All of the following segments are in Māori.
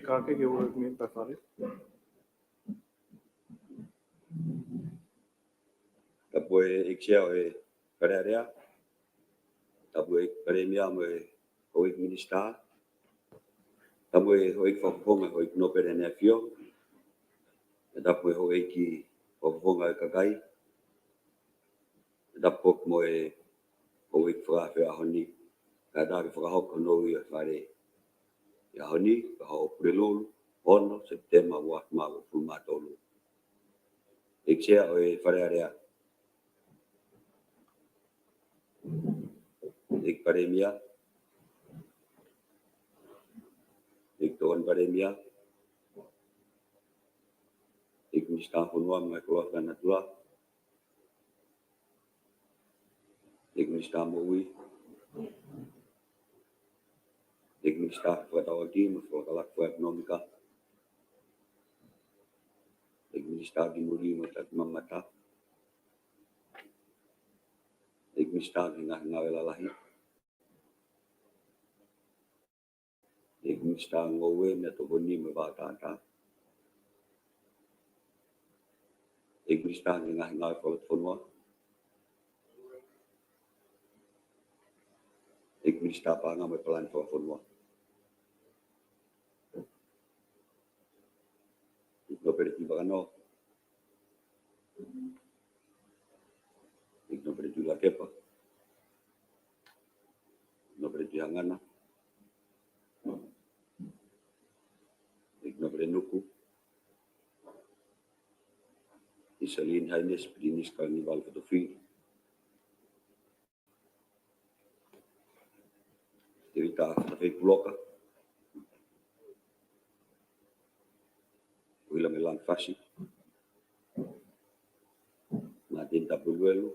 Kaki que work me pasare. Tapos e Pereira, tapos Peremia me o ministrar, tapos o fofonga o no perenefio, tapos o que fofonga kakai, tapos mo o fra fra honi, kada fra hok no ia fare. Ya honi ka ho prelol ono September wat ma fumatolo. Eksia o Pereira. Ik Peremia, ik Tuan Peremia, ik mistaan penuang mai keluarga natua, ik mistaan mui, ik mistaan petawati meskalak ekonomika, ik mistaan dimuri matat mamata, ik mistaan ngawelalahi, ik mistaan ngowe metoboni mebatata. Ik mistaan ngawel fonwa. Ik mistaan panga me plan fonwa. Ik no perdi bagano. Ik no perdi la kepa. No perdi hangana. Ik no perdi nuku. Isalin haines prinis carnival fotofi. Evita fai bloca. Wila melang fasi. Natin tapuluelo.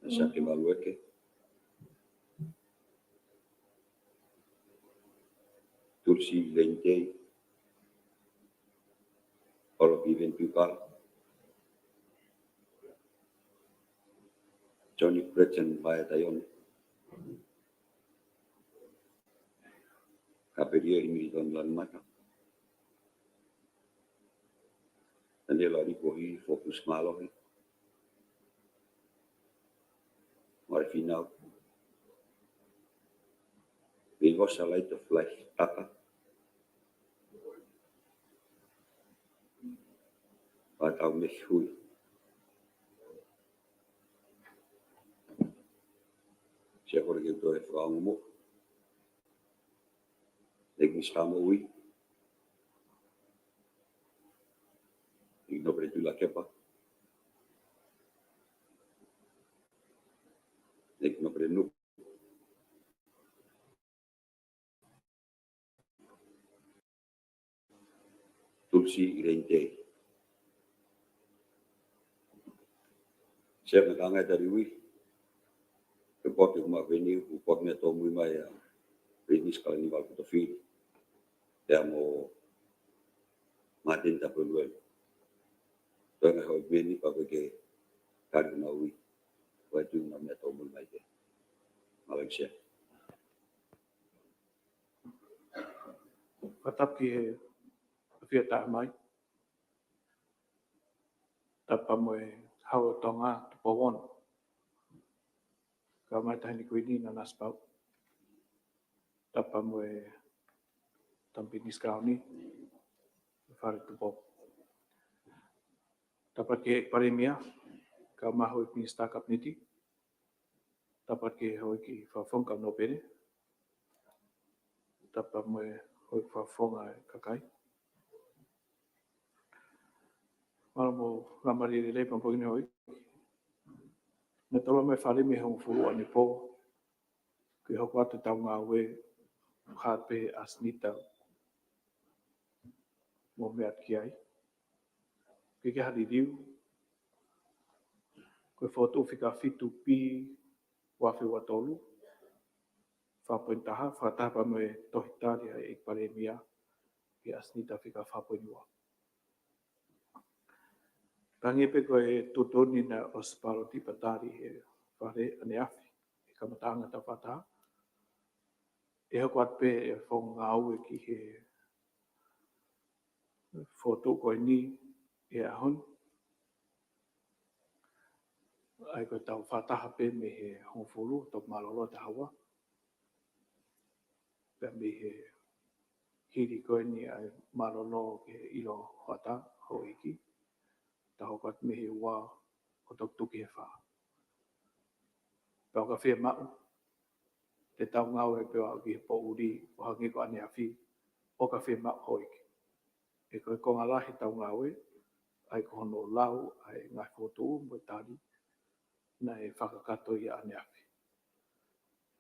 Nasake balueke. Tulsi lente. Olo piven pukal. Johnny Gretchen vaya tayon. Kaperia imiriton lan mata. Dan dia lari kohi fokus malohi. Mari final. Bingos a light of life taka. Patau meshui. Siapa lagi tu orang umur. Lagi sama ui. Igno pretu la kepa. Igno prenu. Tulsi irente. Siapa kangai dari ui. Kepot yang mak veni, kepot meto mui mai ini sekali ni waktu fi. Dia mau matin tak perlu. Tuan hoi veni pakai kari naui. Wajib nak meto mui mai je. Malaysia. Fatap ki he fia ta mai. Tapa mo e hau tonga tupo won. Ka mai tahini kuini na naspau. Tapa mo e tampini skauni. Fare tupo. Tapa ki e paremia. Ka maho i pini stakap niti. Tapa ki hoi ki whawhonga no pere. Tapa mo e hoi whawhonga e kakai. Mara mo ramari re pampogini hoi. Na tolo me whare me hong furu ane po. Ki hoko atu tau ngā we. Hape asnita. Mo me at ki ai. Ki ke hari riu. Koe whotu whika fitu pi. Wafi watolu. Whapoin taha. Whataha me tohitari ai e pare mia. Ki asnita whika whapoin ua. Tangipe koe tutoni na osparo ti patari he whare ane afi. E kamatanga ta whataha. E hoko atpe e whonga au e ki he whotu koe ni e ahon. Ai koe tau whataha pe me he hongfuru tok malolo te hawa. Pea me he hiri koe ni ai malolo ke ilo whata ho iki. Ta hoko at me he wā o tok tuki he wha. Pea ka whia mau. Te tau ngau e peo au ki he po uri o hangi ko ane afi. O ka whia mau ho iki. E koe konga lahi tau ngau e. Ai ko hono lau ai ngai whotu mo tari. Na e whakakato i ane afi.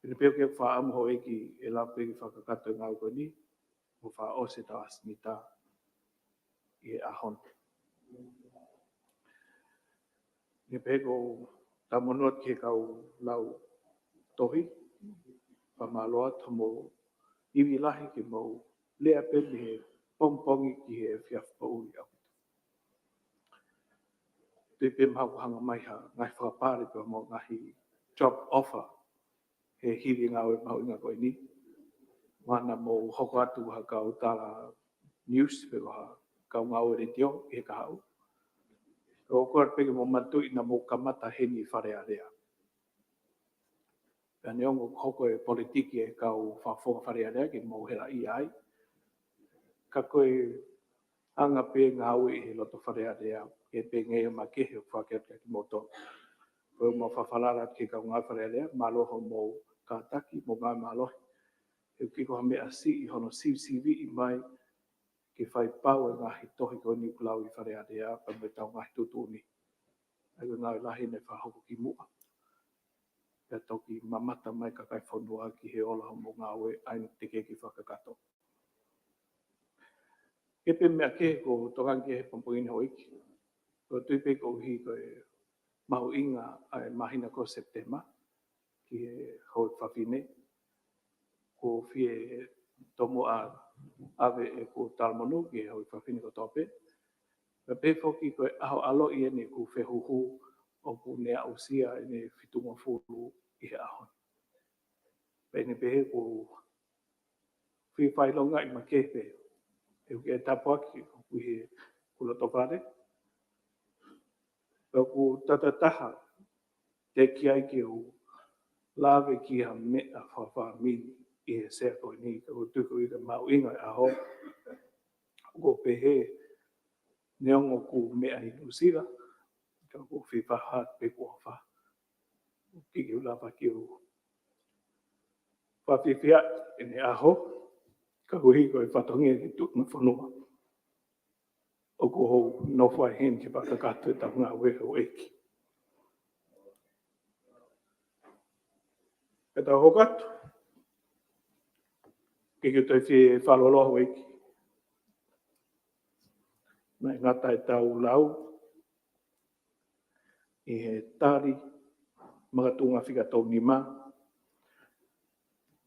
Pina peo ke wha amu ho eki e lape ki whakakato ngau koe ni. Mo wha o se tau asnita i e ahon. Ni peko ta monuat ke kau lau tohi. Pa maloa tomo iwi lahi ki mo lea pe me he pongpongi ki he whiaf pa uri au. Tui pe mhau hanga mai ha ngai whakapare pe mo ngahi job offer. He hiri ngau e mau inga koe ni. Mana mo hoko atu ha kau tala news pe ha kau ngau e tio e ka hau. O koe peke mo matu ina mo kamata heni whare area. Pea neongo hoko e politiki e kau whawhonga whare area ki mo hera i ai. Ka koe anga pe ngau e he loto whare area e pe ngai o makehe o whakeat ki moto. Koe mo whawhalara ki kau ngau whare area, maloho mo kātaki mo ngā malohi. E kiko ha mea si i hono sivi i mai ki whai pau e ngahi tohi koe ni kulau i whare area pa me tau ngahi tutuni. Ai ngau lahi ne whahoko ki mua. Pea toki mamata mai ka kai whanua ki he ola mo ngau e aina teke ki whakakato. Ke pe mea ke ko tokan ke he pampungini ho iki. Ko tuipe ko hi ko e mahu inga ai mahina ko September. Ki he hoi whawhine. Ko fie tomo a ave e ko talmonu ki he hoi whawhine ko tope. Pe pe foki ko e aho alo i ene ku whehuhu o ku nea usia ene whitunga furu i he ahon. Pe ne pehe ko whi whailonga i makepe. E uke e tapuaki ku he kula tokare. Pe ku tatataha te ki ai ki o lawe ki ha mea whawha mini i he sea koe ni. Ko tuku i ka mau inga e aho. Ko pehe neongo ku mea i nusira. Ka ko whi whahat pe kua wha. Ki ki ulawa ki o whawhiwhia e ne aho. Ka hui koe whatongia ki tuk na whanua. O ko hou nofua hen ki whakakato e tau ngā weho eki. E tau hokatu. Ki ki toi whi whaloloho eki. Mai ngata e tau lau. I he tari. Magatunga whika tau nima.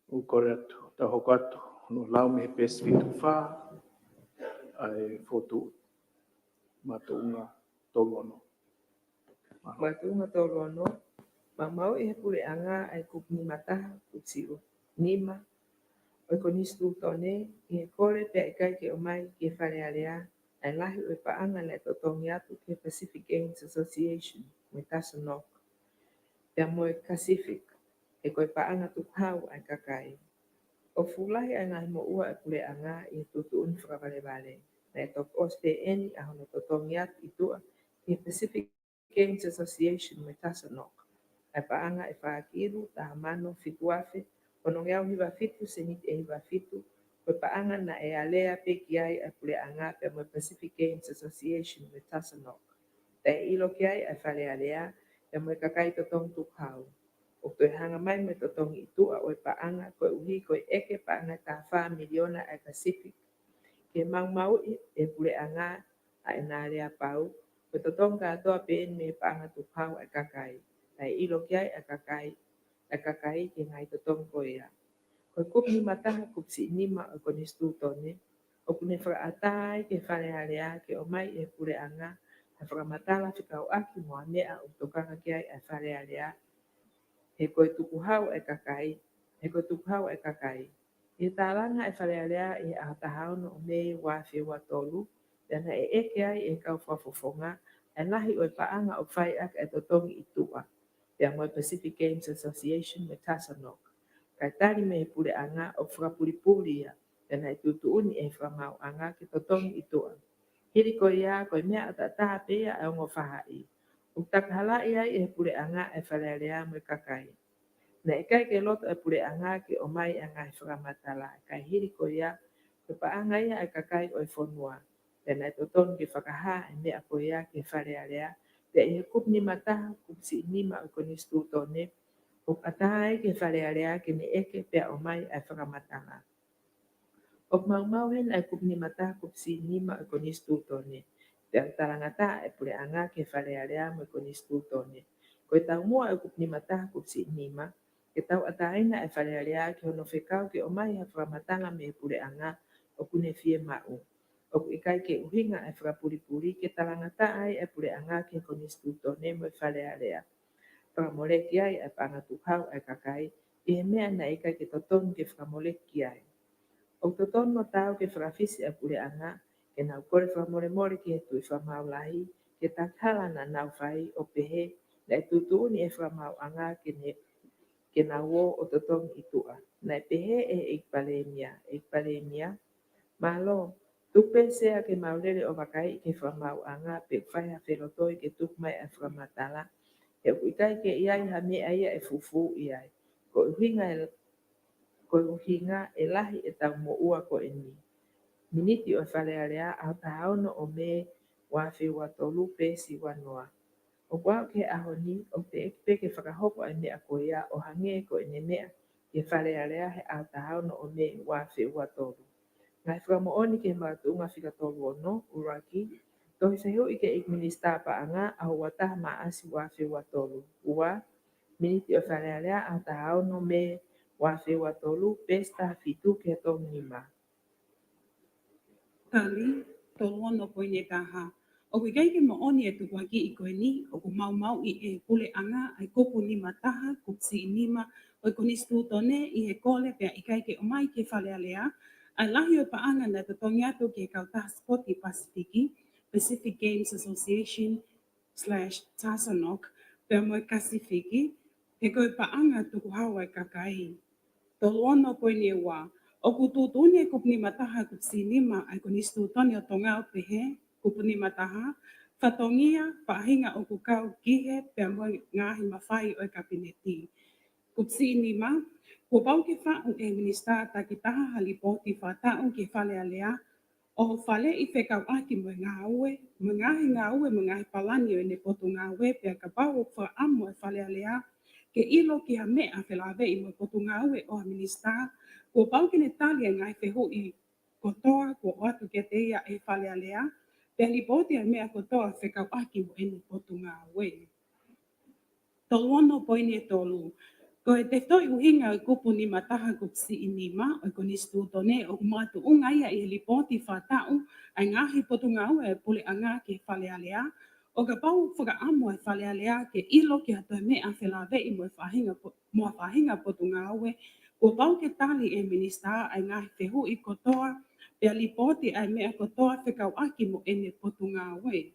U kore atu. Tau hokatu. No lau me he pesi fitu wha. Ai fotu. Matunga tolono. Matunga tolono. Mamau e he pule anga ai kup ni mata kutsiu. Nima. o konistu tone i kore pe ikai ke o mai ke whare alea ai lahi o paanga le totongi atu ke Pacific Games Association me Tasonok. Pea moe Pacific e koe paanga tukhau ai kakai. O fulahi ai ngai mo ua e pule anga i tutu un whakawale vale. Na e tok oste eni a hono totongi atu i tua ke Pacific Games Association me Tasonok. Ai paanga e whaakiru taha mano fituafe ono ngeau hiwa fitu senit e hiwa fitu koe paanga na e alea pe ki ai e pule anga pe mo Pacific Games Association me Tasonok. Te ilo ki ai e whare alea pe mo kakai totong tukhau. O koe hanga mai me totong i tua o e paanga koe uhi koe eke paanga ta wha miliona ai Pacific. Ke mau e pule anga a e nā rea pau koe totong katoa pe me paanga tukhau ai kakai. Te ilo ki ai e kakai ke ngai totong koe ia. Koe kup ni mataha kup si nima o kone stu tone. O kune whakaatai ke whare alea ke o mai e pure anga. He whakamatala whikau aki moa mea o tokanga ki ai e whare alea. He koe tukuhau e kakai. He koe tukuhau e kakai. I tālanga e whare alea i a tahao no o mei wāwhi watolu. Tēnā e eke ai e kau whafofonga. E nahi o e paanga o whai aka e totongi i tua. Pea mo Pacific Games Association me Tasonok. Kai tari me pule anga o whakapuripuri ia. Tēnā i tutuuni e whamau anga ki totongi i tua. Hiri ko ia koe mea ata taha pea e ongo whahai. O takahala ia e pule anga e whalearea mo kakai. Na e kai ke loto e pule anga ki o mai anga e whakamatala. Kai hiri ko ia koe pa anga ia e kakai o e whonua. Tēnā i totongi ki whakaha e mea ko ia ki whalearea. Te e kup ni mataha kup si nima o koni stu tone. O atai ke whalearea ke ne eke pea o mai e whakamatanga. O mau hen ai kup ni mata kup si nima e koni stu tone. Te tarangata e pule anga ke whalearea mo koni stu tone. Koe tau mua e kup ni mata kup si nima. Ke tau ataina e whalearea ke hono whekau ke o mai e whakamatanga me pule anga o kune fie mau. O ikai ke uhinga e whakapuripuri ke tarangata ai e pule anga ke koni stu tone mo e whalearea. Whakamoleki ai e panga tuhau ai kakai, i he mea na ika ke totonu ke whakamoleki ai. O totonu no tau ke whakawhisi a pule anga, ke nau kore whakamore ki he tui whamau lahi, ke takhala na nau whai o pehe, na e tutuuni e whamau anga ke nau o totonu i tua. Na e pehe e ikpalemia, malo, tupe sea ke maulele o wakai ke whamau anga pe whaiha wherotoi ke tuk mai a whakamatala, e uikai ke iai ha mea ia e fufu iai. Ko uhinga e lahi e tau mo ua ko e ni. Miniti o whalearea au tahaono o me wawhi watolu pe si wanoa. O wau ke aho ni o te ekpe ke whakahoko e mea ko ia o hange ko e ne mea ke whalearea he au tahaono o me wawhi watolu. Ngai whakamooni ke mātunga whikatolu o no, uraki, tohi se hui ke ikminista pa anga au wataha maasi wawhi watolu. Ua, miniti o wharearea au tahao no me wawhi watolu pesta fitu ke tong nima. Kali, tolua no poine kaha. O kui kai ke maoni e tukwaki i koe ni, o ku mau i e pule anga, ai kopu ni mataha, kupsi nima, o i koni stu tone, i he kole pia i kai ke o mai ke whale alea, ai lahi o paanga na tatongi atu ke kautaha spoti Pasifiki, Pacific Games Association / Tasonok, pia moe Pasifiki, he koe paanga tuku hawa i kakai. Tolono koe ni wā. O ku tūtūne kupuni mataha kupsi nima ai ko nistu toni o tonga o pehe, kupuni mataha, whatongia, whahinga o ku kau kihe, pia mo ngahi mawhai o kabineti. Kupsi nima, ko pau ke whau e minista ta ki taha halipoti whatau ke whale alea, o whale i whekau aki mo ngahi mo ngahi palani o ne poto ngawe, pia ka pau o wha amo e whale alea, ke ilo ki ha mea whelawe i mo poto ngawe o minista, ko pau ke ne tali e ngai wheho i kotoa ko atu ke te ia e whale alea, pe halipoti a mea kotoa whekau aki mo e ne poto ngawe. Tolono poini e tolu. Ko e te toi uhinga o kupu ni mataha kupsi i nima, o ko nistu tone o kumatu unga ia i lipoti whatau, ai ngahi potu ngau e pule anga ke whale alea, o ka pau whaka amo e whale alea ke ilo ki hatoe mea whelawe i mo whahinga potu ngau e, Ua pau ke tali e minista ai ngahi whehu I kotoa, pea lipoti ai mea kotoa whekau aki mo ene potu ngā we.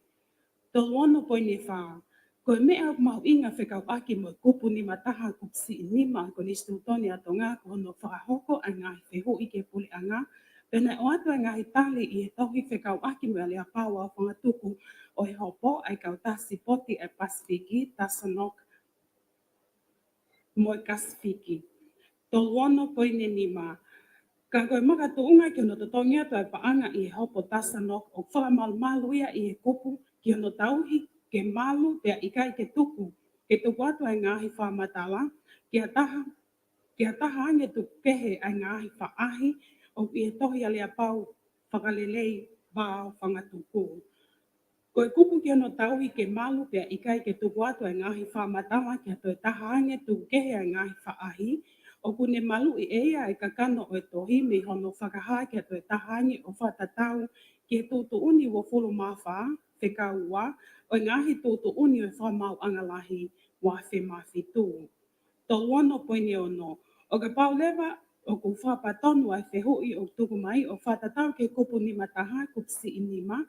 Tolono poine wha, koe mea mau inga whekau aki mo kupu ni mataha kupsi nima ko ni stutoni ato ngā ko hono whakahoko ai ngahi whehu I ke puli anga, pena o atu ai ngahi tali I e tohi whekau aki mo alea pāua o whangatuku o he hopo ai kau tasi poti ai Pasifiki, Tasanok, mo Kasifiki. Tolono poine nima, ka koe maka tuunga ki ono totongi atu ai paanga I he hopo Tasanok o whakamalu ia I he kupu ki ono tauhi ke malu pea ikai ke tuku atu ai ngahi whamatala, kia taha ange tu kehe ai ngahi whaahi o I he tohi alea pau whakalelei bao whangatuku. Koe kupu ki ono tauhi ke malu pea ikai ke tuku atu ai ngahi whamatala kia toi taha ange tu kehe ai ngahi whaahi, o kune malu I eia e kakano o e tohi me hono whakaha kia toi taha ange o whatatau ki he tūtu uni wo fulu mawha, whekau wa, o ngahi tūtu uni o whamau angalahi wa whemawhitu. Tolono poine ono, o ka paulewa o ku whapatonu ai whehui o tuku mai o whatatau ke kupu ni mataha kupsi inima,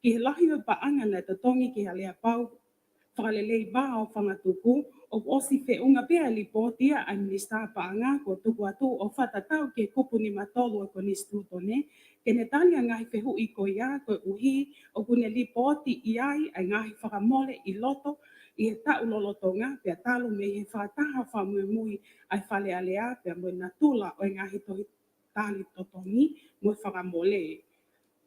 ki he lahi o paanga nei totongi ki halea pau, whakalelei ba o whangatuku, o osi whiunga pia li pōtia ai minista paanga ko tuku atu o whatatau ke kupu ni matolu o koni stutone, ke ne talia ngahi whehui ko ia ko uhi o kune li pōti iai ai ngahi whakamole I loto, I he tau lolotonga, pia talu me he whataha whamui ai whale alea, pia mo natula o ngahi tohi tali totongi mo whakamole.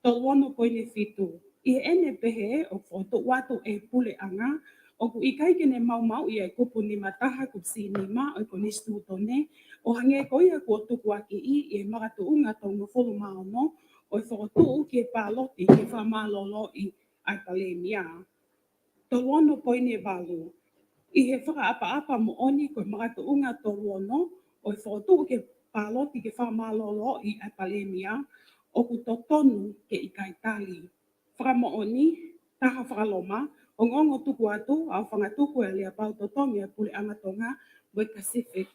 Tolono poine fitu. I ene pehe o whoto watu e pule anga, o ku ikai kene mau I e kupu ni mataha kupsi nima o koni stutone, o hange koia kua tuku aki I e maratu unga tau ngofolu maono, o I whakotu ki e pāloti ki whamalolo I ai palemia. Tolono poine walu. I he whakaapa mo oni koe maratu unga tolono, o I whakotu ki e pāloti ki whamalolo I ai palemia, o ku totonu ke ikai tali. Whakamooni, taha whakaloma, o ngongo tuku atu, au whangatuku e lea pau totongi e pule angatonga, Wai Pacific.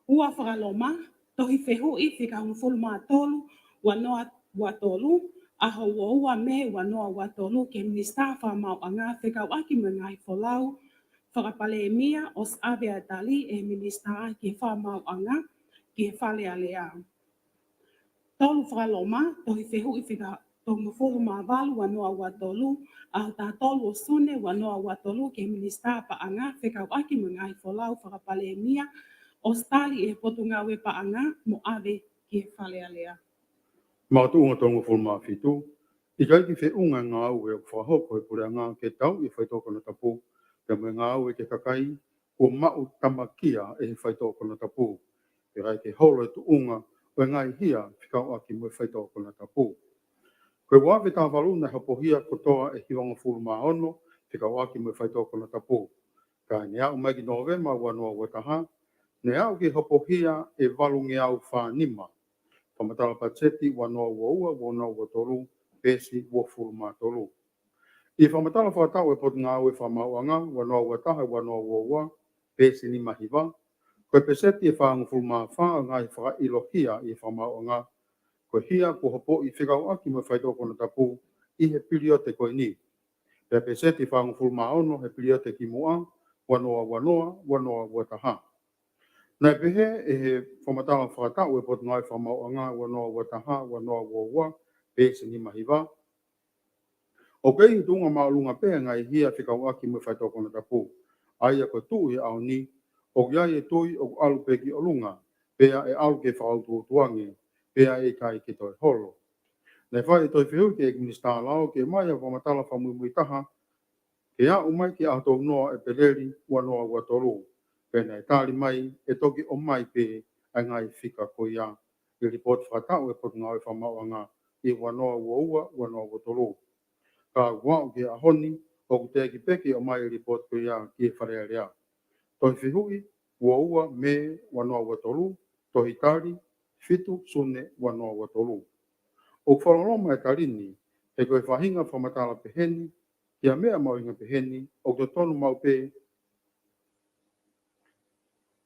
Ua whakaloma, tohi whehui whika hungfulu maa tolu, wanoa watolu, aho ua me wanoa watolu ke minista whamau anga whika waki me ngai wholau, whakapale mia os avea tali e minista ki whamau anga, ki whale alea. Tolu whakaloma, tohi whehui whika tonga whulu maa walu wanoa watolu, a ta tolu o sune wanoa watolu ke minista paanga whika waki me ngai wholau whakapale mia, o stali e potu ngā we paanga mo ave ki whale alea. Mā tu unga tonga whulma whitu, I kai ki whiunga ngā au e whahoko e pure ngā ke tau I whaitoko na tapu, te me ngā au e ke kakai, kua mau tamakia e whaitoko na tapu, e rai ke holo e tu unga o e ngai hia whikau aki mo e whaitoko na tapu. Koe wawe tā waluna hapohia kotoa e hiwanga whulma ono, whikau aki mo e whaitoko na tapu. Ka ne au mai ki Novema wanoa wataha, ne au ki hapohia e walungi au whanima, Pamatala Patseti wanoa ua wanoa watolu, pesi wafulma tolu. I whamatala whatau e potu ngā ue whamauanga, wanoa wataha wanoa ua, pesi ni mahiwa. Koe peseti e whaangu fulma wha, ngai whaka ilohia I whamauanga. Koe hia ko hopo I whikau aki mo whaitoko na tapu, I he piriote koe ni. Pea peseti whaangu fulma ono he piriote ki mua, wanoa wataha. Nā pehe e he whamatala whakatau e potu ngai whamauanga, wanoa wataha, wanoa ua, pesi ni mahiwa. O kei tunga maulunga pēr ngai hia whikau aki mo whaitoko na tapu. Aia ko tu I au ni, o kia e tui o alu peki o lunga, pēr e alu ke whautu tuangi, pēr e kai ki toi holo. Nei whai e toi whihu ke minista lao ke mai a whamatala whamui taha, ke a umai ki a tau noa e peleri wanoa watolu. Pēnei tāli mai e toki o mai pē ai ngai whika ko ia. I report whakatau e potu ngā whamauanga I wanoa ua, wanoa watolu. Ka wau ki a honi, o ku te ki peki o mai report ko ia ki e wharea rea. Toi whihui, ua me wanoa watolu, tohi tari, fitu sune wanoa watolu. O whaloroma e tarini, he koe whahinga whamatala peheni, kia mea mauhinga peheni, o te tonu mau pē,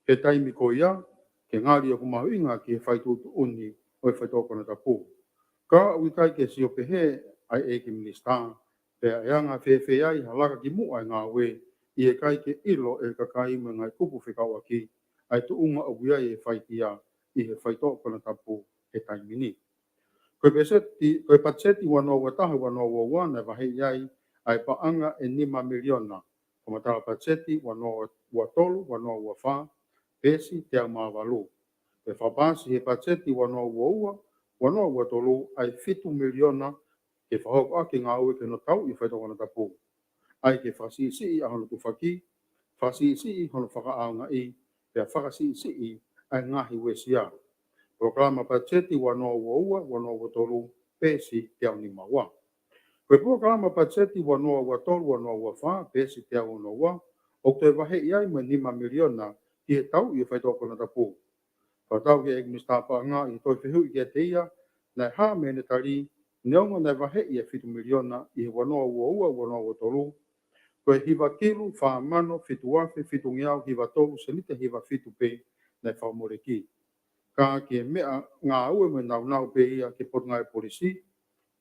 Ke taimi ko ia, ke ngāri o kumahuinga ki he whaitutu uni o e whaitokona tapu. Ka uikai ke sio pehe ai e ki minista, pe a yanga whewhe ai halaka ki mua ngā we, i e kai ke ilo e kakai me ngai kupu whikau aki, ai tu unga o guia e whaitia i he whaitokona tapu he taimi ni. Koe patseti wano wataha wano wana wahe iai ai paanga e 5 miliona. Komatara patseti wano watolu wano wafa pesi te amawalu. Pe whapasi he patseti wano ua wano watolu ai 7 miliona ke whahok ake ngā ue ke no tau i whaitokona tapu. Ai ke whasisi i ahono tu whaki, whasisi i hono whakaanga i, pe whakasisi i ai ngahi wesia. Programa patseti wano ua wano watolu pesi te au ni mawa. Koe programa patseti wano watolu wano wafa pesi te au no wa, o te wahe iai me 5 miliona ki he tau i whaitokona tapu. Whatau ke ekmista paanga i toi whihu i ke te ia, nei ha mene tari, neonga nei wahe i 7 miliona i he wano ua wano watolu. Koe hiwa kilu, wha mano, fitu wafe, fitu ngiau, hiwa tolu, selite hiwa fitu pe, nei whamore ki. Ka ke mea ngā ue me nau pe ia ke pot ngai polisi,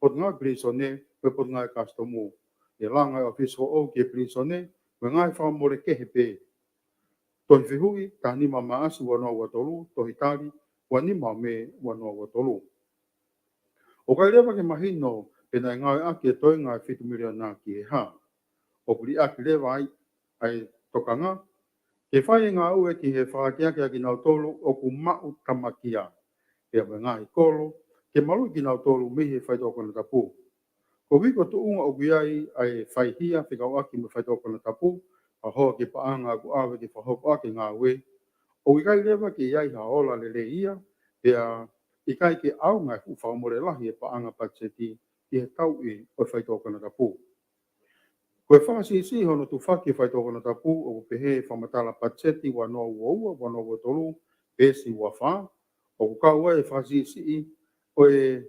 pot ngai prisone, pe pot ngai customu. E langa o fiso o ke prisone, me ngai whamore ke he pe. Toi whihui, ka nima maasi wano watolu, tohi tari, wa nima me wano watolu. O kai lewa ke mahino, e nai ngai ake toi ngai 7 miliona ki he ha. O kuri ake lewa ai tokanga, ke whai ngā ue ki he whaakeake ki nau tolu o ku mau tamakia. Pea me ngā kolo, ke malu ki nau tolu me he whaitokona tapu. Ko wiko tu unga o guiai ai whaihia whikau aki me whaitokona tapu, a hoa ke paanga ku awe ke whahoko ake ngā ue. O ikai lewa ke iai haola le ia, pea ikai ke au ngai fu whaumore lahi e paanga patseti i he tau i o whaitokona tapu. Koe whasisi hono tu whaki whaitokona tapu o pehe whamatala patseti wano ua wano watolu pesi wafa o kukau e whasisi o e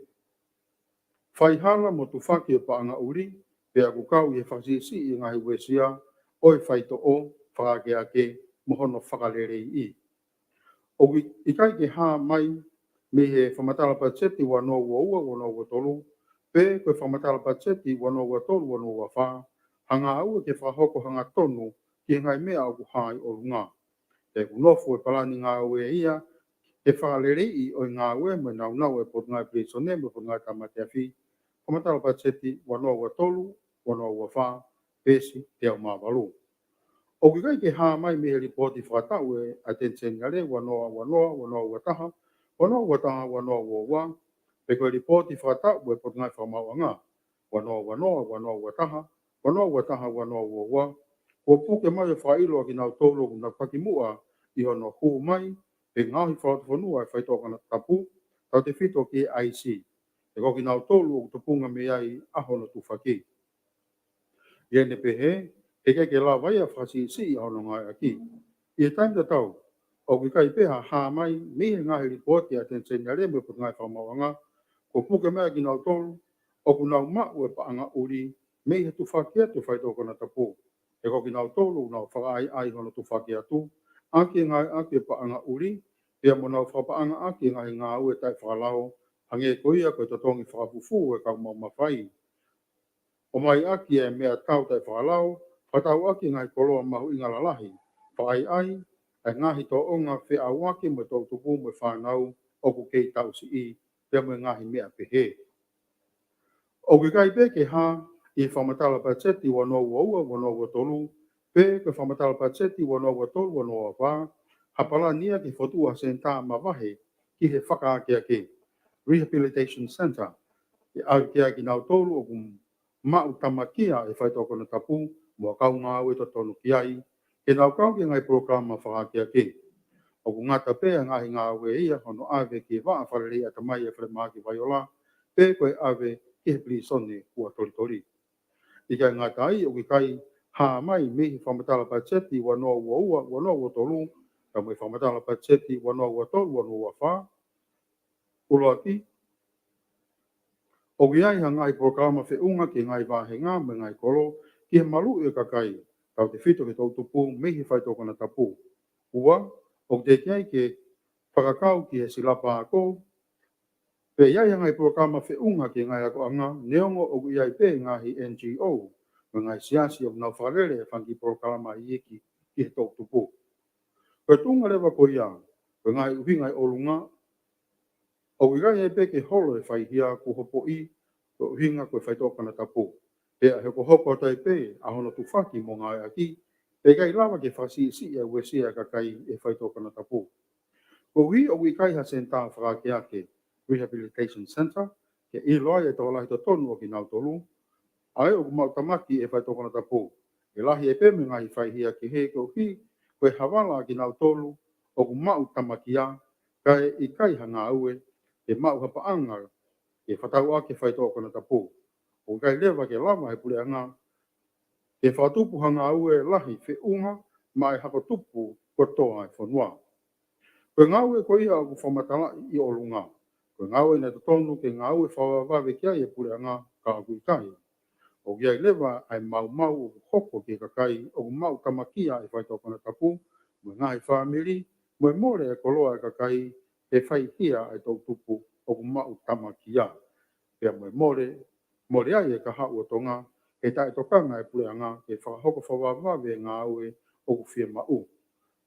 whaihala mo tu whaki o paanga uri pea kukau e whasisi i ngahi wesia o e whaito o whakake ake mohono whakalere i. O ikai ke ha mai me he whamatala patseti wano ua wano watolu pe koe whamatala patseti wano watolu wano wafa hanga au ke whahoko hanga tonu ki ngai mea o kuhai o runga. Te kunofu e palani ngā ue ia, ke whakalere i o ngā ue me nau e pot ngai prisone me pot ngai tamatea fi, whamatala patseti wano watolu, wano wafa, pesi te au mawalu. O ki kai ke ha mai me he ripoti whakatau e attention ngare wano wataha, wano wawa, pe koe ripoti whakatau e pot ngai whamauanga, wano wataha, wano wawa, ko puke mai whailo ki nau tolo na pakimua i hono hu mai, pe ngahi whanua e whaitokana tapu, tau te whito ki IC. E ko ki nau tolo o tupunga me ai ahono tu whaki. Iene pehe, e ke la vai a whasisi i ahono ngai aki. I e taim tau, o ki kai peha ha mai, me he ngahi ripoti a ten senyare me put ngai whamauanga, ko puke mai ki nau tolo, o ku nau mau e paanga uri, me he tu whakia tu whaitokana tapu. E ko ki nau tolu nau whakai ai hono tu whakia tu, ake ngai ake paanga uri, pia mo nau whapaanga ake ngai ngā ue tai whakalao, hange koia koe totongi whakafufu e kau mau mawhai. O mai ake e mea tau tai whakalao, whatau ake ngai koloa mahu ingalalahi, whakai ai, ai ngahi tō onga whi au ake me tō tupu me whanau, o ku kei tau si i, pia me ngahi mea pehe. O ki kai peke ha, i whamatala patseti wano ua wano watolu, pe ke whamatala patseti wano watolu wano wawa, hapala nia ki whotua senta mawahe ki he whakaake ake Rehabilitation Center. I ake ake nau tolu o kum mau tamakia e whaitokona tapu, mua kau ngā ue to tonu ki ai, ke nau kau ki ngai programa whakaake ake. O ku ngata pea ngahi ngā ue ia hono ave ki waa wharere a tamai e whalemā ki waiola, pe koe ave ki he plisone ua tori. I kai ngata ai o ki kai ha mai me he whamatala patseti wano ua wano watolu, ka me whamatala patseti wano watolu wano wafa. Uloa ki, o ki ai hangai programa whiunga ki ngai wāhenga me ngai kolo, ki he malu e kakai, tau te whito ki tau tupu me he whaitokana tapu. Ua, O te kiai ke whakakau ki he silapa ako, pe iai hangai programa whiunga ki ngai ako anga, neongo o iai pe ngahi NGO, me ngai siasi o nau whakarere whanki programa i eki ki he tō tupu. Ko tunga rewa ko ia, ko ngai uhingai o lunga, o iai e pe ke holo e whaihia ku hopo i, ko uhinga ko e whaitokana tapu. Pea he ko hoko tai pe, a hono tu whaki mo ngai aki, pe kai lawa ke whasi si e wesia kakai e whaitokana tapu. Ko hui o wikai ha senta whakake ake Rehabilitation Center, ke i loa e tō lahi to tonu o ki nau tolu, ai o kumau tamaki e whaitokana tapu. E lahi e peme ngai whaihia ki he ko hi, koe hawala ki nau tolu, o kumau tamaki a, kai i kai hanga aue, e mau hapaanga, e whatau ake whaitokana tapu. O kai lewa ke lama e pule anga, e whatupu hanga aue lahi whiunga, mai hako tupu kotoa e whanua. Koe ngāue ko ia o whamatala i o lunga. Koe ngāue nei to tonu ke ngāue whawawawe kia e pule anga ka aku i kai. O kia i lewa ai mau o hoko ke kakai o mau tamakia e whaitokana tapu, mo ngai whamiri, mo more e koloa e kakai e whaihia ai tau tupu o mau tamakia. Pea mo more ai e ka hau o tonga, e tae tokanga e pule anga ke whahoko whawawawe ngāue o whia mau.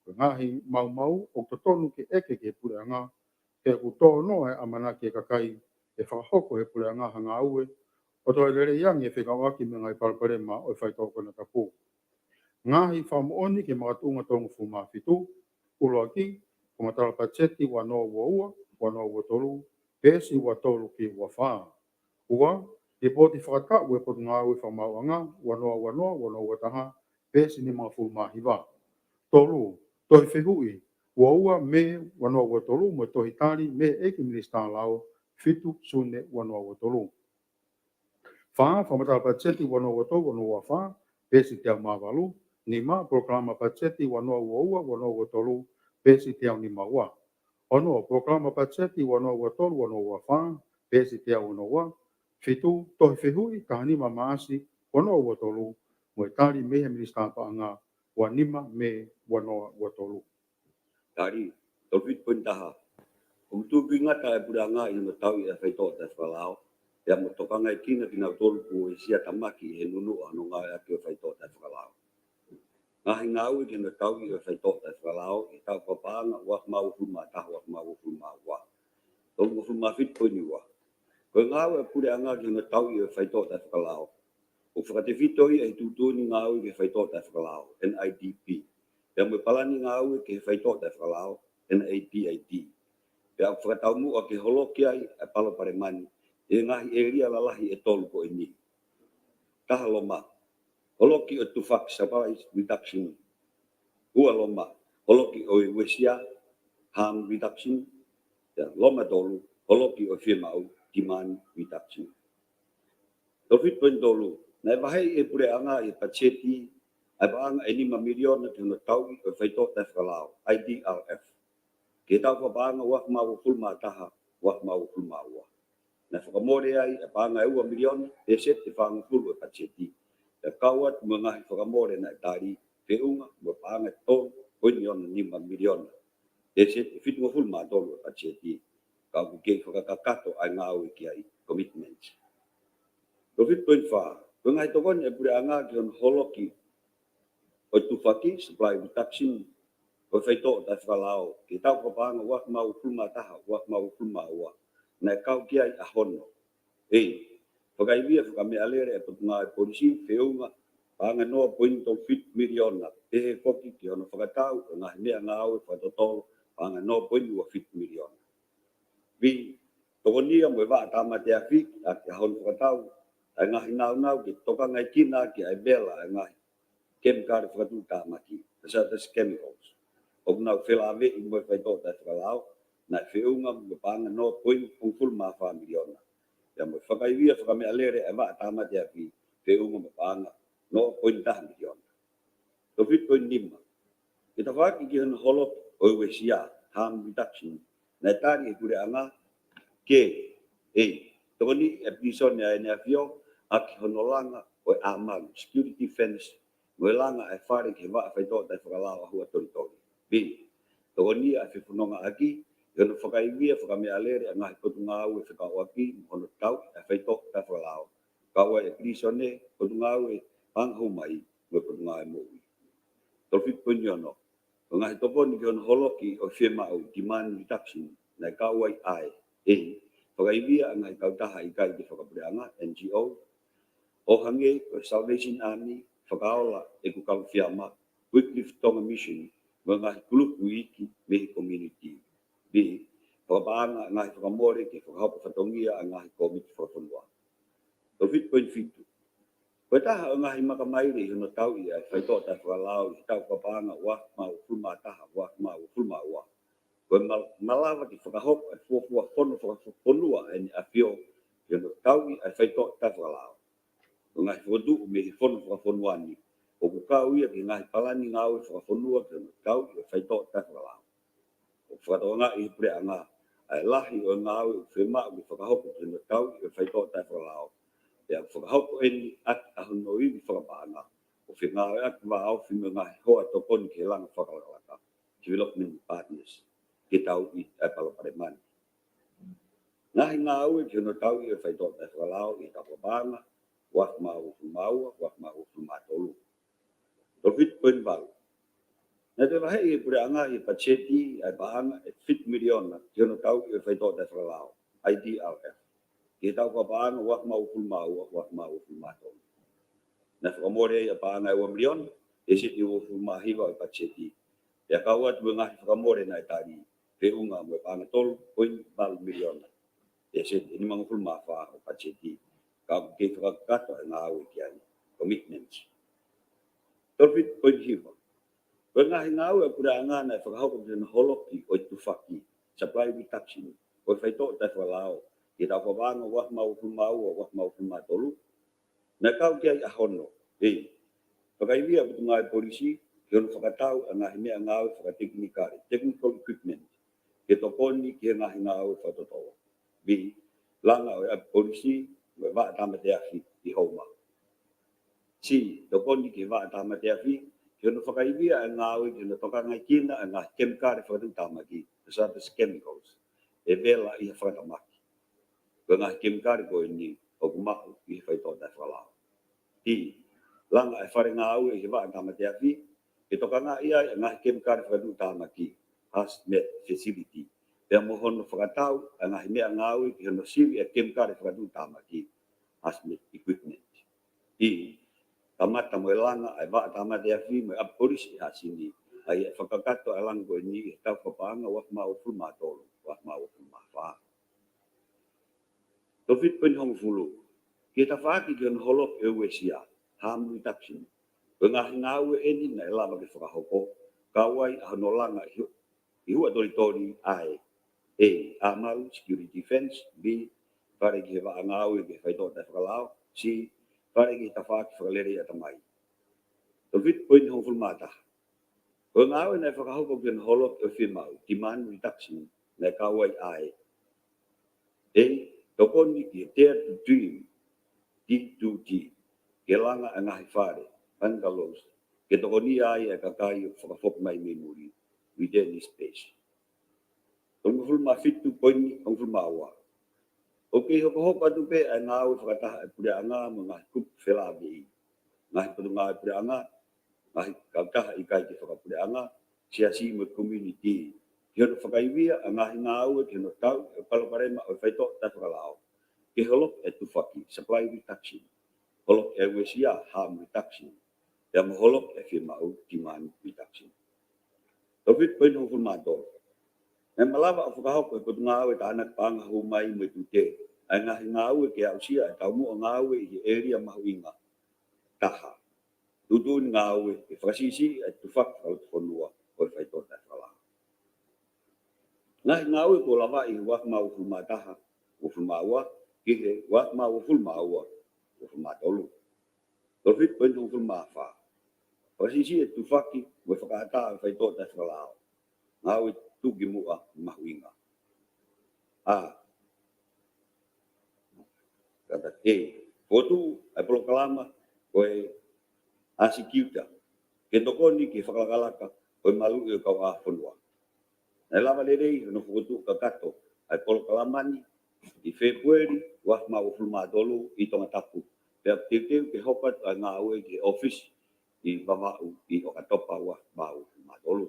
Ngahi mau o to tonu ke eke ke pule anga, ke ku tō noa e amana ke kakai e whahoko he pule anga hanga aue, o to e lere iangi e whikawaki me ngai parparema o e whaitokana tapu. Ngahi whamooni ke makatunga tongu fuma fitu, uloa ki, ko matala pacheti wa no wa ua tolu, pesi wa tolu ki wa whaa. Ua, e poti whakata ue potu ngā ue whamauanga, wa no ua taha, pesi ni mga fuma hiwa. Tolu, tohi whihui, ua me wanoa ua tolu, mo tohi tari me eki minister lao, fitu sune wanoa ua tolu. Wha, whamatala pacheti wanoa ua tolu, wanoa ua wha, pesi te au mawalu, nima programa pacheti wanoa ua tolu, pesi te au nima ua. Ono, programa pacheti wanoa ua tolu, wanoa ua wha, pesi te au wanoa, fitu, tohi whihui, kahanima maasi, wanoa ua tolu, mo tari mehe minister paanga, wanima me wanoa ua tolu. Tari, tolfit pun taha. Untuk ingata e budanga i no tau i e whaito te whalao. Ia mo tokanga i kina tolu ku i sia tamaki he nunu anu ngā e ake o whaito te whalao. Ngahi ngau i kina tau i e whaito te whalao, i tau papaanga wak mau huma taha wak mau huma wa. Tolu huma fit pun i wa. Koe ngau e pure anga kina tau i e whaito te whalao. O whakatewhito i e tutuni ngau i e whaito te whalao, NIDP. Ia mo palani ngau i ke whaito te whalao, NAPID. Pea whakataumu o ke holoki ai e palo pare mani, e ngahi e ria lalahi e tolu ko ini. Taha loma, holoki o tufak surprise reduction. Ua loma, holoki o e wesia harm reduction. Ya, loma tolu, holoki o firmau demand reduction. Tofit pun tolu, nai wahai e pure anga e pacheti, ai baanga e 5 milion na tino tau i o whaito te whalao, IDRF. Ke tau whapaanga wak mau fulma taha, wak mau fulma ua. Na whakamore ai, e paanga e 2 milion, e set te whaanga fulu e pacheti. E kawat mga whakamore na tari, whiunga, mo paanga tōn, oinion 5 milion. E set te whitunga fulma tōlu e pacheti. Kau ku kei whakakakato ai ngāu i ki ai commitments. Tofit point wha, ko ngai tokon e pure anga ki on holoki, o tufaki, supply reduction, o whaito o tai whalao, ki tau kapanga wak mau fulma taha, wak mau fulma ua, na kau ki ai ahono. Ei, whakaivia whakame alere e putunga e polisi, whiunga, panga noa pointo fit miliona, e he koki ki hono whakatau, o ngahi mea ngāu e whatotolo, panga noa pointo fit miliona. Vi, tokonia mo e waa tamate a fik, a ki hono whakatau, ai ngahi nau ki toka ngai kina ki ai bela ai ngahi. Chemical whakatu tāmaki, hazardous chemicals. O nau whelave i mo whaito tai whakalao, na whiunga mo panga no poin pungful ma wha miliona. Ia mo whakaivia whakame alere e waa tāmate a ki, whiunga mo panga no poin taha miliona. To fit poin nima. Kita whaki ki hana holok o iwe sia, harm reduction, na tari e kure anga, ke, toko ni episode ni a ene a fio, a ki honolanga o e amal, security fence, mo langa e whare ke waa whaito tai whakalao a hua tori tori. B. Toko ni a whiwhanonga aki, i ono whakaivia, whakamea lere, a ngahi kotu ngāu e whakao aki, ono tau, a whaito, ta whalao. Kawa e krisone, kotu ngāu e panghau mai, me kotu ngāu e moui. Tolfi puni ono, o ngahi toko ni ki ono holoki o whemau, demand reduction, na kawa i ai, whakaivia, a ngahi kautaha i kai ki whakapureanga, NGO, o hange, o Salvation Army, whakaola e kukau whiama, Wycliffe Tonga Mission, mo ngahi kulupu iki mehi community. B, whakapaanga ngahi whakamore ke whakahopa whatongia a ngahi komiti whakatonua. O 5.5. Koe taha o ngahi makamaire i hono tau i ai whaitoa tai whakalao i tau whakapaanga wah mau fulma taha wah mau fulma wah. Koe malawa ki whakahopa e fuafua whono whakafonua e ni a whio i hono tau i ai whaitoa tai whakalao. O ngahi whodu mehi whono whakafonua ni. O kukau ia ki ngahi palani ngau e whakafonua ki hono tau i ai whaitoa tai whakalao. O whakatonga i prea ngā, ai lahi o ngāu i whemau i whakahopo ki no tau i whaitoa tai whakalao. E a whakahopo e ni at ahono i whakapaanga, o whengāu e atu wāo whime ngahi hoa tokoni ke langa whakalaka, development partners, ke tau i ai palapare mani. Ngahi ngāu e ki no tau i whaitoa tai whakalao i whakapaanga, wak mau whumaua, wak mau whumatolu. Tolfit poin balu. Na te wahe i pure anga i pacheti ai paanga e fit miliona ki ono tau i whaitoa tai whakalao, IDRF. Ki tau ka paanga wak mau fulmau, wak mau fulmatolu. Na whakamore i a paanga e 1 miliona, e sit i fulmahiwa i pacheti. E a kaua tu ngahi whakamore na i tari, pe unga mo paanga 12.4 miliona. E sit i nimanga fulmawha o pacheti. Ka ke whakakato e ngā au i kiani, commitments. Tolfit poin hiwa. Koe ngahi ngāu e pura ngā na e whakahopa ki na holoki o i tufaki, supply reduction, koe whaitoa tai whalao, ki tau whawanga wah mau fulmau o wah mau fulmatolu. Na kau ki ai ahono, whakaivia putu ngāi polisi, ki ono whakatau a ngahi mea ngāu e whakateknikare, technical equipment, ki tokoni ki ngahi ngāu e whatotoa. B, langa o e polisi, me waa tamate ahi i hauma. C, tokoni ki waa tamate ahi, ki ono whakaivia e ngāu ki ono tokangai kina e ngahi kemikare whakatau tamaki, surface chemicals, e vela i whakatamaki. Ko ngahi kemikare ko ni o kumaku i whaitoa tai whalao. D, langa e whare ngāu e waa tamate ahi, ki tokanga ia e ngahi kemikare whakatau tamaki, hazmat facility. Pea mohono whakatau e ngahi mea ngāu ki ono siwi e kemikare whakatau tamaki, hazmat equipment. D, tamata mo langa ai wa tamate afi mo apolis i hasini ai whakakato e langa ko ni e tau whapaanga wak mau fulmatolu, wak mau fulmafa. Tofit pen hong fulu. Ki ta whaki ki on holok e uesia, harm reduction. Ko ngahi ngāu e ni na e lama ki whakahoko, kawai ahono langa i hua tori ai. A, amaru, security defense. B, whare ki he wa ngāu e ki whaitoa tai whakalao. C, whare ki ta whaki whakalere ata mai. Tofit poin hong fulmata. Ko ngāu e na whakahoko ki on holok e whimau, demand reduction, na kawai ai. A, tokoni ki dare to dream, D2D, ke langa e ngahi whare, bungalows, ke tokoni ai e kakai o whakafok mai me muri, within this space. Tong fulma fitu poin hong fulma awa. Okay, hoko atu pe e ngāu whakataha e pure anga mo ngahi kup whelabi. Ngahi patu ngāi pure anga, ngahi kautaha i kai ki whakapure anga, siasi mo community. Ki hono whakaiwia a ngahi ngāu e ki hono tau e palaparema o whaito tai whakalao. Ki holok e tufaki, supply reduction. Holok e wesia, harm reduction. Pea mo holok e whimau, demand reduction. Tofit poin hong fulma tō. E malawa o whakahoko e kotu ngāu e tānak pānga hou mai me tute. Ai ngahi ngāu e ke ausia e tau mua ngāu e i area mahu inga. Taha. Tutun ngāu e whakasisi e tufak whakautukonua o e whaito tai whakalao. Ngahi ngāu e ko lawa i wak mau fulma taha o fulma awa, ki he wak mau fulma awa o fulma tolu. Tofit poin hong fulma wha. Whakasisi e tufaki o e whakata e whaito tai whakalao. Ngāu e tuki mua mahu inga. Kata fotu ai polokalama koe asikiuta. Ke tokoni ki whakakalaka koe malu e kau a whanua. Na lava lelei no futu kakato ai polo kalamani i February wa ma ufulma dolu i tonga tapu. Pe teu ke hopat a ngā ue ki office i wamau i o katopa wa ma ufulma dolu.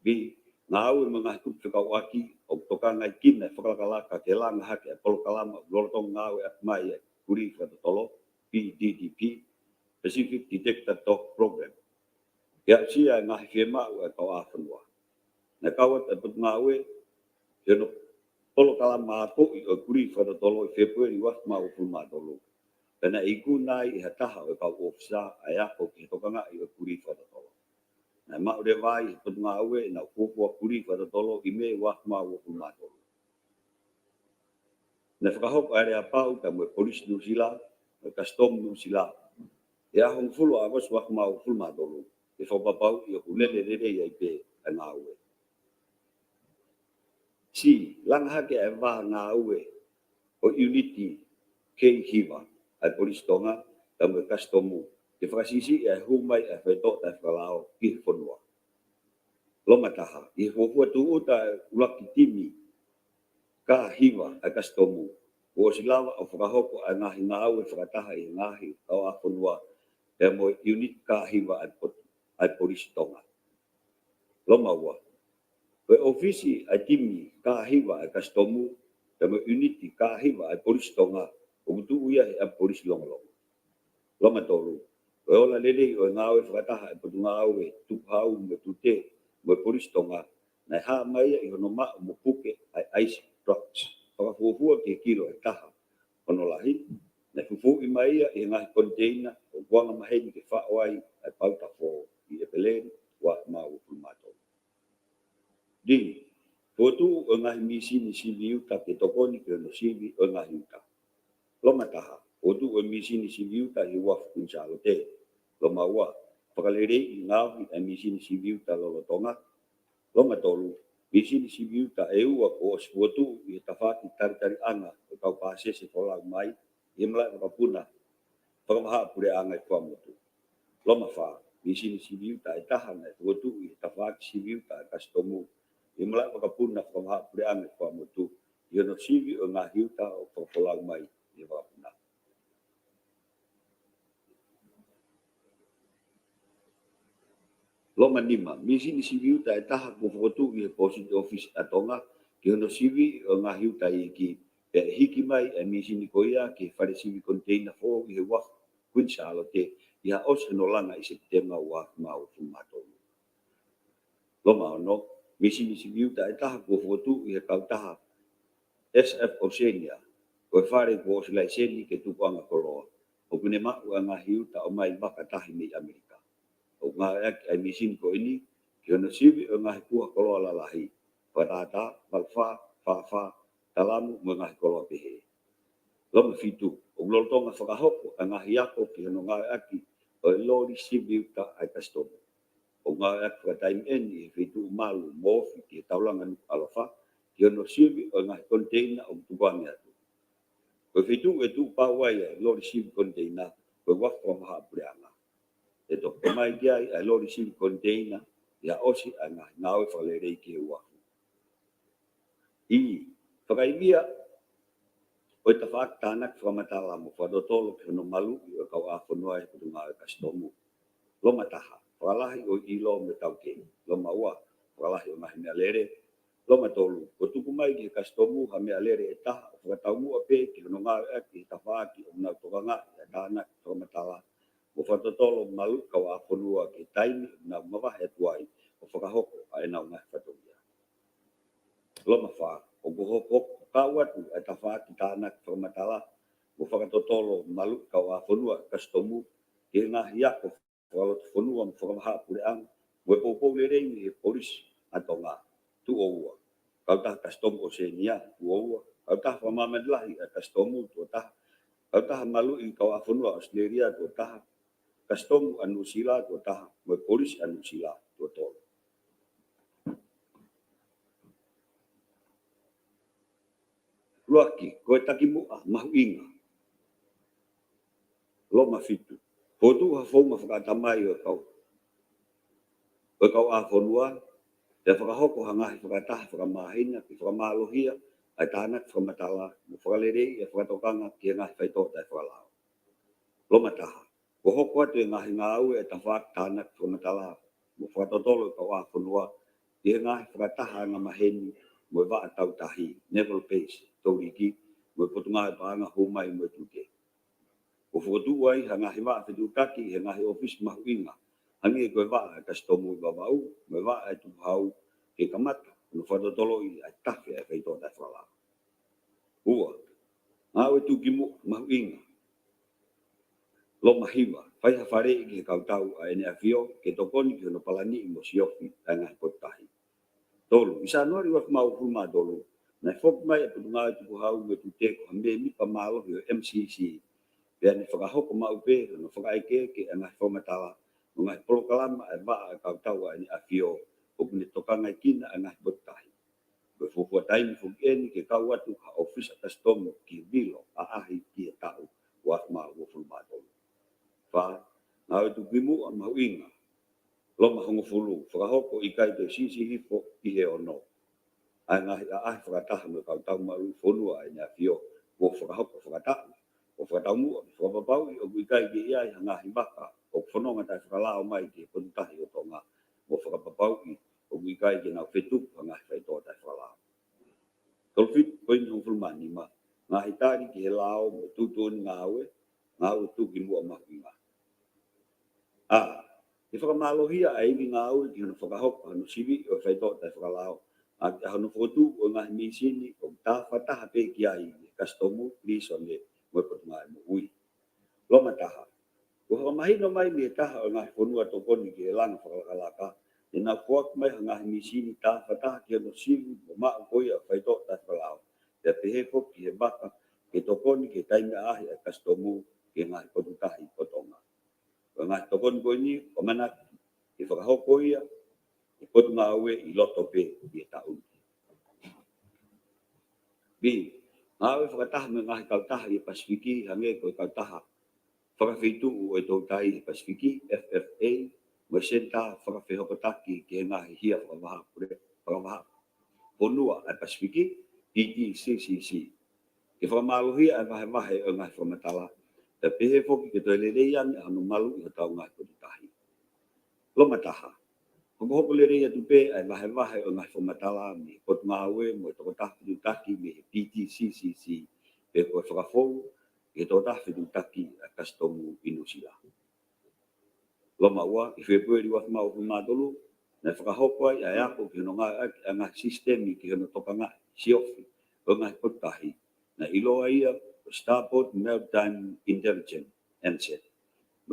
Bi ngā ue mga tup whakawaki o toka ngai kina whakalakalaka ke langa hake ai polo kalama lorotong ngā ue at mai e kuri whatatolo PDDP Pacific Detector Dog Program. Ya sia ngā whiema ue kau a whanua. Na kawat e put ngā ue ke no polo kalama ako i o kuri whatatolo i February wa ma ufulma dolu. Pena iku nai i hataha o kau ofisa ai ako ki tokanga i o kuri whatatolo. Na maure vai put ngā ue na kōpua kuri whatatolo i me wa ma ufulma dolu. Na whakahop aere a pau ka mo polis New Zealand, mo custom New Zealand. E ahong fulu awas wa ma ufulma dolu. E whapapau i o kulele rere i pe a ngā ue. Si, langa hake e wā ngā ue o Unity kei hiwa ai polis tonga ka mo customu. Te whakasisi e humai e whaito tai whakalao ki whanua. Loma taha, i hofua tu uta ulaki timi ka hiwa ai customu. O silawa o whakahoko a ngahi ngā ue whakataha i ngahi au a whanua e mo unit ka hiwa ai polis tonga. Loma ua. Pe ofisi ai timi ka hiwa ai customu e mo unity ka hiwa ai polis tonga o mutu uia ai polis longolong. Loma tolu. O ola lele o ngā ue whakataha e potu ngā ue tuphau me tute mo polis tonga na ha mai i hono ma mo puke ai ice trucks. Whakafuafua ke kilo e taha ono lahi. Na fufu i mai i ngahi container o buanga maheni ke whaoai ai pauta fo i e peleni wa mau fulmato. Di, fotu o ngahi misi ni sivi uta ke tokoni ke no sivi o ngahi uta. Loma taha, fotu o misi ni sivi uta i waf kunsalo te. Loma ua, whakalere i ngahi a misi ni sivi uta lolo tonga. Loma tolu, misi ni sivi uta e ua ko os fotu i tawhati tari anga o kau pase se whalau mai i mla wakapuna. Whakamaha pure anga i kua motu. Loma wha, misi ni sivi uta e tahana e fotu i tawhati sivi uta e kastomu. I mla wakapuna whakamaha pure anga i kua motu. I ono sivi o ngā hiuta o whakapolau mai i wakapuna. Loma nima, misi ni sivi uta e taha ko fotu i posit office atonga ki ono sivi o ngā hiuta i ki e hiki mai e misi ni koia ki whare sivi container fo i he wak kunsalo te i ha os no langa i September wa mau fumatolu. Loma ono, misi ni sivi uta e taha ko fotu i he kautaha SF Oceania, ko e whare ko os laiseni ke tupuanga koloa. O kune mau a ngā hiuta o mai baka tahi mei Amerika. O ngā eki ai misin ko ini, ki ono sivi o ngā hikua koloa lalahi. Wharata, malwha, whawha, talamu mo ngā hikoloa pehe. Loma fitu, o ngolotonga whakahoko a ngā hiako ki ono ngā eki o lori sivi uta ai kastomu. O ngā eki whakataim eni e fitu malu mofi ki taulanga nuk alawha, ki ono sivi o ngā container o mtuwangi atu. Ko fitu e tu pawai e lori sivi container, ko wafwa maha apureanga. E to mai dia ai lori sivi container, ia osi a ngā ngāwe whalerei ki e wafu. I, whakaimia, o ta whaak tānak whamatala mo whadotolo ki hono malu i o kau a whanua e kutu ngā e kastomu. Loma taha, whakalahi o ilo me tau kei. Loma ua, whakalahi o ngahi mea lere. Loma tolu, o tuku mai ki kastomu ha mea lere e taha, o whakatau mua pe ki hono ngā e ki ta whaaki o mnau tokanga i a tānak whamatala. O whatotolo malu kau a whanua ki taimi o mnau mawahe tuai o whakahoko a e nau ngahi whatongia. Loma wha, o kuhoko kawatu e ta whaaki tānak whamatala, o whakatotolo malu kau a whanua kastomu ki ngā hiako whalot whanua mo whakamaha pureang, mo e popou le reini e polis atonga tu o ua. Kau taha kastomu o senia tu o ua. Kau taha whamamedlahi a kastomu tu o taha. Kau taha malu i kau a whanua Australia tu o taha. Kastomu anu sila tu o taha. Mo e polis anu sila tu o tolo. Luaki, koe takimua, mahu inga. Loma fitu. Potu ha whaunga whakatamai o kau. O kau a whanua, Te whakahoko hangahi whakataha, whakamahina, ki whakamolohia, ai tāna whakamatala, mo whakalere, e whakatokanga, ki ngahi whaito tai whakalao. Loma taha. Ko hoko atu e ngahi ngāu e tawhak tāna whakamatala, mo whakatotolo ka wā whanua, ki ngahi whakataha ngā maheni, mo wā atau tahi, Naval Base, tauriki, mo potunga e paanga humai mo tuke. Ko whakatu ai, hangahi wā whetutaki, he ngahi office mahuinga, hangi e koe wā e kastomu i wawau, mo wā e tuhau, ke kamata, no whakatotolo i ai tawhi e whaito tai whakalao. Ua, ngāu e tuki mahuinga, lo mahiwa, whai ha whare i ke kautau a ene a whio, ke tokoni ki hono palani i mo siofi a ngai potahi. Tolu, isa nori wak mau huma tolu, nai whok mai e putu ngāi tuku hau me tu teko ha me mi pa malo hi o MCC, pia ne whakahoko mau pe, no whakaike ke a ngai whomatala, no ngai polokalama e waa a kautau a ene a whio, o kune tokangai kina a ngai potahi. Koe fukua taimi fukieni ke kau atu ha ofisa kastomo ki vilo a ahi ki e tau, wak mau huma tolu. Fa na tu bimu a mahuinga lo mahongo fulu whakahoko i kai te sisi hifo i he ono ai ngahi a ahi whakataha me kautau maru whonua ai ngā whio o whakahoko whakataha o whakatau mua whakapapau i o i kai ke iai ngahi baka o whanonga tai whakalao mai ke ponutahi o tonga o whakapapau i o i kai ke nau whetuku a ngahi whaitoa tai whakalao. Tolfit koini hong fulmani ma ngahi tari ki he lao mo tutuni ngāwe tuki mua mahuinga. Ke whakamolohia a iwi ngāu ki hono whakahoko hono siwi o whaito tai whakalao. A ke hono whotu o ngahi misini o tā whataha pe ki ai kastomu please on e mo potunga e mo ui. Loma taha. Ko whakamahino mai me taha o ngahi whonua tokoni ki e langa whakakalaka. E nā kuak mai o ngahi misini tā whataha ki hono siwi o maa koi o whaito tai whakalao. Te peheko ki he baka ke tokoni ke taime ahi a kastomu ke ngahi potutahi potonga. Ngā tokoni koe ni, o mana i whakahoko ia, i potu ngā ue i loto pe i e tauni. Bi, ngā ue whakataha me ngahi kautaha i Pasifiki, hange koe kautaha. Whakawhitu u e tautai i Pasifiki, FFA, mo senta whakawhihokotaki ki e ngahi hia whakavaha. Honua ai Pasifiki, TTCCC. Ke whakamalohia ai vahe o ngahi whamatala. Te pehe foki ke toi lereian e anu malu i hatau ngai potutahi. Loma taha. Hoko lereia tu pe ai vahe o ngai whamatala me pot ngāwe mo e tokotahi potutaki me PTCCC pe koe whakafou ke tokotahi potutaki a kastomu inusila. Loma ua, i whepueri wafmau humatolu, na whakahoko ai ai ako ki hono ngai sistemi ki hono tokanga siofi o ngai potutahi. Na iloa ia Starboard Maritime Intelligence NSET.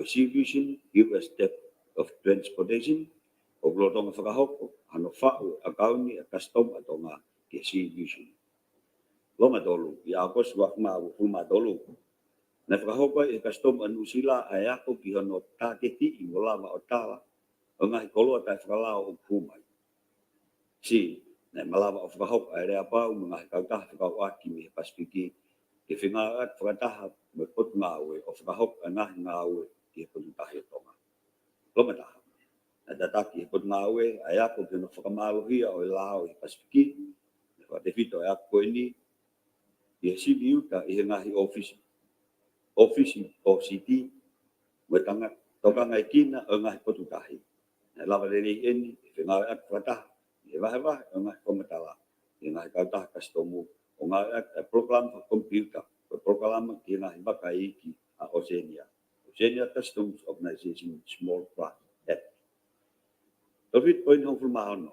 Sea Vision, US Depth of Transportation, o glotonga whakahoko, hano whau a kauni a custom atonga ke Sea Vision. Loma tolu, i akos wakma u huma tolu. Na whakahoko e custom anusila a ako ki hano tāteti i molama o tala, o ngahi koloa tai whakalao o humai. Si, na malama o whakahoko a rea pau, ngahi kautaha whakawaki me Pasifiki, ke whingaat whakataha me potu ngāwe o whakahok a ngahi ngāwe ki he potu tahi o tonga. Loma taha. Na tataki he potu ngāwe a ako ki no whakamalohia o lao i Pasifiki, ne whakatewhito a ako koe ni, i he sivi uta i he ngahi ofisi o city, me tanga tokanga i kina o ngahi potu tahi. Na lava rei eni, i whingaat whakataha, i he vahe o ngahi whamatala, i ngahi kautaha kastomu, o ngā program for computer, o program ki ngā hibaka iki a Oceania. Oceania Customs Organization Small Craft Act. Tawhit poin hong fulmahono.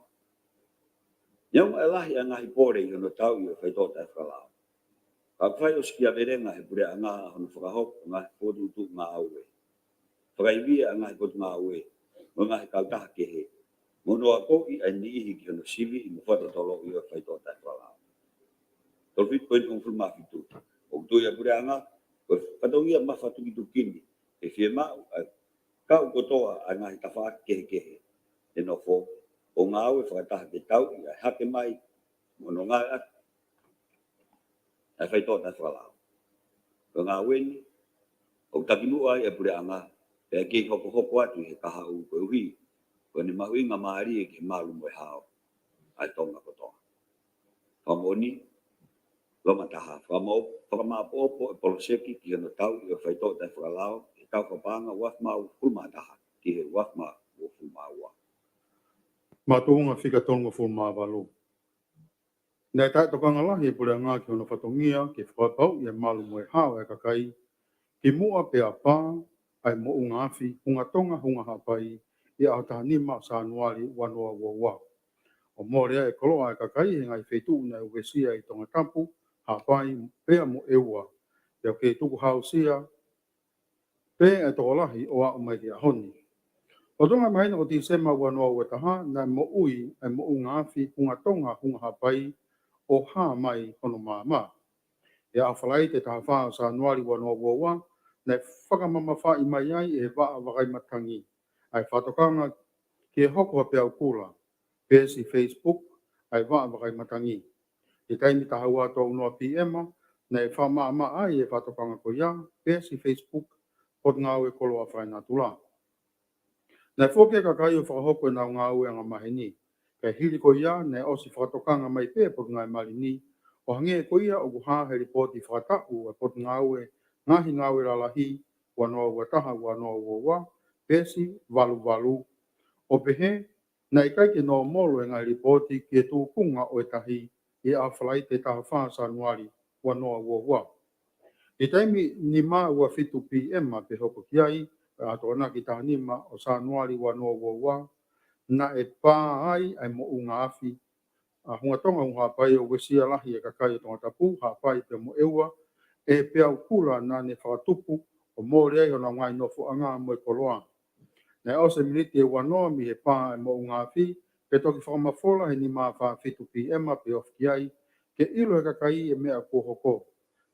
Nyau elahi a ngā hipore i hono tau i o whaitota e whakalao. Ka whai o skia verenga he pure a ngā hono whakahok o ngā hipotutu ngā aue. Whakaibia a ngā hipotu ngā aue, o ngā hikautaha kehe. Monoa ko i a niihi ki hono sivi i mo whatatolo i o whaitota e whakalao. Tolfit poin hong fulma fitu. O tu ya puranga, ko patongia ma fatu kitu kini. E fie ma kau kotoa a ngai tafa kehe. E no fo o ngau e whakataha ke tau i a hake mai mono ngai at. E whaito ta whalao. O ngā weni, o takimu ai e puranga, e ki hoko atu he kaha u koe hui. Ko ni mahuinga maari e ke malu mo e hao. ai tonga kotoa. Whamoni, loma taha, whamaapo e poloseki ki ano tau i o whaito tai whakalao, i tau kapanga wafmau kulma taha, ki he wafma o fulmaua. Mātuunga whika tonga whalu. Nei tai tokanga lahi e pure ngā ki ona whatongia, ki whakapau i a malu moe hao e kakai, ki mua pe a pā, ai mo unga awhi, hunga tonga hunga hapai, i a taha nima sa anuari wanoa wawa. O morea e koloa e kakai, he ngai whetu na uwesia i tonga tampu, hapai, pea mo eua, pea ke tuku hausia, pea e toko lahi o a umai a honi. O tonga maina o tisema wanoa ua taha, na mo ui, ai mo unga awhi, hunga tonga hunga hapai, o ha mai hono māma. E a whalai te taha whaa sa anuari wanoa wawa, na whakamama wha i mai ai e waa wakai matangi. Ai whatokanga ki e hoko pe au kula, pesi Facebook, ai waa wakai matangi. I taimi taha ua tō unua PM, na e wha ai e whatokanga ko ia, pesi Facebook, pot ngau e koloa whaina tula. Na whoke kakai o whakahoko e nau ngau e anga mahini. Kei hiri ko ia, na osi whatokanga mai pe pot ngai marini, o hange ko ia o kuha he ripoti whakatau e pot ngaue, ngahi ngaue lalahi, wanoa ua taha wanoa ua, pesi, walu, o pehe, na ikai ke no molo e ngai ripoti ki e tūkunga o e tahi, i a whalai te taha whaa sa anuari, wanoa ua. I taimi ni maa ua fitu PM pe hoko ki ai, a tōna ki taha nima o sa anuari wanoa ua, na e pā ai mo unga awhi, a hunga tonga unga pai o wesia lahi e kakai o tonga tapu, ha pai pe mo eua, e pea ukula na ne whakatupu o mōre ai o na ngai nofo anga mo e koloa. Na ose miniti e wanoa mi he pā mo unga awhi, pe toki whakamafola he ni maa wha fitu PM pe ofki ai, ke ilo e kakai e mea kuhoko.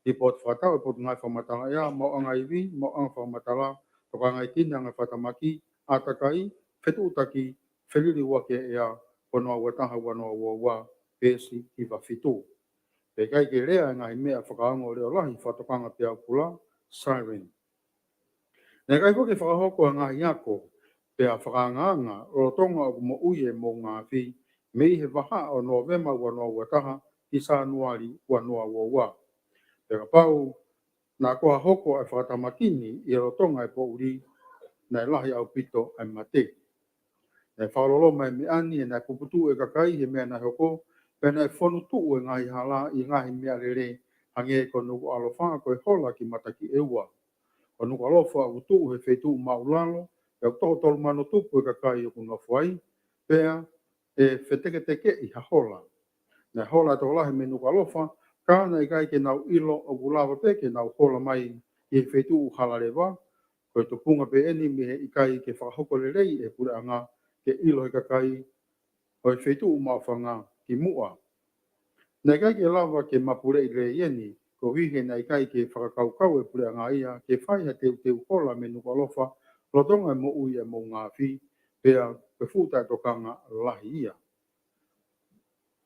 I pot whatau e pot ngai whamatala ia, mo anga iwi, mo anga whamatala, toka ngai tina ngai whatamaki, atakai, whetu utaki, wheliri wake ea, wanoa wataha wanoa ua, pesi i wafitu. Pe kai ke rea ngai mea whakaango reo lahi whatokanga pe au kula, siren. Nē kai whoke whakahoko a ngahi ako, pe a whakaanganga, rotonga o mo uie mo ngā whi, me i he waha o Novema wanoa wataha, ki sa anuari wanoa ua. Pe ka pau, nā koha hoko ai whakatamakini, i rotonga e po uri, nai lahi au pito ai mate. Nai whaololo mai me ani e nai puputu e kakai he mea nai hoko, pe nai whonu tuu e ngahi hala i ngahi mea lere, hange e ko nuku alofa ko e hola ki mataki e ua. O nuku alofa u tuu he whetu maulalo, e o toho tolu mano tupu e kakai o kunofu ai, pea e wheteke teke i ha hola. Nai hola to lahi me nuku alofa, kāna i kai ke nau ilo o kulawa peke nau hola mai i he whetu u halalewa, ko e tupunga pe eni me he i kai ke whakahoko le rei e pura anga, ke ilo he kakai o e whetu umawhanga ki mua. Nei kai ke lawa ke mapure i rei eni, ko hihe nei kai ke whakakaukau e pura anga ia, ke whai ha teu hola me nuka lofa, rotonga mo ui e mo ngā whi, pea ke futa tokanga lahi ia.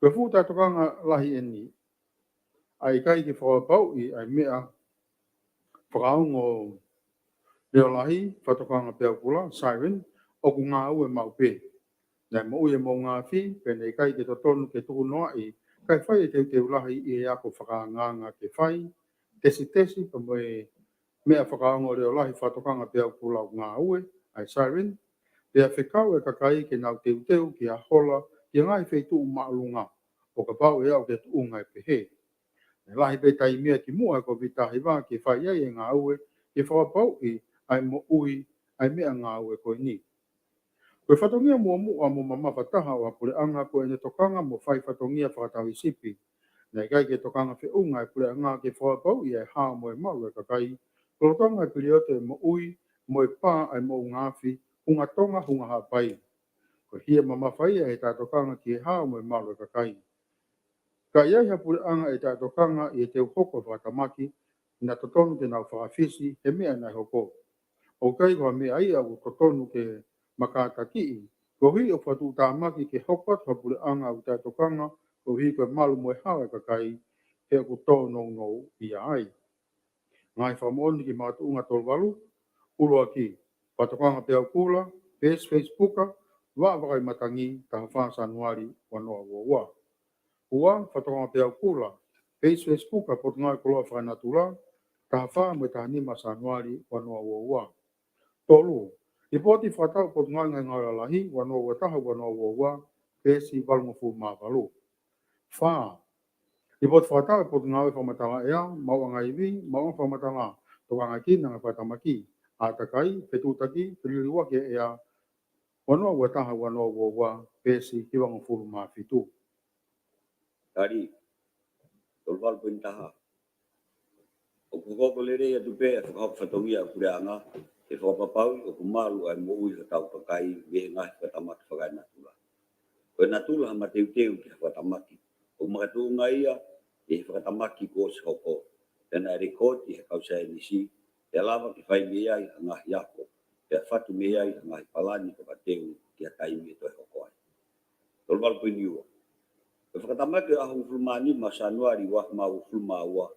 Ke futa tokanga lahi eni, ai kai ke whakapau i ai mea whakaungo reo lahi, whatokanga pea kula, siren, o ku ngā ue maupe. Nei mo ui e mo ngā whi, pe nei kai ke totonu ke tuku noa i, kai whai e teu lahi i e ako whakaanganga ke whai, tesi pa moe mea whakaungo reo lahi whatokanga pea kula o ngā ue, ai siren, pea whekau e kakai ke nau teu ki a hola, ki a ngai wheitu umaalunga, o ka pau e au ke tuunga e pehe. Nei lahi pe tai mea ki mua ko vitahi wā ki whai ai e ngā ue, ki whakapau i ai mo ui, ai mea ngā ue koe ni. Koe whatongia mua mo mamawhataha o apure anga koe ne tokanga mo whai whatongia whakatawi sipi. Nei kai ke tokanga whiunga e pure anga ke whakapau i ai haa mo e mau e kakai, rotonga e piriote mo ui, mo e pā ai mo ngāwhi, hunga tonga hunga hapai. Koe hia mamawhai e tā tokanga ki e haa mo e mau e kakai. Ka iai hapure anga e tā tokanga i e teu hoko whatamaki, na totonu te nau whakawhisi, he mea nai hoko. O kai koa mea ia o totonu ke makataki, ko hui o whatu tāmaki ke hokot hapure anga o tā tokanga, ko hui koe malu moe hawa kakai, he o tōno no ia ai. Ngai whamoni ki mātu unga tolwalu, uloa ki, whatokanga pea kula, Facebooka, wa wa matangi ta fa sanuari wano wa ua fatonga pe kula page Facebook a potnga ko fa natura ta fa me ta ni masanuari wano wa tolu ipoti fata potnga ngala lahi wano wa ta wano wa pesi balmo fu ma balu fa ipot fata potnga fa matanga ya mau ngai vi mau fa matanga to ngaki na fa tamaki atakai petu taki priliwa ke ya wano wa ta wano wa pesi kiwang fu ma fitu Tadi, tolwal pintaha. O ko lere ya tupe e whakau whatongia kure anga, e whakapapau o kumalu ai mo ui hatau pakai me ngai whatamaki whakai natula. Koe natula hama teu ki whatamaki. O makatunga ia e whatamaki ko se hoko. Tena rekod i hakau sa nisi, te lava ki whai me ai ngah yako, te whatu me ai ngah palani ko teu ki hakai me toi hoko ai. Tolwal pinniua. E whakatamaki ahong fulmani masanuari wah mau fulmaua.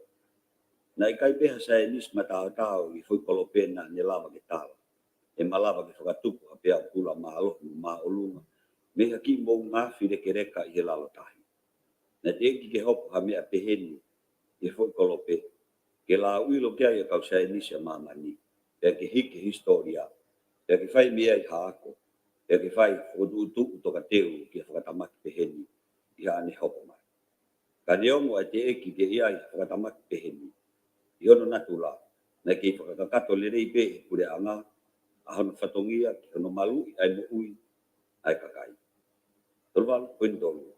Na ikai peha sa enis matao-tao i foi kolopena ne lava ke tala. E malava ke whakatupu a pea pula maalo ma olunga. Me haki mo ngafi reke reka i he lalo tahi. Na te eki ke hopo ha mea peheni i foi kolope. Ke la uilo kia i kau sa enis a mamani. Pea ke hike historia. Pea ke whai mea i haako. Pea ke whai whotu toka teu ki whakatamaki peheni. I ane hopo mai. Ka neongo a te eki ke iai whakatamaki peheni. Iono natula, na ke whakakato lere i pe, pure anga, ahono whatongia, ki hono malu, ai mo ui, ai kakai. Tolwal, koen tolu.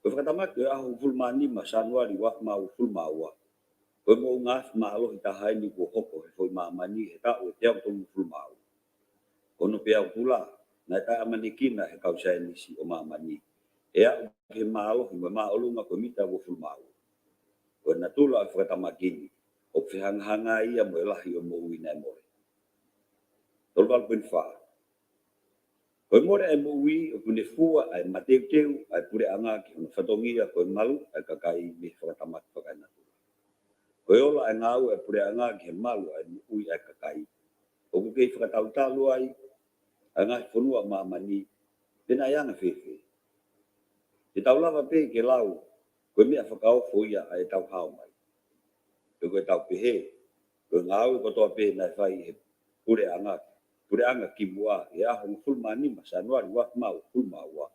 Koe whakatamaki aho fulmani ma sanuari wak mau fulmaua. Koe mo ngaf ma alo hita haini ko hoko, he foi mamani, he tau e teau tolu fulmau. Kono peau pula, na ta amanikina he kau sa nisi o mamani. Ea ke maalo, he ma olunga ko mita wo fulmau. Koe natula e whakatamaki o whihangahanga ia mo elahi o mo uina e more. Tolwal pun wha. Koe more e mo ui o pune fua ai mateu ai pure anga ki hono whatongia koe malu ai kakai me whakatamaki whakai natula. Koe ola ai ngau ai pure anga ki he malu ai mo ui ai kakai. O kukei whakatautalu ai ngahi whanua mamani pena ianga whewhe. Te taulava pe ke lau koe mea whakaofo ia ai tau hao mai. Koe tau pehe. Koe ngau ko toa pe nai whai he pure anga ki mua e ahong fulmani ma sanuari wak mau fulmaua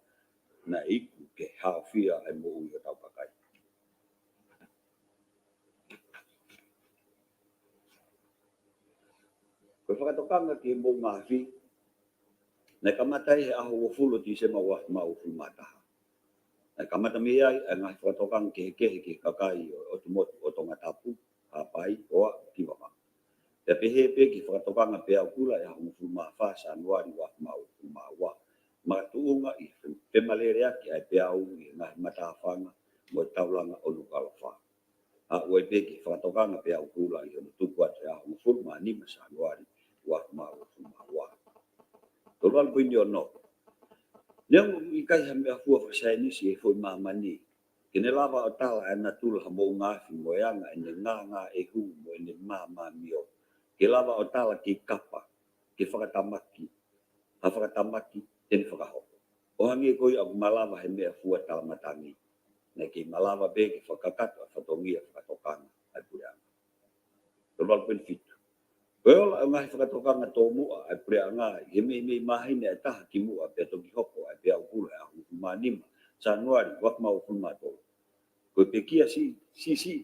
na iku ke hawhia ai mo ui o tau pakai. Koe whakatokanga ki mo ngahi na kamatai he aho fulo ti se wak mau fulmataha. Na kamata me ai ngai whakatokanga ke ke kakai o tumotu o tonga tapu hapai o ki waka. Te pehe pe ki whakatokanga pea kula e ahong fulma whasa anuari wak mau fulmaua. Matuunga i pemalere aki ai pea ungi ngahi matawhanga mo taulanga o lukalofa. A ue pe ki whakatokanga pea kula i hono tukua te ahong fulma ni masa anuari wak mau fulmaua. Tolwal puni o no. Neng i kai ha mea hua whasai nisi e fwy mamani. Kene lava o tala e natula ha mo ngafi mo eanga e ne ngā e hu mo e ne mama mio. Ke lava o tala ki kapa, ke whakatamaki, ha whakatamaki, tene whakahoko. O hangi koi aku malava he mea hua tala matangi. Nei ke malava be ke whakakato a whatongia whakatokanga ai pureanga. Tolwal puni fitu. Koe ola ngahi whakatokanga tō mua ai pureanga, he me mahine e taha ki mua pe toki hoko ai pea ukula e ahu manima. Sanuari, wak mau fulmato. Koe pe kia si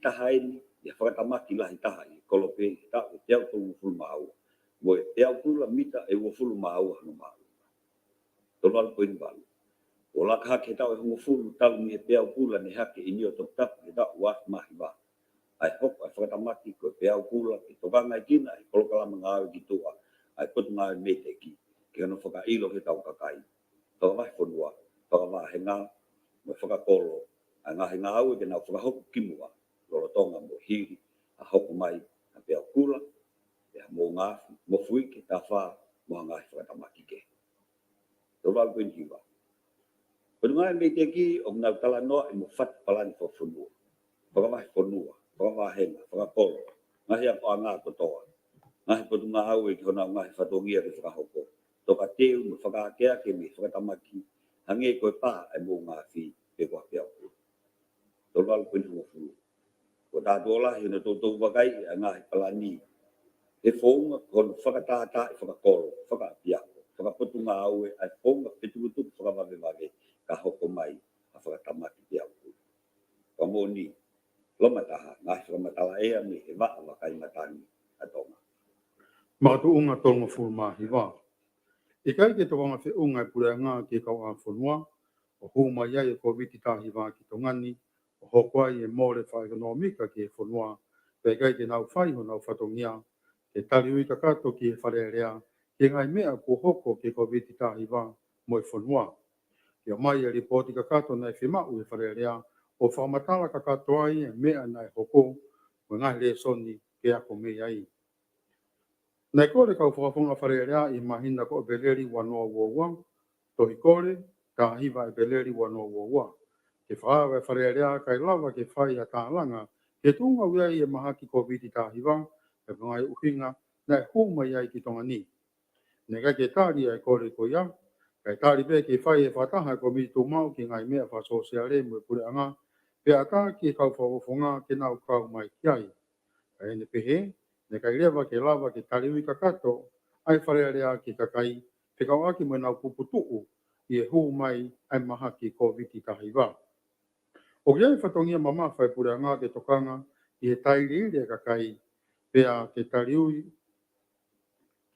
tahaini, ia whakatamaki lahi taha i kolope, ta o teau tōmu fulmau. Mo e teau kula mita e wo fulmau hano mau. Tolwal poin balu. O laka hake tau e hongo fulu tau ni e peau kula ni hake i nio tok tapu e tau wak mahi ba. Ai hoko ai whakatamaki koe peau kula e tokanga i kina e kolokalama ngāwe ki tua. Ai potu ngāwe mete ki. Ke ano whakailo he tau kakai. Whakawai whanua, whakawahe ngā, mo whakakolo. Ai ngahi ngāwe ke nau whakahoku ki mua. Lorotonga mo hiri, a hoko mai, a peau kula, e mo ngāwhi, mo fuike, ta whā, mo ngahi whakatamaki ke. Tolwal koe hiwa. Koe ngai me te ki o ngau tala noa e mo what palani fo whanua. Whakawahi whanua, whakawahenga, whakakolo. Ngahi ako a ngā kotoa. Ngahi potu ngā au e ki hona ngahi whatongia ke whakahoko. toka teu me whakaakea ke me whakatamaki, hange koe pā e mō ngā whi pe kua pia pū. Tolu alu pini hua fulu. Ko tātua lahi na tōtou wakai a ngāhi palani. E whaunga kono whakatātā e whakakoro, whakapiako, whakaputu ngā aue, ai whaunga petukutu whakawawewake ka hoko mai a whakatamaki pia pū. Ka mōni, loma taha, ngāhi whakamatala ea me he waa wakai matani a tonga. Matu unga tonga fulmahi wā. I kai ke tawanga whi unga e pure ngā ke kau a whanua, o huma iai e COVID tahi wā ki tongani, o hokwai e mōre whai ekonomika ki e whanua, pe kai ke nau whai ho nau whatongia, ke tari ui kakato ki e whare rea, ke ngai mea ko hoko ke COVID tahi wā mo e whanua. Ke o mai e ripoti kakato na e whimau e whare rea, o whamatala kakato ai e mea na e hoko, o ngai le soni ke ako mea ai. Nei kore kau whakafunga whare rea i mahina ko beleri wanoa wawang, tohi kore, ka hiwa e beleri wanoa wawang. Ke whaawe whare rea kai lawa ke whai a tālanga, ke tunga uai e mahaki COVID tā hiwa, e ngai uhinga, nei huma iai ki tonga ni. Nei kai ke tāri ai kore ko ia, kai tāri pe ke whai e whataha ko mi tū mau ki ngai mea wha sosiale mo e pure anga, pe ata ki kau whakafunga ke nau kau mai kiai. Kai ene pehe, ne kai lewa ke lava ke tariwi kakato, ai whare rea ki kakai, te kau aki mo nau puputuku, i e hu mai ai maha ki COVID tahi wā. O kia e whatongia mama whai pure ngā ke tokanga, i he tairi rea kakai, pea ke tariwi,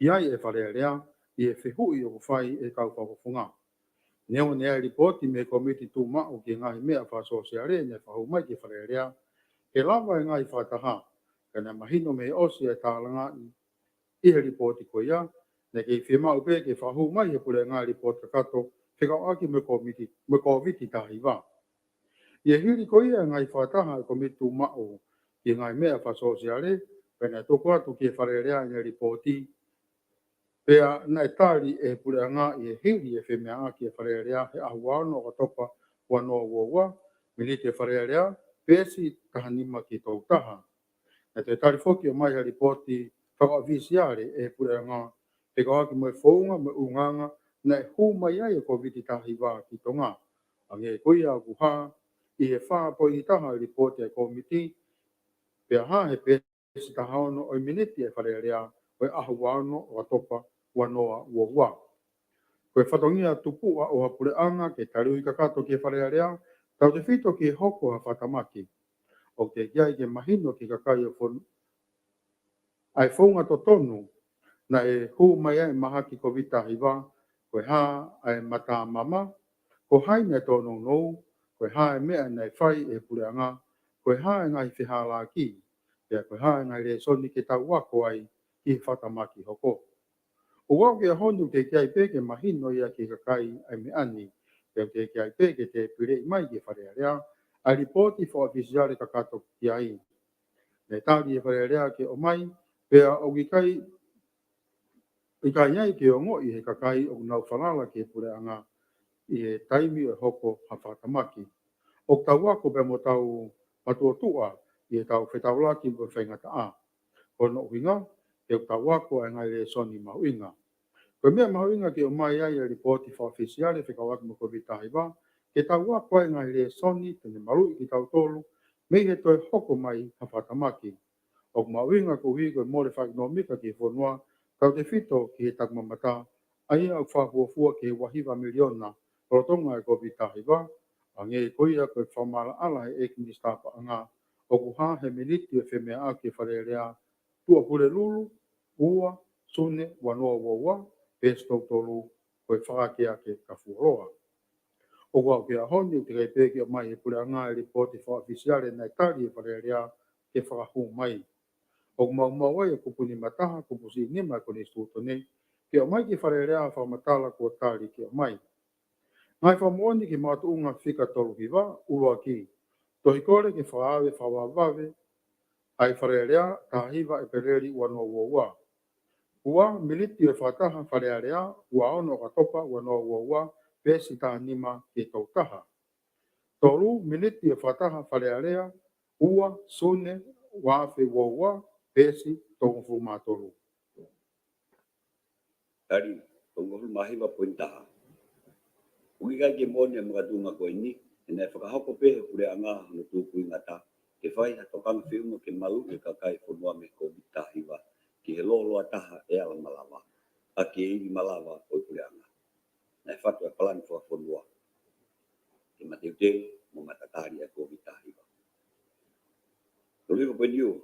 i ai e whare rea, i e whihui o whai e kau whakofunga. Neo ne ai ripoti me komiti tū mao ki ngahi mea wha sosiale, ne whahu mai ki whare rea, ke lava e ngai whataha, kana mahino me osi e tālanga i he ripoti ko ia, ne kei whima upe ke whahu mai he pure ngā ripoti kato, whikau aki me COVID tahi wā. I e hiri ko ia ngai whataha e komitu mao i ngai mea wha sosiale, pena toko atu ki e whare rea i ripoti, pea nai tāri e pure ngā i e hiri e whimea aki e whare rea he ahuano o topa wanoa wawā, minite e whare rea, pesi tahanima ki tau taha. E te tari whoki o mai ha ripoti whakavisiare e pure ngā, te kawaki mo e whaunga mo unganga, na e hu mai ai e COVID tahi wā ki tonga. Ange e kuia ku ha, i he wha po i taha ripoti e komiti, pea ha he pesi tahaono o i miniti e whare rea, o e ahu wano o atopa wanoa ua. Koe whatongia tupua o hapure anga ke tariui kakato ki e whare rea, tau te whito ki e hoko ha whatamaki. O te kiai ke mahino ki kakai o whonu. Ai whaunga to tonu, na e hu mai ai maha ki COVID tahi wā, koe ha ai mata mama, ko hai ne tonu nou, koe ha e mea nei whai e pure anga, koe ha e ngai whihala ki, pia koe ha e ngai le soni ke tau wako ai ki whatamaki hoko. O wau ke honu te kiai peke mahino ia ki kakai ai me ani, pia te kiai peke te pire mai ki whare rea, a ripoti fo ofisiare kakato ki ai. Ne tāri e whare rea ke o mai, pea o ki kai, i kai ai ke o ngoi he kakai o nau whanala ke pure anga, i he taimi o hoko ha whatamaki. O tau wako pe mo tau matua tua, i he tau whetaulaki mo whaingata a. Kono uinga, e o tau wako e ngai le soni mahuinga. Koe mea mahuinga ke o mai ai e ripoti fo ofisiare whikawaki mo COVID tahi wā, ke tau wako e ngai le soni tene marui ki tau tolu, mei he toi hoko mai ha whatamaki. O mawinga ko hui koe mōre whakinomika ki whanua, tau te whito ki he takmamata, ai au whahuafua ki he wahiwa miliona, rotonga e COVID tahi wā, a nge koia koe whamala ala he ekini stapa anga, o kuha he miniti e whemea a ki whare rea, tua pure lulu, ua, sune, wanoa wawa, pesto tolu, koe whakake ake ka fuaroa. O wau ke ahoni o te kai pēki o mai e pure anga e ripoti whaafisiare nei tari e whare rea ke whakahu mai. O mau ai e kupuni mataha kupusi nima kone stutone, ke o mai ki whare rea whamatala kua tari ke o mai. Ngai whamuoni ki mātuunga whika tolu hiwa, urua ki. Tohi kore ke whaawe whawawawe, ai whare rea tahiwa e pereri wanoa wawa. Ua militi e whataha whare rea, ua ono katopa wanoa wawa, pesi tā nima ke tautaha. Tolu miniti e whataha whare area, ua, sune, wafe wawa, pesi, tongu mātolu. Tari, tongo mahi wa pointa ugi ga ke mone mga tunga ko ini ina whakahoko pehe kure anga no tūpui ngata ke whai ha tokanga whiunga ke malu e kakai whanua me COVID tahiwa ki he lolo ataha e ala malawa a ke iwi malawa o kure anga na whatu e palani whanua ke mateu te mo matatari a COVID tahiwa Toliwa penyu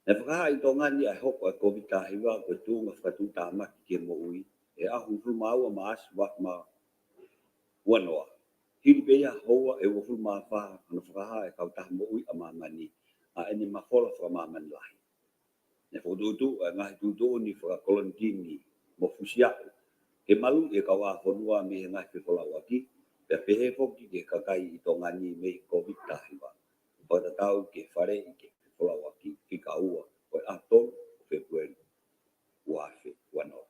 na whakaha i tō ngani a hoko a COVID tahiwa ko tūnga whakatu tāmaki ke mo ui e ahu maua maas wak ma wanoa. Hiri pea hoa e wafuru mawha ana whakaha e kautaha mo ui a mamani a ene mawhola whakamamani lahi. Ne whakututu a ngahi tutu ni whakakolonitini mo fusiaku ke malu e kawa whanua me he ngahi whiwhala waki pea pehe whoki ke kakai i tō ngani me COVID tahiwa. Whakatatau ke whare i ke whiwhala waki ki ka ua o e aton o Februari uafe wanoa.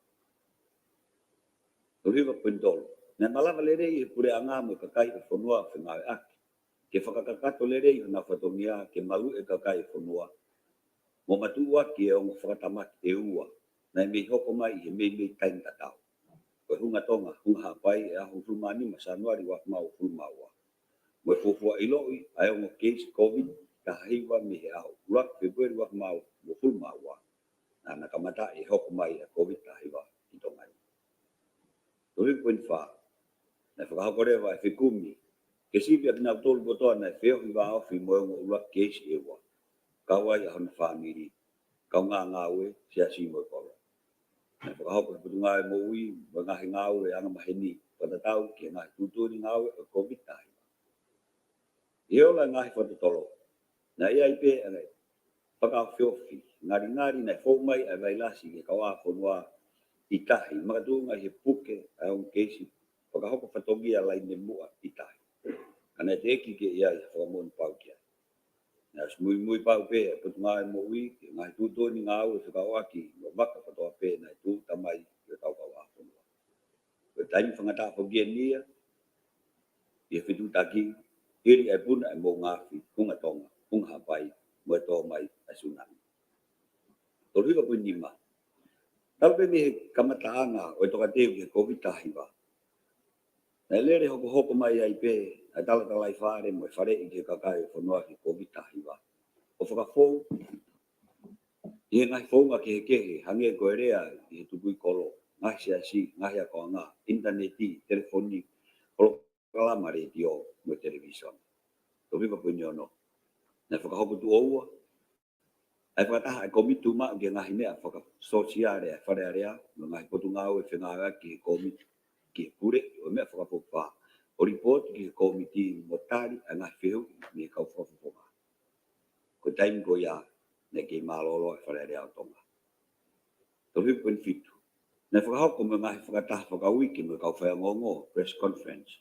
Toliwa pendolo. Na malawa lere i pure anga mo kakai e whanua whengawe aki. Ke whakakakato lere i hana whatongia ke malu e kakai e whanua. Mo matua ki e ongo whakatamaki e ua. Na me hoko mai he me tainga tau. Koe hunga tonga, hunga hapai e ahu fulmani ma sanuari wak mau fulmaua. Mo e fufua iloi ai ongo case COVID ka hiwa me he ahu. Urak Februari wak mau mo fulmaua. Na nakamata e hoko mai e COVID ka hiwa i tongani. Tui poin wha. Na whakahokore wa e whikumi. Ke sipi a kina tolu kotoa na e whio i wa ofi moengo urak case e wa. Kawai a hana whamiri. Kau ngā ue sia si mo kolo. Na whakahoko putu ngā e mo ui, wa ngahi ngā ue anga maheni. Whatatau ki ngahi tuturi ngā ue o COVID tahi. I ola ngahi whatatolo. Na ia ipe angai. Whakao whiofi. Ngari na whaumai a vailasi ke kawa whanua i tahi. Makatu ngai he puke a on keisi. Whakahoko whatongia lai ne mua i tahi. Kana te eki ke ia i whakamoni pau kia. Nā mui pau pē, putu ngā e mo ui, ngā tūtoni ngā au e whakawaki, no waka patoa pē, nā tū tamai i o tau kawa whanua. Koe taimi whangata whagia nia, i e whitu taki, iri e puna e mō ngāwhi, kunga tonga, kunga hapai, mo e tō mai a tsunami. Tōruiwa pui nima. Taupe me he kamataanga o e toka teo ki COVID tahiwa. Nā lere hoko mai ai pē, a tala i whare mo e whare i ke kakai o whanua ki COVID tahiwa. O whakafou, i he ngai whaunga ke he kehe, hange e koe rea i he tupui kolo, ngahi siasi, ngahi a koa ngā, interneti, telefoni, kolo kalama radio mo television. Tō whipa puni ono. Nā whakahoko tu oua, ai whakataha e komitu maa ke ngahi mea whakasosiare e whare area, no ngahi potu ngā ue whengaga ki he komit, ki he pure, o mea whakapopaa. O report ki komiti motari a ngahi whiu me kau whawhawhonga. Ko taimi ko ia ne ke malolo e whareare au tonga. Tō hiu puen fitu. Ne whakahoko me ngahi whakataha whakawiki me kau whaiongongo press conference.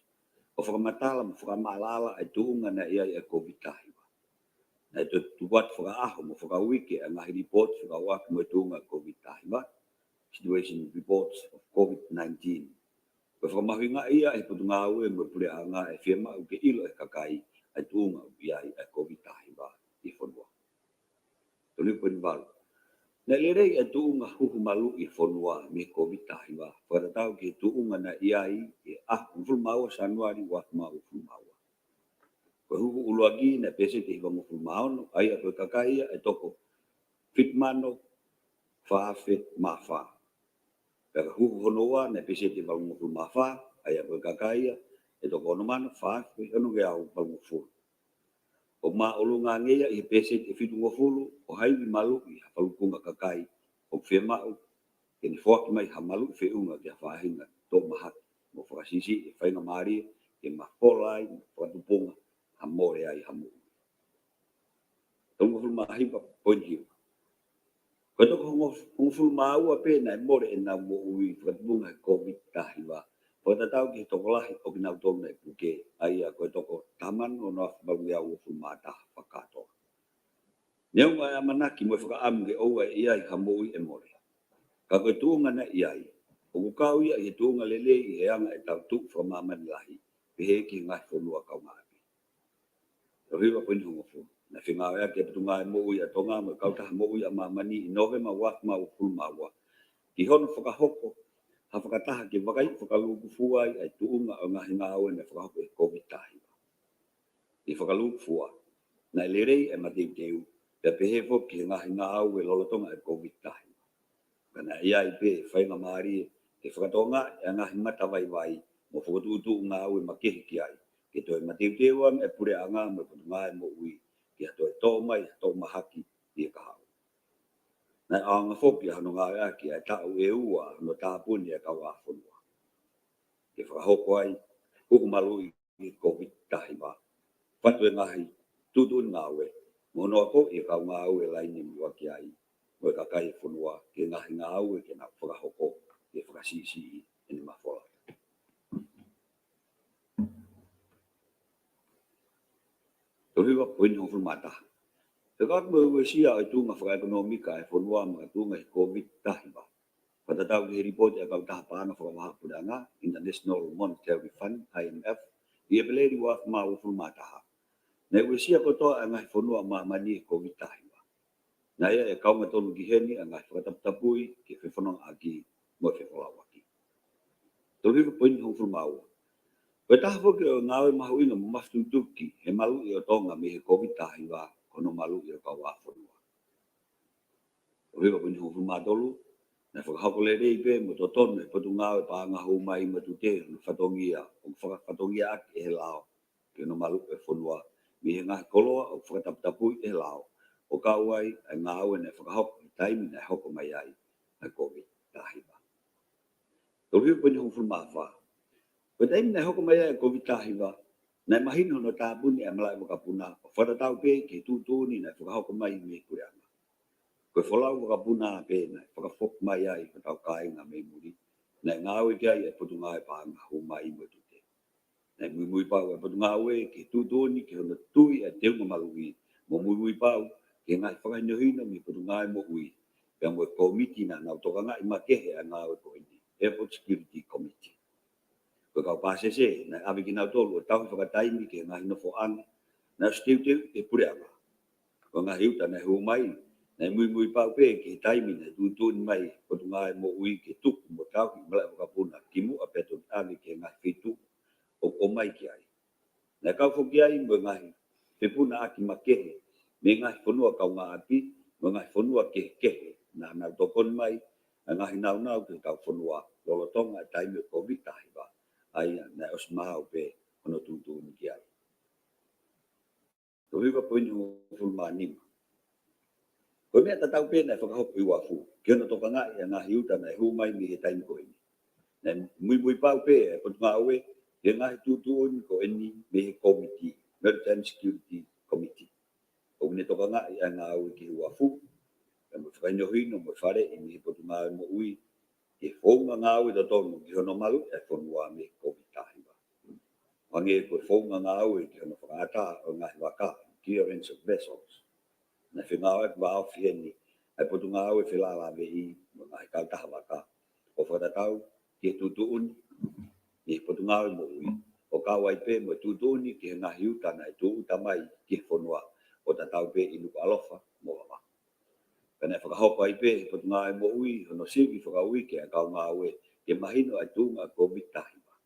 O whakamatala mo whakamalala e tuunga na ia e COVID tahiwa. Na e tuwat whakaaho mo whakawiki a ngahi report whakawaki mo e tuunga COVID tahiwa. Situation reports of COVID-19. Ko whakamahinga ia e putu ngā ue mo pule a ngā e whiema u ke ilo e kakai ai tuunga u iai e COVID tahiwa i whanua. Tōni puni walu. Na lerei e tuunga huhu malu i whanua me COVID tahiwa. Whakatatau ki tuunga na iai e ahu fulmaua sanuari wa mau fulmaua. Ko huhu uluagi na pese te hiwa mo fulmaono ai a koe kakai e toko fitmano whaafe mawha. Peka huhu honoa na pese te walungu mawha, ai a koe kakaia, e toko ono mana whaafe, anu ke au walungu fulu. O maa olu ngā ngea i pese te whitungo fulu, o haiwi malu i hapalukunga kakai, o whemau, ke ni whoaki mai ha malu i whiunga ki a whahinga, tō mahaki, mo whakasisi e whainga maari, ke mawholai, whakatupunga, ha more ai ha muu. Tongo fulu mahipa, point hiu. Ko toko hongo fulu maua pēna e more e nau mo ui whakatubunga he COVID tahiwa. Ko tatau ki he toko lahi o ki nau tōna e puke ai a koe toko taman o noa whabangu au o fulu mātaha whakatoa. Neu mai amanaki mo e whakaamu ke oua e iai ha mo ui e more. Ka koe tuunga na iai. O kukau ia i he tuunga lele i he anga e tau tuk whamamani lahi. Pehe ki ngai whanua kau ngāpi. Rohiwa puni hongo fulu. Na whingawe ake putunga e mo ui a tonga mo kautaha mo ui a mamani i novema wak mau fulmaua. Ki hono whakahoko, Hawhakataha ke wakai whakaluku fuai ai tuunga o ngahi ngāo e whakahopo e COVID tahi. I whakaluku fua. Nai lerei e mateu teu. Pea pehefo ki ngahi ngāo e lolotonga e COVID tahi. Kana ia i pe whainga maari ke whakatonga e ngahi mata vai vai mo whakatutu ngāo e makehi ki ai. Ke toi mateu teu am e pure anga mo putu ngai mo ui. Ki hatoi tō mai, tō mahaki i e kahau. Nai aanga whoki hano ngā aki ai tau e ua no tāpuni e kawa whunua. Ke whakahoko ai, hukumalu i COVID tahi wā. Whatu e ngahi tutun ngāwe, mono ako i kau ngāwe laini miwa ki ai, mo e kakai whunua ke ngahi ngāwe ke nā whakahoko ke whakasisi i ni mawhola. Tohiwa poini hong whulmataha. Te kātu mo ue sia ai tūnga whakaekonomika e whunua mga tūnga i COVID tahi wā. Patatau ki he report e kau taha pāna whakamaha puranga, International Monetary Fund, IMF, i e peleri wā mā ufuru mātaha. Nei ue sia kotoa e ngai whunua mā mani e COVID tahi wā. Nei e kaunga tonu ki heni e ngai whakataputapui ki whewhanong aki mo whewhalawaki. Tohiwa poini hong whuru māua. Koe taha whoki o ngāwe mahu inga mo maftutuki he malu i o tonga me he COVID tahi wā kono malu i o kau wā whunua. Tohiwa poini hong whuru mātolu, na whakahakole rei pe mo to tonu e patu ngāwe pāanga hou mai ma tu te no whatongia o whakatongia aki e he lao ke no malu e whunua mi he ngahi koloa o whakataputapui e he lao o kauai e ngāwe ne whakahoko i taimi na hoko mai ai na COVID tahiwa. Tohiwa poini hong whuru māwha. Ko taimi na hoko mai ai COVID tahiwa na mahino no tāpuni e malai wakapuna o whatatau pe ke tūtūni na whakahoko mai me kureanga. Koe whalau wakapuna pēna, whakawhok mai ai whatau kāinga me muri, nei ngāwe ki ai e putu ngāwe pāanga hou mai mo tute. Nei mui pāu e putu ngāwe ke tūtōni ke hona tui e teunga malui, mo mui pāu ke ngai whakainohina me putu ngāwe mo ui, pia mo e komiti na nau toka ngai makehe a ngāwe ko ini, Airport Security Committee. Koe kau pāsese, nei awe ki nau tolu o tau whakataimi ke ngai no whoanga, na steu e pureanga. Ko ngai hiuta nei hou mai, nei mui pau pe ke taimi na tutun mai o tungai mo ui ke tuku mo tau ki malai wakapuna ki mu a peto ave ke ngai fitu o mai ki ai. Nei kau whoki ai mo ngai pepuna aki makehe me ngai whanua kau ngā api mo ngai whanua kehe na nau tokon mai a ngai nau ke kau whanua lolotonga taimi o COVID tahiwa ai nei osmahau pe ono tutun ki ai. Tohiwa poini ho fulmanima. Koe mea tatau pēna e whakahopo i wafu, ki ona toka ngai a ngā hiuta nei hu mai mi he taimi ko ini. Nei mui pau pē e potu ngā oe, he ngāhi tūtūoni ko ini me he committee, Maritime Security Committee. O ne toka ngai a ngā oe ki he wafu, e mo whakainohino mo whare i mi he potu ngā oe mo ui, he whaunga ngā oe da tonu ki hono malu e whanua me COVID tahiwa. Wange koe whaunga ngā oe ki hono whakaata o ngāhi waka, clearance of vessels. Na whengawa e wāo whieni, ai potu ngāo e whelala vehi, mo ngai kau taha waka. O whatatau, ki e tutuuni, i potu ngāo e mo ui. O kāwai pē mo tutuuni ki he ngahi utana e tuu tamai ki he whanua. O tatau pē i nuku alofa, mo hawa. Pena e whakahopa ai pē, potu ngāo e mo ui, hono siwi whakaui ke a kau ngāo e, ke mahino ai tūnga COVID tahiwa.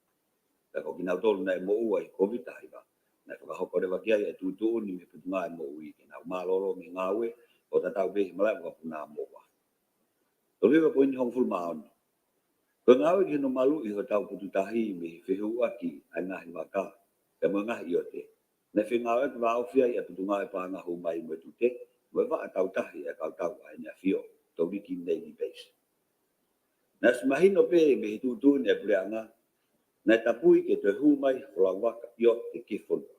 Tako ki nau tolu na e mo ua i COVID tahiwa. Na whakahoko rewa ki ai e tūtūni me putu ngā e mo ui ki nau mālolo me ngāwe o tatau pehi malai wakapuna moa. Tohiwa poini hong fulu maoni. Ko ngāwe ki no malu i ho tau putu tahi me whihu aki ai ngahi waka, e mo ngahi o te. Na whengawe ki wāo whiai e putu ngā e pānga hou mai mo tute, mo e wā tau tahi e kau tau ai nea whio, tau riki Navy Base. Na smahino pe me he tūtūni e pureanga, na tapui ke te hu mai o la waka i o te kifonu.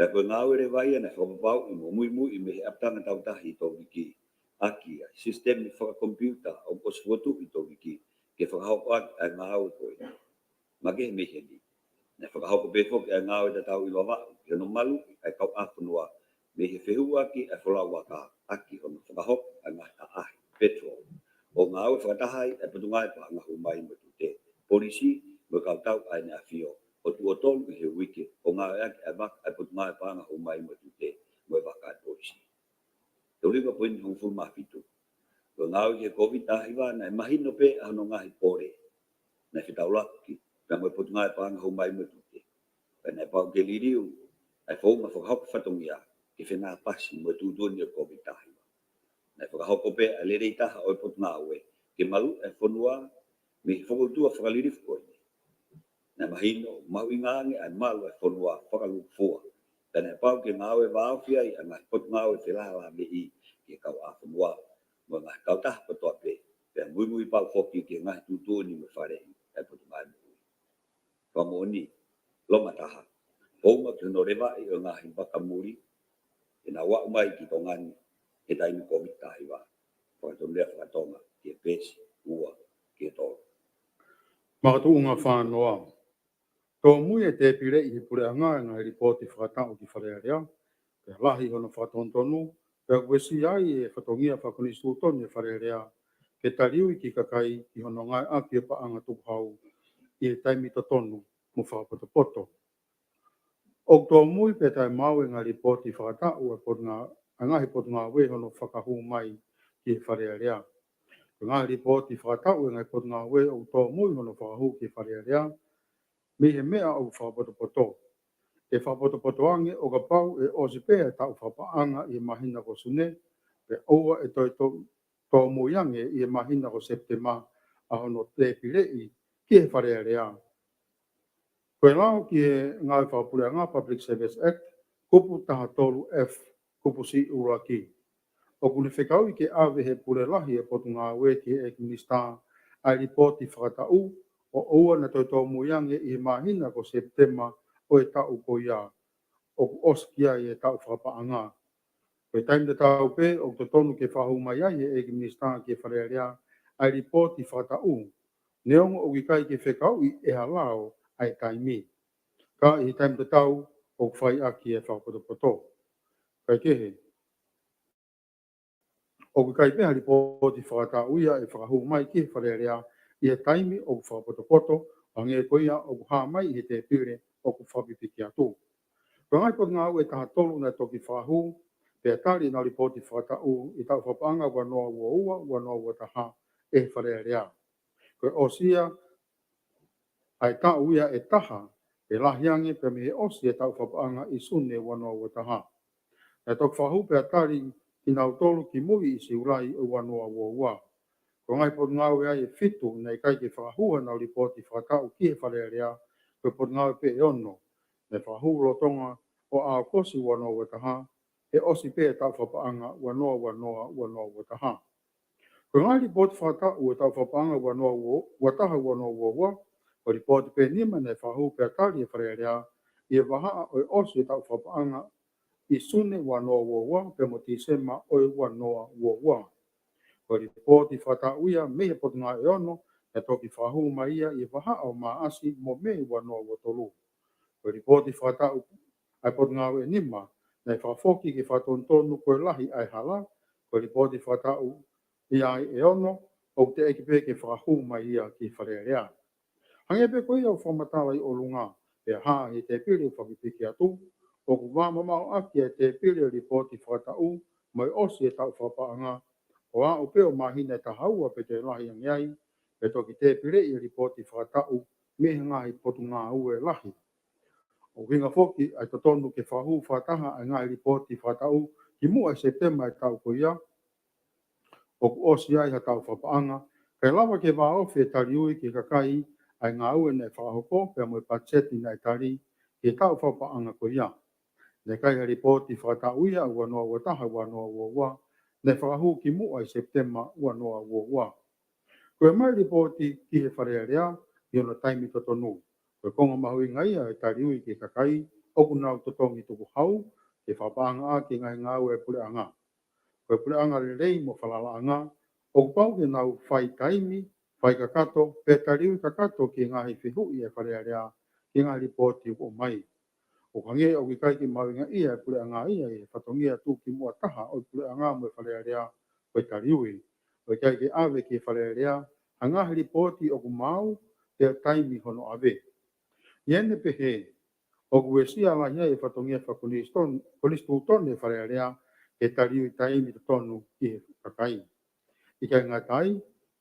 Pea koe ngāwe re vai ana whakapau i mo mui me he aptanga tau tahi i tō wiki. Aki ai, sistemi whakakompiuta o kosfotu i tō wiki, ke whakahoko aki ai ngāwe koe. Ma ke he meheni. Na whakahoko pefo ke ai ngāwe ta tau i wawa, ke no malu ai kau awhanua, me he whehu aki ai whalau waka, aki o whakahoko ai ngahi a ahi, petrol. O ngāwe whakatahai ai patungai pa ngahu mai mo tute. Polisi, mo kau tau ai nea whio. O tu o tolu he wiki, o ngā ake a waka ai putu ngāi pānga hou mai mo tute, mo e waka ai polisi. Te uriwa poini hong fulu mafitu. Ko ngā ake COVID tahiwa, na e mahino pe ano ngāhi pore, na fitaulaki pe mo putunga pa nga humai mo tuti pe na pa ke liriu ai fo ma fo hop fatongia ke fena pasi mo tu do ni ko bitai na fo hop pe ale reita o putunga we ke malu e fonua mi fo tu fa liri fo na mahino mawingange ai malu e fonua fa lu fo dan pa ke ngawe va fia ai na putunga we te la me I ke kau a fonua mo na kau ta po to pe pe mui pa fo ke nga tu do ni me fare e putunga Pamoni, loma taha. Ponga te no rewa I o ngā hipa kamuri, e nā wā mai ki tongani, e taimi COVID tahi wā. Whakatonea whakatonga, ki e pesi, ua, ki e tō. Makatu unga whānoa. Tō mui e te pire I pure anga e ngā ripoti whakatau ki wharearea, pe lahi hono whatontonu, pe wesi ai e whatongia whakonistu tonu e wharearea, ke tariu I ki kakai I hono ngai aki e paanga tukhau, I e taimi tonu mo whakapoto. O tō mui pe tai mau e ngā ripoti whakatau e pot ngā, angahi pot ngā we hono whakahu mai ki e wharearea. Ngā ripoti whakatau e ngai pot ngā we o tō mui hono whakahu ki e wharearea, me he mea o whapoto. E whapoto ange o ka pau e o si pēa tau whapaanga I e mahina ko sune, pe oua e tō mui ange I e mahina ko septema a hono te pirei ki e wharearea. Koe lao ki e ngāi whapure ngā Public Service Act, kupu taha tolu F, kupu si ura ki. O kune whekau I ke awe he pure lahi e potu ngā we ki e minister ai ripoti whakatau, o oua na tō muiange I he mahina ko septema o e tau ko ia, o ku oskia I e tau whapaanga. Koe taim te tau pe, o to tonu ke whahu mai ai e minister ki e wharearea ai ripoti whakatau, neongo o ki kai ke whekau I e halao, ai taimi. Ka I taim te tau o whai aki e whapoto. Kai kehe. O kai peha ripoti whakatau ia e whakahu mai ki wharearea I e taimi o whapoto, a nge koia o ha mai I te pire o ku whapipiki atu. Ko ngai pot ngā ue taha tolu na toki whahu, pe atari na ripoti whakatau I tau whapaanga wanoa ua wanoa ua taha e wharearea. Ko osia ai tau ia e taha, e lahiange pe me osi e tau whapaanga I sune wanoa ua taha. E tok whahu pe atari I nau tolu ki mui I si urai o wanoa ua. Ko ngai pot ngau ai e fitu nei kai ke whahua nau ripoti whakatau ki e wharearea, ko pot ngau pe e ono, ne whahu rotonga o a kosi wanoa ua taha, e osi pe e tau whapaanga wanoa ua taha. Ko ngai ripoti whakatau e tau whapaanga wanoa ua taha wanoa ua, o ripoti pe nima ne whahu pe atari e wharearea, I e wahaa o e osi e tau whapaanga I sune wanoa ua, pe mo tisema o e wanoa ua. Ko ripoti whakatau ia me he pot ngā e ono, e toki whahu mai ia I wahaa o maasi mo me wanoa ua tolu. Ko ripoti whakatau ai pot ngā e nima, nei whafoki ki whatontonu koe lahi ai hala, ko ripoti whakatau ia e ono, o te eki pe ke whahu mai ia ki wharearea. Hange pe koe au whamatala I o lunga, pe haa I te piri whakipiki atu, o ku wāmamau aki e te piri ripoti whakatau, mai osi e tau whapaanga, o a o peo mahina e tahaua pe te lahi angiai, pe toki te pire I ripoti whakatau, me ngahi potu ngā ue lahi. O winga foki ai totonu ke whahu whataha ai ngahi ripoti whakatau, ki mua I September e tau ko ia, o ku osi ai ha tau whapaanga, kai lawa ke wā ofi e tariui ki kakai, ai ngā ue nei whahoko, pe mo pacheti nei tari, ki tau whapaanga ko ia. Ne kai ha ripoti whakatau ia wanoa ua taha wanoa ua, ne whakahu ki mua I September wanoa ua. Koe mai ripoti ki he wharearea, I ono taimi totonu. Koe konga mahui ngai a e tariui ki kakai, oku nau totongi tuku hau, ke whapaanga a ki ngai ngau e pule anga. Koe pule anga rei mo whalala anga, oku pau ke nau whai taimi, whai kakato, pe tariui kakato ki ngahi whihui e wharearea, ki ngai ripoti o mai. O kange o ki kai ki mawinga ia e pule anga ia e whatongia tu ki mua taha o pule anga mo e wharearea o e tariui. O kai ki awe ki e wharearea, hangahi ripoti o ku mau te taimi hono awe. Iene pehe, o ku esia la ia e whatongia whakonistu tone e wharearea e tariui taimi tonu ki e kakai. I kai ngā tai,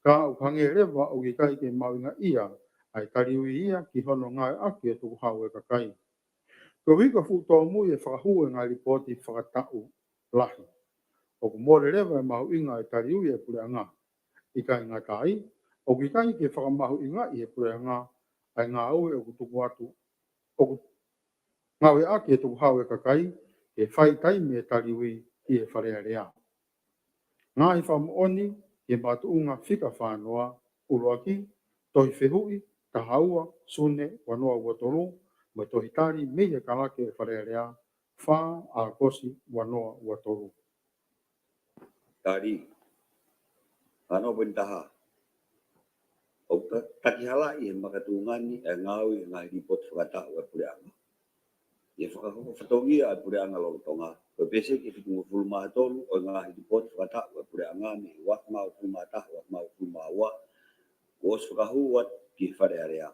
ka o kange rewa o ki kai ki mawinga ia ai tariui ia ki hono ngai aki e tuku hau e kakai. Ko wika fu tō mui e whakahu e ngai ripoti whakatau lahi. O ku mōre rewa e mahu inga e tariui e pule anga. I kai ngā tai, o ki kai ke whakamahu inga i e pule anga, ai ngā aue o ku tuku atu. O ku ngawe aki e tuku hau e kakai, e whai taimi e tariui i e wharea rea. Ngā i whamuoni, e mātu unga whika whānoa, uruaki, tohi whehui, tahaua, sune, wanoa uatoro, mai tohi tari meia kalake e wharea rea, whā a kosi wanoa uatoro. Tari, ano bentaha. O takihala i e makatungani e ngawi ngai ripot whakatau e pule anga. Ia whakatongia e pule anga lorotonga. Ko pese ki whitungu fulma atolu o ngai ripot whakatau e pule anga ni wak mau fulma tahu, wak mau fulma awa. Ko os whakahuat ki whare area.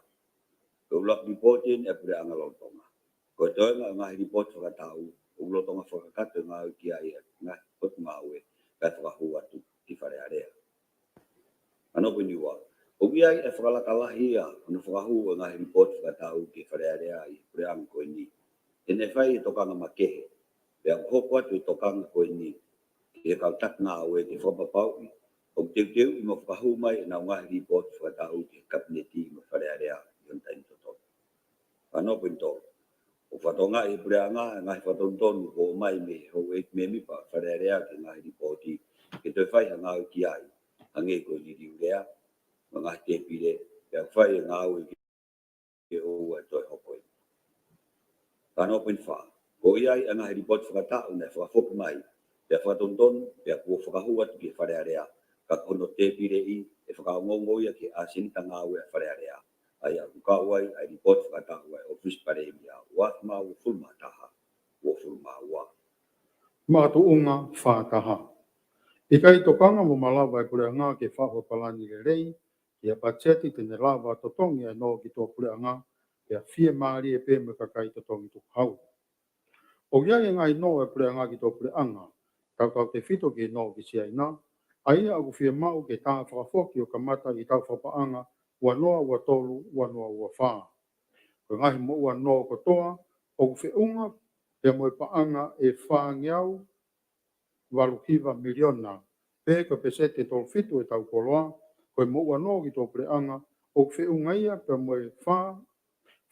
Ko ulak ripotin e pule anga lorotonga. Ko toenga ngai ripot whakatau, ulotonga whakakatu ngai ki ai ngai pot ngawe. Kai whakahuat ki whare area. Ano puniwa. O ia e whakalakalahi a, ano whakahu o ngahi report whakatau ki wharearea i preang koe ni. E ne whai e tokanga makehe, pe ang hoko atu e tokanga koe ni, ki e kautak ngā oe ki whapapau i, o teu i mo whakahu mai e nau ngahi report whakatau ki kabineti mo wharearea i on taini toto. Ano punto, o whatonga i preanga, ngahi whatontonu ko mai me ho e me mipa wharearea ki ngahi report i, ki toi whai hanga o ki ai, hange koe ni riurea, mga te pire, kia whai ngā ui ki o ua toi hopoi. Kano pin wha, ko iai anga he ripot whakatau nei whakafoku mai, pia whakatontonu, pia kua whakahuat ki wharearea, ka kono te pire i, e whakaongongo ia ki asinita ngā ui wharearea. Ai a kukauai, ai ripot whakatau ai office paremia, wak mau fulma taha, o fulma ua. Mātu unga whātaha. I kai tokanga mo malawa e pule ngā ke whahua palani le rei, ia pacheti tene lava totongi e no ki tō pule anga, ia fie maari e pēme kakai totongi tuku hau. O iai e ngai no e pule anga ki tō pule anga, tau te whito ki no ki sia ina, a ia aku fie mau ke tā whakafoki o kamata i tau whapaanga, ua noa ua tolu, ua noa ua whaa. Ko ngahi mo ua noa kotoa, o ku whiunga, pe moe paanga e whaa ngiau, walukiva miliona, pe ko pesete tō whitu e tau koloa, koe mo ua no ki tō preanga, o whiunga ia pe moe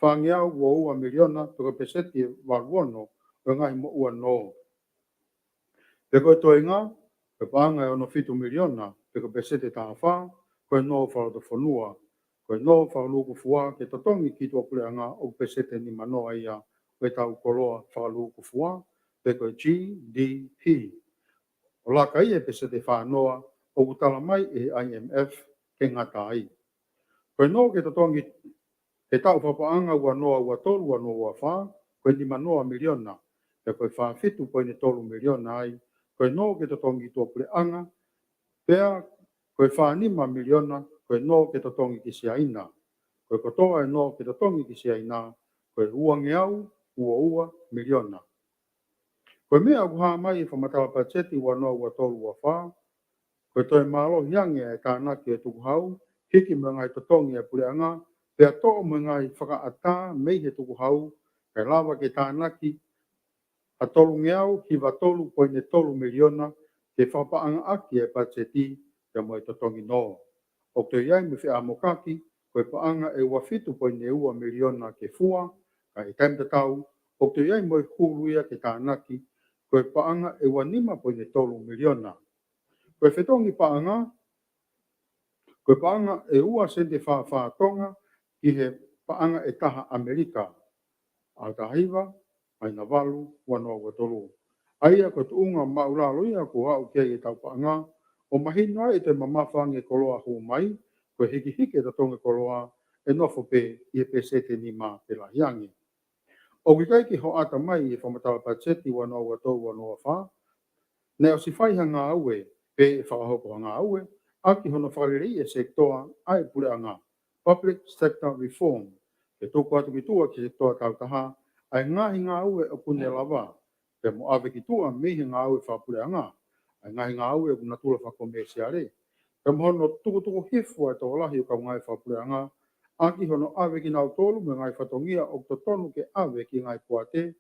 whangiau ua ua miliona, pe ko pesete waluono, o ngai mo ua no. Pe koe toi ngā, pe paanga e ono whitu miliona, pe ko pesete tā whā, koe no whaloto whanua, koe no whaluku fua, ke totongi ki tō preanga, o pesete ni manoa ia, koe tau koloa whaluku fua, pe koe GDP. O laka ia pesete whanoa, o utala mai e IMF ke ngata ai. Koe no ke totongi e tau whapaanga ua noa ua tolu ua noa ua wha, koe ni manoa miliona, pe koe whawhitu koe ni tolu miliona ai, koe no ke totongi tō preanga, pea koe whanima miliona, koe no ke totongi ki sia ina. Koe kotoa e no ke totongi ki sia ina, koe uangeau ua miliona. Koe mea uha mai e whamatawa pacheti ua noa ua tolu ua wha, koe toi malo hiange e tānaki e tuku hau, hiki me ngai totongi e pule anga, pea to'o me ngai whakaata mei he tuku hau, kai lawa ke tānaki, a tolu ngeau, hiwa tolu poine tolu miliona, ke whapaanga aki e pacheti, te moe totongi no. O te iai me whia mokaki, koe paanga e ua fitu poine ua miliona ke fua, kai taim te tau, o te iai moe huruia ke tānaki, koe paanga e ua nima poine tolu miliona. Koe whetongi paanga e ua sente whaatonga ki he paanga e taha Amerika. A tahiwa, ai na walu, wanoa ua tolu. Aia ko tu unga maulalo ia ko au kia e tau paanga, o mahinoa e te mamawhange koloa hu mai, koe hiki e tatonga koloa, e nofo pe i e pesete ni ma pe la hiangi. O kikai ki ho ata mai e whamatawa pacheti wanoa ua tolu wanoa wha, ne o si whai hanga aue, pe e whakahoko hanga aue, aki hono whakariri e sektoa ai pule anga, public sector reform, e tōku atu ki tua ki sektoa tautaha, ai ngahi ngā aue o kune lava, pe mo ave ki tua mihi ngā aue whapule anga, ai ngahi ngā aue o kuna tula whakome siare, pe mo hono tuku hifu ai tō lahi o ka ngai whapule anga, Aki hono awe ki nau tolu me ngai whatongia o totonu ke awe ki ngai puate,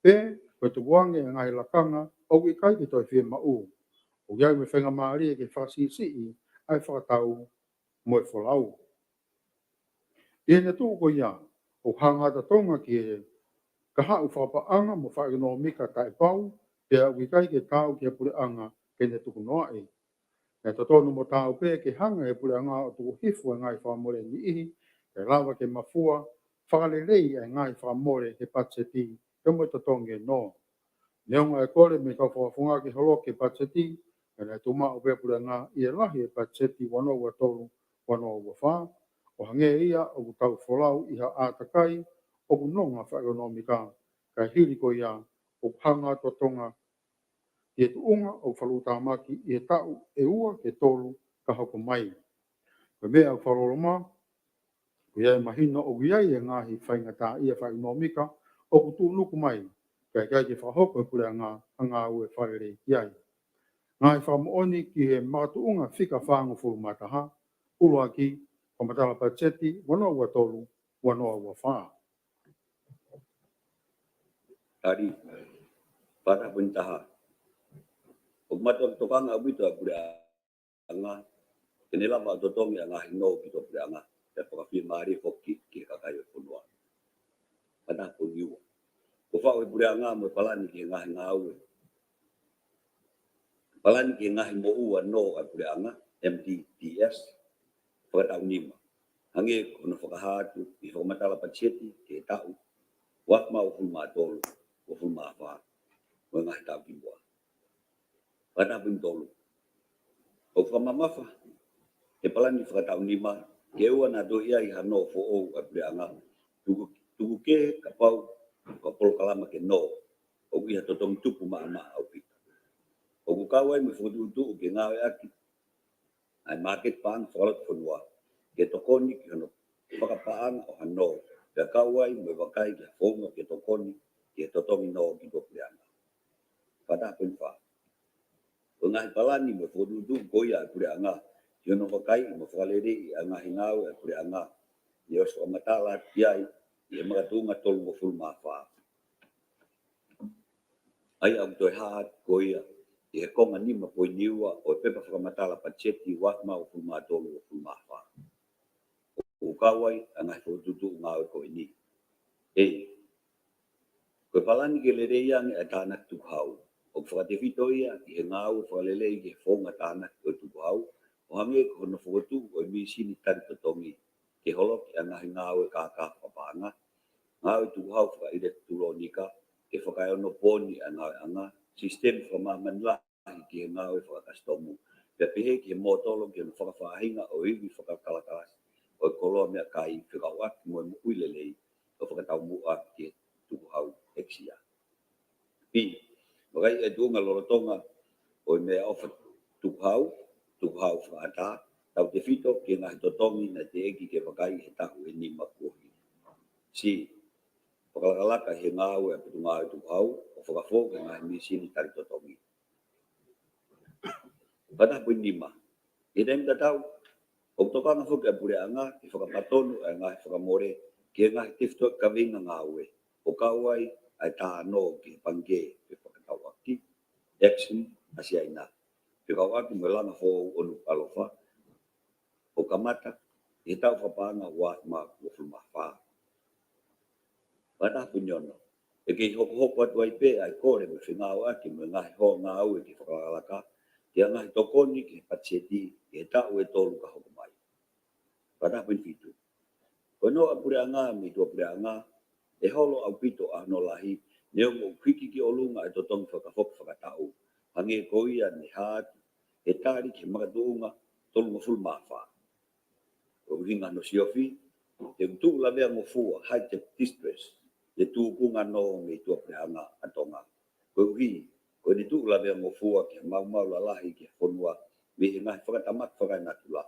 pe koe tu wange ngai lakanga o ki kai ki toi whia mau. O iau me whenga maari e ke whasisi ai whakatau mo e wholau. I ne tū ko ia, o hangata tonga ki e ka hau whapaanga mo whaekonomika ka e pau, pia ui kai ke tau ki e pure anga ke ne tuku noa e. E tonu mo tau pe ke hanga e pure anga o tuku hifu e ngai whamore ni ihi, ke lawa ke mafua, whakalelei e ngai whamore he patseti, ke mo tatonge no. Neonga e kore me kau whafunga ki holo ke patseti, e nei tuma o pe pure anga i e lahi e patseti wano ua tolu, wano ua wha, o hange ia o ku tau wholau iha ātakai, o ku nonga whaekonomika, ka hiri ko ia o hanga totonga i e tuunga o whalutamaki i e tau e ua ke tolu ka hoko mai. Ko mea o whaloroma, ko iai mahina o iai e ngahi whaingata i e whaekonomika o ku tū nuku mai, kai kai ke whahoko e pure anga ue whaere iai. Ngai whamooni ki he mātuunga whika whangu furumataha, ulua ki Pamatala Patseti, wanoa ua tolu, wanoa ua wha. Tari, para pentaha. O matua tokanga abito a pure anga, kenela ma totongi anga hino ki to pure anga, te whakawhi maari hoki ki kakaio punua. Pana puniua. Ko whao e pure anga mo palani ki ngahi ngāue. Palani ki ngahi mo ua no a pure anga, MDDS, whakatau nima. Hange kono whakahatu i Whakamatala Patseti ke tau, wakma o fulma tolu, o fulma wha, o ngahi tau ki mua. Pana pun tolu. O whamamafa, e palani whakatau nima, ke ua na do ia i hano fo o a pure anga, tuku ke ka pau, ka polo kalama ke no, o iha totong tupu maa au pita. O kukawai me whukutu ke ngawe aki, ai market paan whakalot whanua, ke tokoni ki hano whakapaan o hano, ke kawai me wakai ke whonga ke tokoni, ke totongi no ki to pure anga. Pada pun wha. O ngahi palani me whukutu koia a pure anga, ki hano wakai me whakaleri a ngahi ngau a pure anga, i os Whakamatala tiai, i e makatunga tolu mo fulma wha. Ai au toi haat koia, i he konga nima poi niua, o pepa Whakamatala Patseti, wakma o fulma tolu o fulma wha. O kawai, a ngahi whukutu ngau e koe ni. Ei, koe palani ke lere iange a tānak tukhau, o whakatewhito ia, i he ngau whakalelei ke whonga tānak o tukhau, o hange ko hono whukutu o misini tari totongi, ke holok a ngahi ngau e kākā whapanga, ngau e tukhau whakaire tulonika, ke whakaiono poni a ngau anga, sistem whamamanlahi ki he ngau e whakastomu, pia pehe ki he motolo ki he whakawhahinga o iwi whakakalakalas, o koloa mea kai whikawak mo e uilelei, o whakatau mua ki tukhau eksia. Pi, wakai e tuunga lorotonga, o e mea ofa tukhau whakata, tau te whito ki ngahi totongi na te eki ke wakai he tahu e nima kuhi. Si, whakalakalaka he ngāu e putu ngāu tukhau, o whakafo ke ngahi misini tari totongi. Pada pun nima, i rem tatau, o tokanga whuka e pure anga, i whakapatonu e ngahi whakamore, ki ngahi tifto kavinga ngāu e, o kawai ai tā no ki pange pe whakatau aki, action asia ina. Pe kau aki me langa fo onu alofa, o kamata, i tau whapanga wa ma wafuma wha. Pada punyono, e ki hoko atu ai pe ai kore me whingau aki me ngahi ho ngau e ki whakalalaka, ki a ngahi tokoni ki Patseti, ki tau e tolu ka hoko mai. Pada pun fitu. Kono apure anga mi tu apure anga, e holo au pito a no lahi, neo mo kwiki ki olunga e totong whakafok whakatau. Hange koia ni haat, e tari ki makatuunga, tolu mo fulma wha. O hinga no siofi, te utu la mea mo fua, high-tech distress, te tu kunga no me tu apure anga atonga. Ko uhi, ko ni tu la mea mo fua ki mau la lahi ki whonua, me he ngahi whakatamak whakainatula,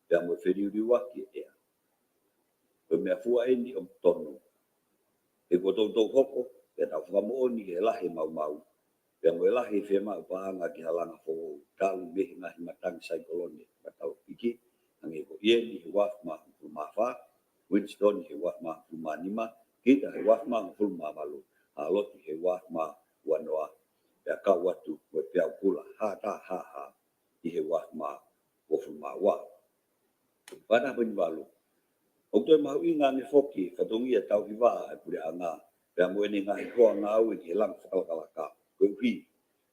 pia mo whiriuriwa ki ea. Ko mea fua eni o tonu. E ko tau hoko, e tau whakamooni ke lahi mau. Pia mo e lahi whiema upaanga ki halanga fo talu mehi ngahi matangi saikolone. Ka tau piki, hange ko ieni waf ma wha, Winston he wah ma fumanima kita he wah ma fulma malu alot he wah ma wanoa ya ka watu we pia kula ha ta ha ha he wah ma wo fulma wa pada penbalu okto mau inga ni foki kadongi ya tau hiwa pure anga ya mo ni ngai ko anga we ke lang fakal kalaka ko hi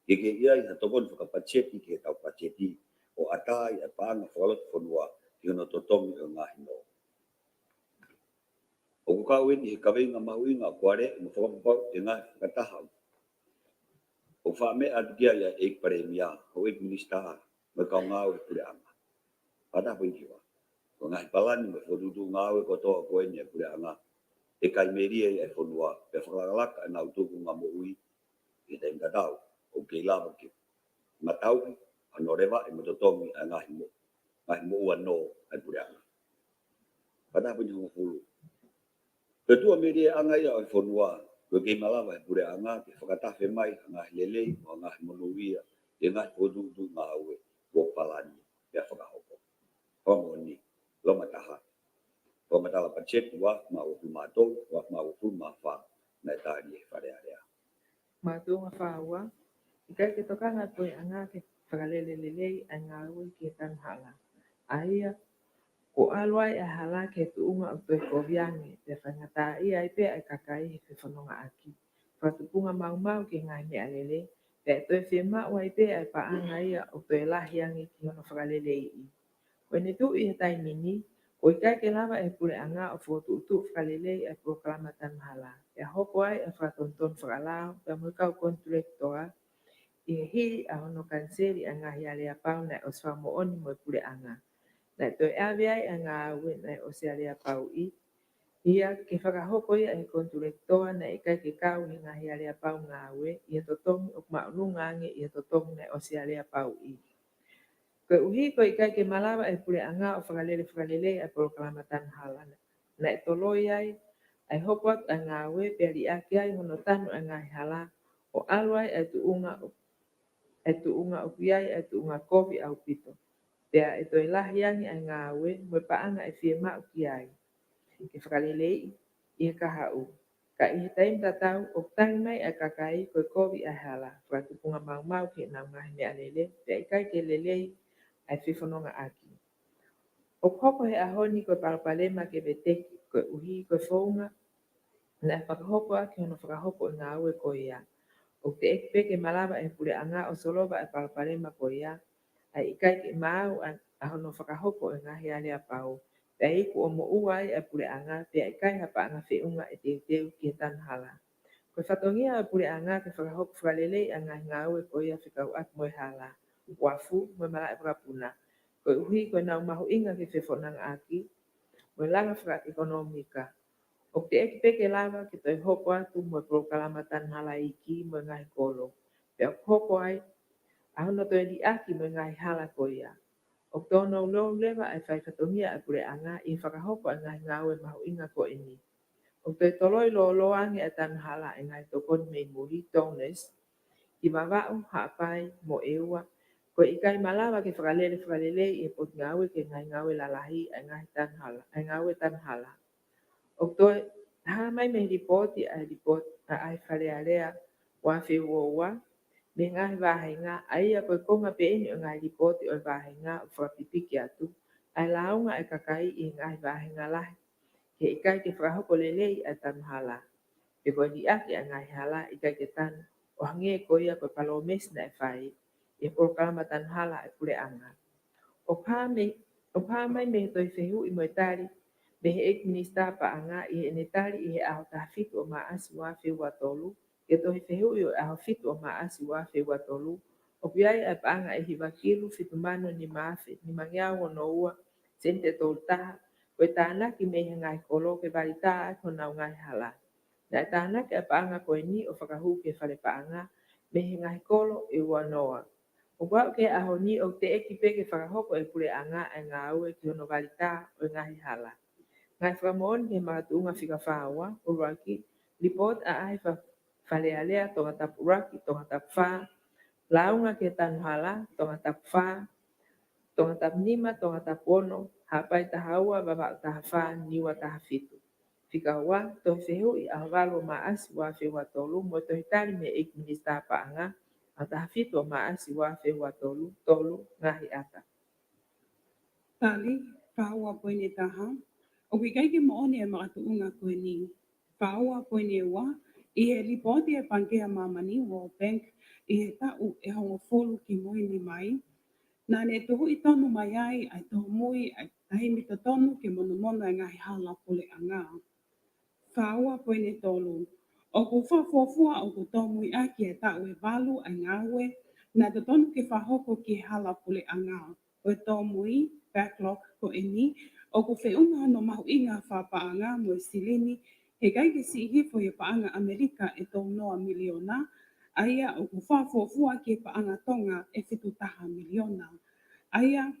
ke ia ya tokon fakapacheti ke tau pacheti o ata ya pa nga folot fonwa kino totong nga hino o ka wen i ka venga mauinga kware mo fo mo tenga kata ha o fa me adgia ya ek premia o ek minister mo ka nga o pure anga pada po iwa o nga palan mo fo du nga o ko to ko enya pure anga e kai meria e fo noa pe fa la ka na utu nga mo ui e ten ka dau o ke la ke matau anoreva e mo totongi anga himo wa no ai pure anga pada po ni fulu Ketua media anga ya fonwa ko ke malawa pure anga ke fakata fe mai anga lele o anga monuia e nga podu du ngawe ko palani ya fakahopo homoni lo mataha ko matala pachet wa ma o mato wa ma o ma fa na tari fare area Matunga whaua, i kai ke tokanga koe anga ke whakalelelelei ai ngā ui ki tan hala. Aia, ko alwai e hala ke tuunga o toi koviangi, te whangata ia i pia e kakai he whanonga aki. Whatupunga mau ki ngai mea lele, te toi whima ua i pia e paanga ia o toi lahiangi ki hono whakalelei i. Koe ni tu i he tai mini, ko i kai ke lava e pule anga o whotu utu whakalelei e proklamatang hala. E hoko ai e whatonton whakalao, pe mwikau kontraktoa, i he hiri a hono kanseri a ngahi alea pau na o swamo oni mo i pule anga. Na toi aviai a ngā awe na o se alea pau i, ia ke whakahoko ia e kontraktoa na i kai ke kau hi ngahi alea pau ngā awe, i a totongi o maununga ange i a totongi na o se alea pau i. Koe uhi ko i kai ke malawa e pule anga o whakalele a proklamatang hala. Na e toloi ai, ai hoko atu a ngā we peri ake ai hono tanu a ngā hala o alwai e tuunga o piai e tuunga kofi au pito. Pea e toi lahiangi a ngā we mwe paanga e fie mau ki ai. Ke whakalelei i he kahau. Ka i he taim tatau o tangi mai a kakai koe kofi a hala. Whakatupunga mau ki nau ngahi mea lele. Pea i kai ke lelei ai whiwhanonga aki. O koko he ahoni koe palapalema ke veteki koe uhi koe whaunga na e whakahoko aki hono whakahoko i ngā ue koe ia. O te eki peke malawa e pule anga o solova e palapalema koe ia. Ai i kai ke mau a hono whakahoko i ngahi alea pau. Pea iku o mo uai e pule anga pea i kai hapa anga whiunga e teu ki he tanhala. Koe whatongia e pule anga ke whakahoko whakalelei a ngahi ngā ue koe ia whikau aki moe hala. Wafu moe mala e whakapuna. Koe uhi koe nau mahu inga ke whewhonanga aki, moe langa whaka ekonomika. O te eki peke lava ke toi hoko atu moe proklamatang hala iki moe ngahi kolo. Pea hoko ai, a hono toi li aki moe ngahi hala koe ia. O tono ulo lewa ai whai whatongia e pure anga i whakahoko a ngahi ngawe mahu inga koe ni. O toi toloi lo ange e tan hala e ngai tokon mei muri donors, i wawau haapai mo eua, ko i kai malawa ke whakalele i pot ngawe ke ngai ngawe lalahi ai ngahi tan hala, ai ngawe tan hala. O toi ha mai me ripoti ai whalearea wa whiua me ngahi wahenga ai a koe konga pe eni o ngai ripoti o wahenga o whakapipiki atu ai launga e kakai i ngahi wahenga lahi ke i kai ke whakahoko lelei ai tan hala. Pe koe di aki a ngahi hala i kai ke tan o hange ko ia koe palomes na e whai e proklamatang hala e pule anga. O pāmai me he toi whehu i moetari me he ek minister pa anga i he netari i he aho tahafitu o maasi wa whiua tolu, ke toi whehu i o aho fitu o maasi wa whiua tolu, o piai a pa anga i hiwakilu fitumano ni maafe ni mangiao o noua sente tolu taha, koe tānaki me he ngai kolo ke varita ko nau ngai hala. Na tānaki a pa anga koe ni o whakahu ke whare pa anga me he ngai kolo i ua noa. O wau ke aho ni o te eki peke whakahoko e pule anga e ngā ue ki hono varita o ngahi hala. Ngai whakamoon ke mātuunga whika whaua, uraki, report a ai whalealea tonga tapu uraki, tonga tapu wha, launga ke tanu hala, tonga tapu wha, tonga tapnima, tonga tapono, hapai tahaua, baba tahafa, niwa tahafitu. Fika wa, tohi fehu I ahwalo maasi wa fewa tolu, mo tohi tali me ik minista paanga, a tahafitu maasi wa fewa tolu, tolu ngahi ata. Tali, whaua poine taha. O wikaiki moone e makatuunga koe ni. Whaua poine wa, I he lipoti e pankea mamani World Bank, I he tau e hongo folu ki moini mai. Nā ne tohu I tonu mai ai, ai tohu mui, ai tahi mita tonu ke mono e ngahi hala pole a ngā. Whaua poine tolu. O ku whafuafua o ku tomui a ki e tau e walu ai ngāwe, nā te tonu ke whahoko ki hala pole a ngā. O e tomui, backlog ko e ni, o ku whiunga no mahu inga whapaanga mo e silini, he kaike si hifo e paanga Amerika e tau noa miliona, aia o ku whafuafua ki e paanga tonga e whitu taha miliona. Aia,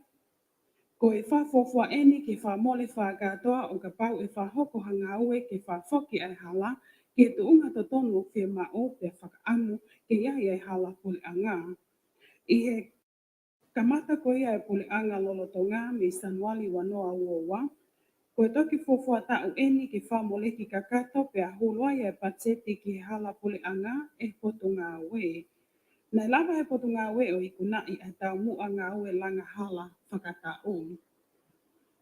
ko e whafuafua eni ke whamole whakatoa o ka pau e whahoko hanga ue ke whafoki ai hala, ke tuunga to tonu o whia mao pe whakaamu ke iai ai hala pule anga. I he kamata ko ia e pule anga lolotonga me Sanuali wanoa uowa, ko e toki fofua tau eni ke whamole ki kakato pe a huluai e patseti ki hala pule anga e potunga ue. Nai lava he potu ngā we o I kunai ai tau mua ngā ue langa hala whakatau.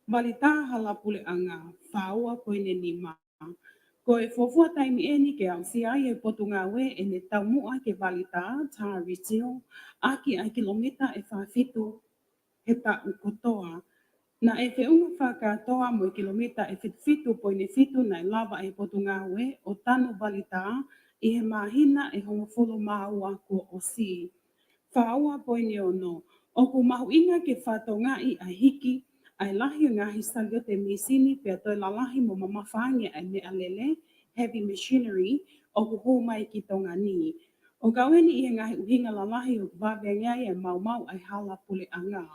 Wali tā hala pule anga, whaua koine ni maa. Ko e fofua taimi eni ke au si ai e potu ngā we e ne tau mua ke wali tā, tā ritio, aki ai kilomita e whawhitu he tau kotoa. Na e whiunga whakatoa mo kilomita e whitu poine whitu nai lava e potu ngā we o tanu wali tā, I he mahina e hongofolo maua ko o si. Whaua poine ono, o ku mahu inga ke whatonga I a hiki, ai lahi o ngahi salio te misini pia toi lalahi mo mamawhangia ai me alele, heavy machinery, o ku hou mai ki tonga ni. O kaweni I he ngahi uhinga lalahi o wawengai e mau ai hala pule anga.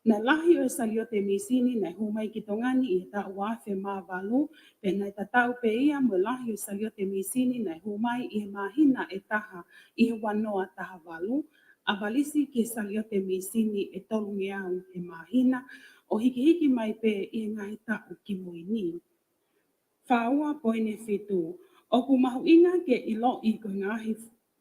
Na lahi o salio te misini na humai ki tongani I ta wafe ma valu, pe na tatau pe ia mo lahi o salio te misini na humai I mahina e taha I wanoa taha valu, a valisi ki salio te misini e tolungi au e mahina, o hiki mai pe I ngahi tau ki moini. Whaua poine whitu, o ku mahu inga ke ilo I ko ngahi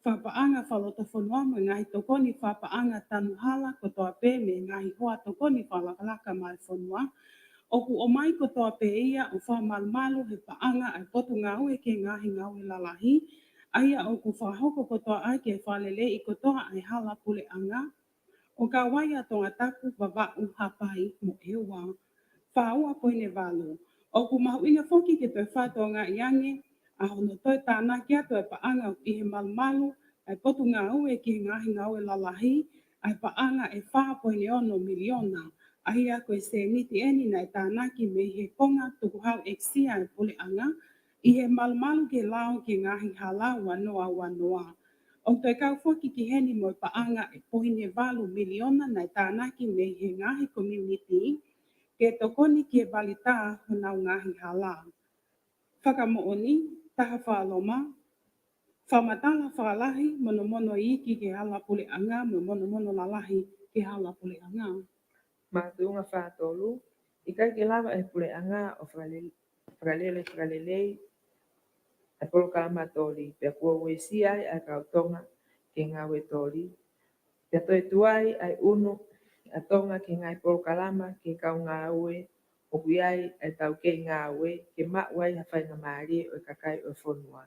whapaanga whaloto whanua mo ngahi tokoni whapaanga tanuhala ko toa pē me ngahi hoa tokoni whalakalaka mai whanua. O ku o mai ko toa pē ia o whamalumalu he paanga ai potu ngā ue ke ngahi ngā ue lalahi. Aia o ku whahoko ko toa ai ke whalele I ko toa ai hala pule anga. O ka waia tonga taku wawau hapai mo ewa. Whaua poine walu. O ku mahu inga whoki ke toi whātua ngā iange, a hono toi tāna ki ato e paanga I he malumalu, ai potu ngā ue ki he ngahi ngā ue lalahi, ai paanga e whāpoine ono miliona. Ahia koe se niti eni nai tāna ki me he konga tuku hau eksia e pule anga, I he malumalu ke lao ki ngahi hala wanoa. O toi kau whoki ki heni mo paanga e poine walu miliona nai tāna ki me he ngahi community, ke tokoni ki e balita honau ngahi hala. Whakamooni, taha whaloma, whamatala whalahi, mono iki ke hala pule anga, mo mono lalahi ke hala pule anga. Mātuunga whātolu, I kai ke lava e pule anga o whakalele, e polo kalama toli, pia kua uesi ai a kautonga ke ngā we toli. Pia toi tuai ai unu, a tonga ke ngai polo kalama ke kau ngā ue, o kuiai e tau ke ngā ue, ke mauai hawhai ngā maari o kakai o whonua.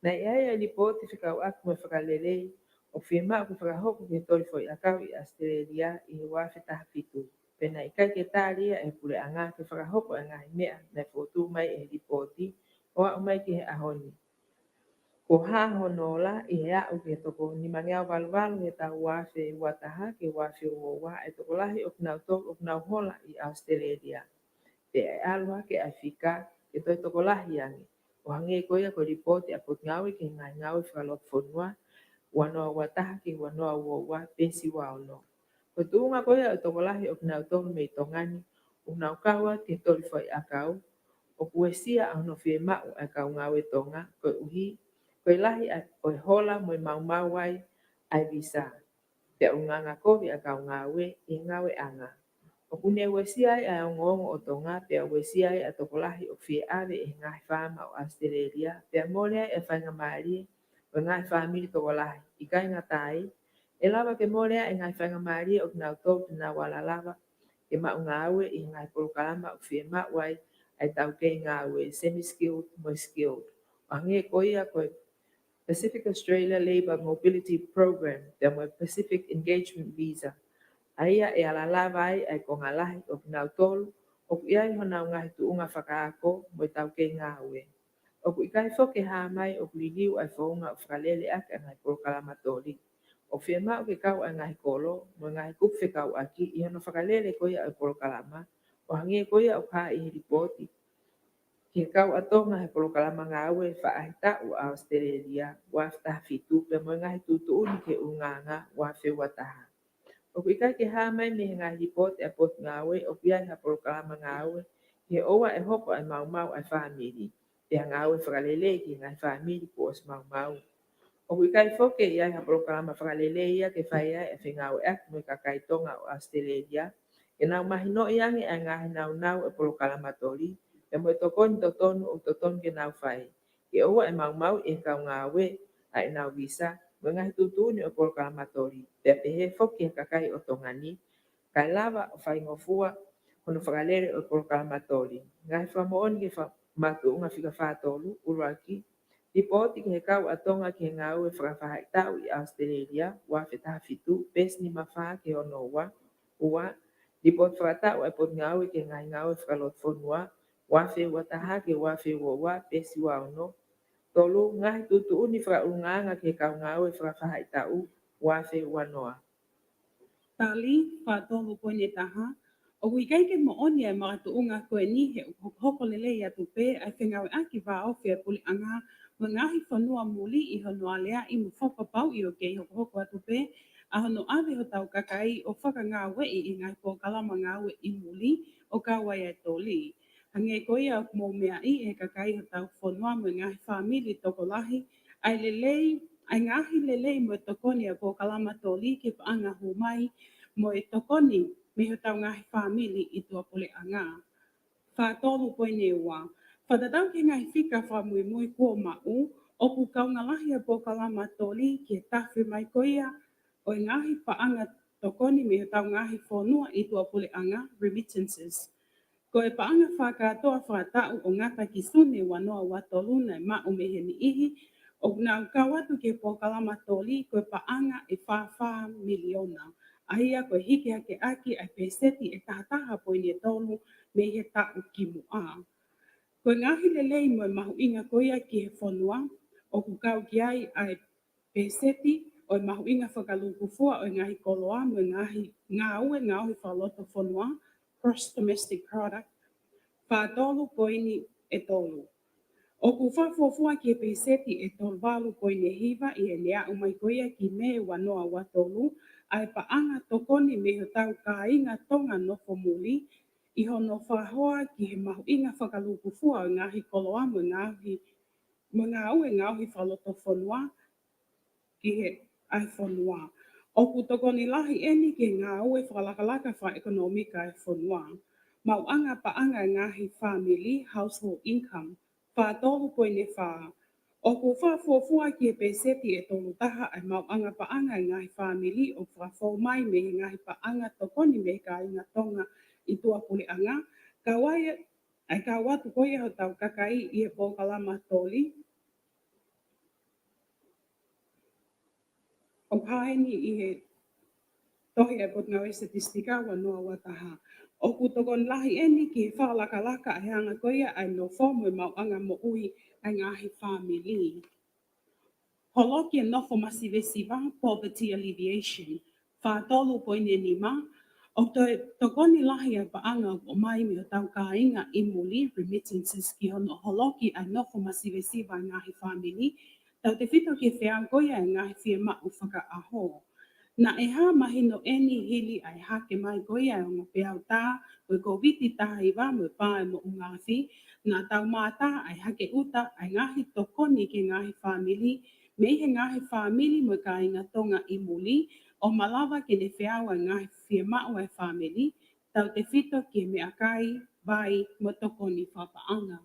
Na iai ai lipoti whikau aku me whakalele, o whima aku whakahoko ke tori fo I akau I Australia I he wafe taha pitu. Pena I kai ke tāria e pule anga ke whakahoko e ngahi mea na whotu mai e lipoti, o au mai ki he ahoni. Ko hahonola I he au ke toko ni mangeau walu he tau wafe wataha ke wafe uowa e toko lahi o knau toko o knau hola I Australia. Pe e alwa ke Afrika ke toi toko lahi angi. O hange koia ko lipoti a pot ngawi ke ngai ngawi whakalot whonua, wanoa wataha ki wanoa uowa pensi waono. Ko tuunga koia o toko lahi o knau toko me tongani, o knau kawa ke tori fai akau, o kuesia a no fie mau a kau ngawe tonga, ko uhi, ko lahi a o hola mo mau wai ai visa. Te o nganga kovi a kau ngawe I ngawe anga. O kune wesia ai a ngongo o tonga pe wesia ai a tokolahi o fie ave e ngai fama o Australia pe mole e whainga maari o ngai famili tokolahi i kai ngatai e lava ke mole e ngai whainga maari o kina utou tina wala lava e maunga awe i ngai polokalama o fie mawai ai tau ke ngā awe semi-skilled mo skilled. O hange koia koe Pacific Australia Labour Mobility Program te mo Pacific Engagement Visa. Aia e ala lava ai ko ngalahi o pinau tolu o ku iai hona ngahi tu unga whakaako mo tau ke ngā ue. O ku ikai whoke hā mai o ku liliu ai whaunga o whakalele ake a ngai polokalama tōli. O whia mao ke kau a ngai kolo mo ngai kupwhe kau aki i hono whakalele koia o polokalama o hange koia o kā i ripoti. Ke kau atonga he polokalama ngā ue whaahita o Australia wafta fitu pe mo ngai tutu uni ke unganga wafe wataha. O ku ikai ke hā mai me ngā ripoti a pot ngā ue o piai ha polokalama ngā ue he oa e hoko ai mau mau ai whamiri. Te ngā ue whakalele ki ngai whamiri po os mau mau. O ku ikai whoke i ai ha polokalama whakalele ia ke whai ai e whengau e aki mo i kakai tonga o Australia. E nau mahi no iangi ai ngahi nau nau e polokalama tori. E mo e tokoni totonu o totonu ke nau whai. Ke oa e mau mau e kau ngā ue ai nau visa. Mo ngahi tutuni o polokalama tori. Te pehe whoke e kakai o tongani. Kai lava o whai ngofua hono whakalele o polokalama tori. Ngahi whamooni ke matu unga whika whātolu uruaki. Ripoti ke he kau atonga ke ngā ue whakawhahai tau i Australia, wa whetaha fitu, pes ni mawha ke ono ua. Ripoti whakatau ai pot ngā ue ke ngai ngā ue whakalot whonua, wa whe wataha ke wa whe ua, pesi wa ono. Tolu ngahi tutu uni whakaurunganga ke kau ngā ue whakawhahai tau, wa whe wanoa. Tali, whātolu poine taha, o wikai ke mooni ai maratu unga koe ni he hoko lele i atu pē ai whengawe aki wā o whia puli anga mo ngahi whanua muli i hono alea i mu whakapau i o kei hoko atu pē a hono ave ho tau kakai o whaka ngā wei i ngai pō kalama ngā we i muli o ka wai ai tōli. Hange koe au mō mea i e kakai ho tau whanua mo ngahi whamili toko lahi ai lelei ai ngahi lelei mo tokoni a pō kalama tōli ke paanga hu mai mo e tokoni me ho tau ngahi whamili i tua pole anga. Whātolu koe ne ua. Whatatau ke ngahi whika whamui mui kua mau, o ku kaunga lahi a pōkalama tōli ke tawhi mai koia o i ngahi paanga tokoni me ho tau ngahi whonua i tua pole anga, remittances. Ko e paanga whakatoa whakatau o ngata ki sune wanoa watolu nei mau me he ni ihi, o nā kawatu ke pōkalama tōli ko e paanga e whawha miliona. Aia koe hiki hake aki ai peseti e tahataha poini e tonu me he tau ki mua. Koe ngahi lelei mo e mahu inga koia ki he whanua o ku kau ki ai peseti o e mahu inga whakalukufua o e ngahi koloa mo e ngahi ngā ue ngā ui whaloto whanua, gross domestic product, whātolu poini e tolu. O ku whafuafua ki e peseti e tolu walu poini hiva i e lea umai koia ki me wanoa watolu, ai paanga tokoni me ho tau ka inga tonga nofo muli, i hono whahoa ki he mahu inga whakalukufua o ngahi koloa mo ngā ue ngāhi whaloto whanua ki he ai whanua. O ku tokoni lahi eni ki ngā ue whalakalaka wha ekonomika ai whanua. Mau anga paanga ngahi family, household income, whātolu poine wha. O ku whafuafua ki e peseti e tolu taha ai mau anga paanga ngahi family o whafau mai me ngahi paanga tokoni me ka inga tonga i tua puli anga. Ka wai ai ka watu koia ho tau kakai i e pōkalama tōli. O haeni i he tohi e pot ngau e statistika wanoa wataha. O ku tokon lahi eni ki he whaalakalaka ai hanga koia ai no whomo e mau anga mo ui ai ngahi family. Holoki e nofo masivesiva, poverty alleviation. Whātolu poine ni ma, o tokoni lahi ai paanga o mai me o tau ka inga i muli, remittances ki hono holoki ai nofo masivesiva ai ngahi family, tau te whito ki whea koia ai ngahi whia mau whaka aho. Na e ha mahino eni hili ai hake mai koia ai o peau tā, koe ko viti taha iwa mo pāe mo ungafi, na tau mātā ai hake uta ai ngahi tokoni ke ngahi family, me he ngahi family mo ka inga tonga i muli, o malawa ke ne whiawa ngahi whia mau ai family, tau te whito ki me akai vai mo toko ni whapaanga.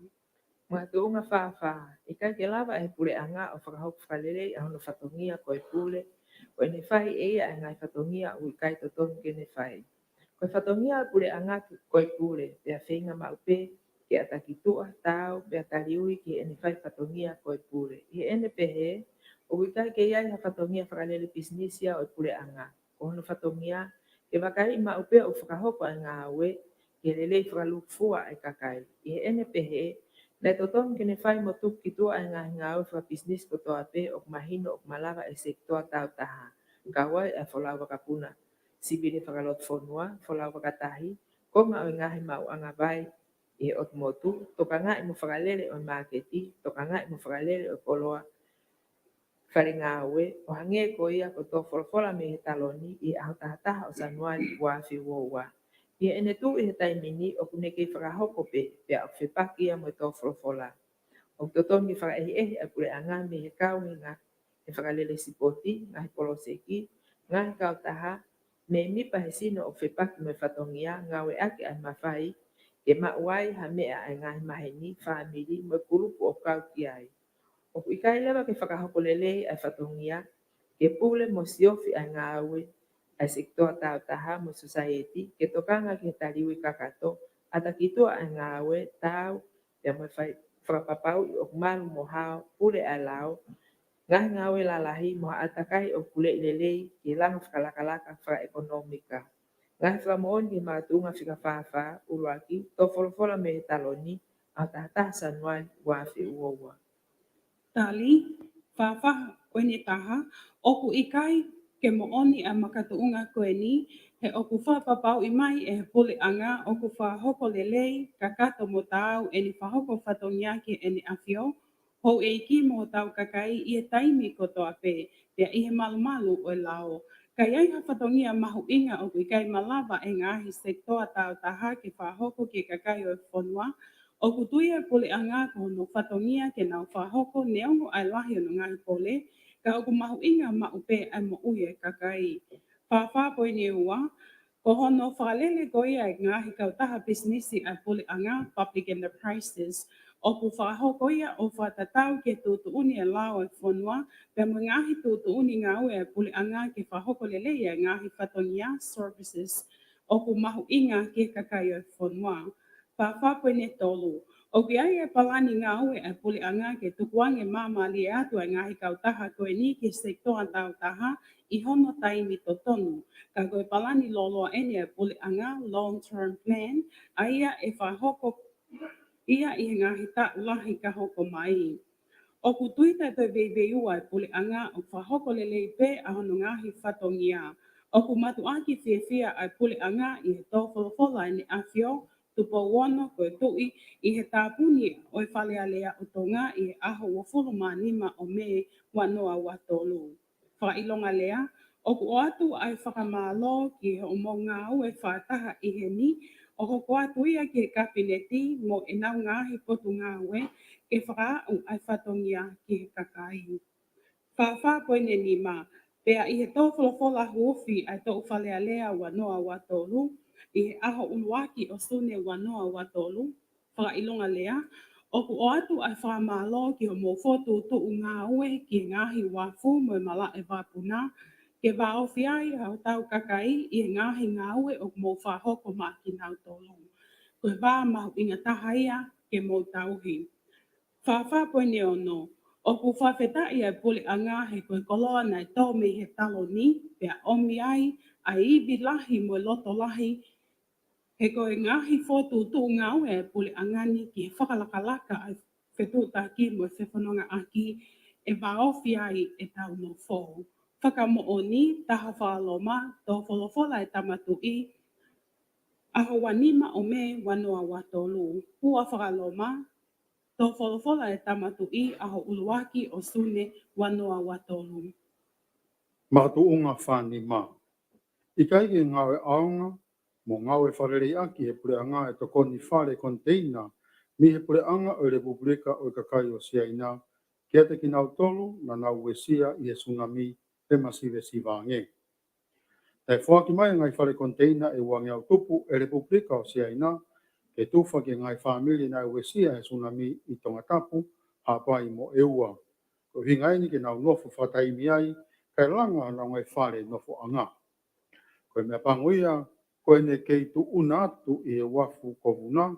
Mga tuunga whawha, i kai ke lawa e pule anga o whakahok whakalele a hono whatongia ko e pule, o e ne whai eia e ngai whatongia o i kai to tonu ke ne whai. Ko e whatongia pule anga ko e pule, pia whenga maupe, ke atakitua tau, pia taliui ki e ne whai whatongia ko e pule. I ene pehe, o i kai ke iai ha whatongia whakalele pisnisia o e pule anga. Ko hono whatongia, ke wakai maupe o whakahoko e ngā aue, ke lelei whakalukfua e kakai. I ene pehe, Nei toton kene whai mo tuk ki tua e ngahi ngā uwha business ko toa pe o mahino o malawa e sektoa tau taha. Kawai e wholau wakapuna. Sibire whakalot whonua, wholau wakatahi, ko ngā o ngahi mau anga vai e o motu, toka ngā i mo whakalele o marketi, toka ngā i mo whakalele o koloa. Whare ngā ue, o hange ko ia ko tō wholawhola me he taloni i ahotahataha o sanuari wāwhi wōua. Ia ene tu i he taimini o kune kei whakahoko pe, pia o whepaki ia mo tō wholawhola. O totoni whakaehi a kure anga me he kaungi ngā e whakalele sipoti, ngā he poloseki, ngā he kautaha, me mipa he sino o whepaki mo whatongia, ngā we ake ai mawhai, ke mauai ha mea ai ngā he maheni, whaamiri, mo kurupu o kauti ai. O i kai lewa ke whakahoko lele ai whatongia, ke pule mo siofi ai ngā aue, ai sektoa tau taha mo society, ke tokanga ke taliwi kakato, ata kitua ai ngā aue, tau, pia mo whakapapau i o kumaru mo hao, pule ai lao, ngahi ngā aue lalahi mo atakai o kule lelei, ke langa whakalakalaka whaka-ekonomika. Ngahi whakamoon ki mātunga whikawhawha, uruaki, tō wholofola me he taloni, au tahataha sanuai wāwhi uoua. Tali, whawha koe taha, oku i kai ke mooni a makatuunga koe ni, he oku whapapau i mai e he pule anga, oku whahoko lelei, ka kato mo tau, e ni whahoko whatongia ki e ni awhio, hou e iki mo tau kakai i e taimi ko toa pe, pia i he malu o e lao. Ka iai ha whatongia mahu inga oku i kai malawa e ngahi sektoa tau taha ke whahoko ki kakai o e whonua, o kutuia pole anga ko no whatongia ke nau whahoko neongo ai lahi no ngai pole, ka oku mahu inga maupe ai mo uie kakai. Whawha poi ni ua, ko hono whalele ko ia e ngahi kautaha businessi ai pole anga, public enterprises, o ku whahoko ia o whatatau ke tutuuni e lao e whonua, pe mo ngahi tutuuni ngā ue ai pole anga ke whahoko lele ia ngahi whatongia services, o ku mahu inga ke kakai o whonua. Whawhapo ne tolu. O ki ai e palani ngā ue e puli anga ke tukuange mamali e atu e ngahi kautaha koe ni ke sektoa tau taha i hono taimi to tonu. Ka koe palani loloa ene e puli anga long term plan a ia e whahoko ia i ngahi ta ulahi ka hoko mai. O ku tuita te veiveua e puli anga o whahoko lelei pe a hono ngahi whatongia. O ku matu aki whiawhia e puli anga i he tōwholofola ene awhio, tupo wono koe tui i he tāpuni o e whale alea o tonga i he aho o whuluma nima o me wanoa watolu. Whailonga lea, o ku o atu ai whakamālo ki he o mo ngā o e whataha i he ni, o hoko atu ia ki he kabineti mo e nau ngāhi potu ngā oe, ke whakaau ai whatongia ki he kakai. Whawha koe ne ni mā, pea i he tōwholofola huofi ai tō whale alea wanoa watolu, i he aho uluaki o sune wanoa watolu, whakailonga lea, o ku o atu ai whamalo ki ho mōwhotu tu ngā ue ki ngahi wafu mo mala e wapuna, ke waofi ai hau tau kakai i ngahi ngā ue o mō whahoko maki nau tolu. Koe wā mahu inga tahaia ke mō tauhi. Whawha poe ne ono, o ku whawheta i ai puli anga he koe koloa nai tō me he talo ni, pia omi ai, ai iwi lahi mo loto lahi, he koe ngahi whotu tu ngā ue puli angani ki he whakalakalaka ai whetuta ki mo whewhanonga aki e waofi ai e tau no whō. Whakamo o ni taha whaaloma tō wholofola e tamatu i aho wanima o me wanoa watolu. Hua whakaloma tō wholofola e tamatu i aho uluaki o sune wanoa watolu. Mātuunga whāni mā. I kai ke ngawe aonga, mo ngawe wharere aki he pure anga e tokoni whare container, mi he pure anga o Republika o Kakai o Siaina, kia te ki nau tolu na nau wesia i he tsunami te masive sivange. E whaki mai ngai whare container e wangi au tupu e Republika o Siaina, ke tufa ke ngai whamili na uesia e tsunami i tonga tapu, hapai mo e ua. Ko hinga ini ke nau nofo whataimi ai, kai langa na ngai whare nofo anga. Ko mea panguia, ko ene kei tu una atu i e wafu kovuna,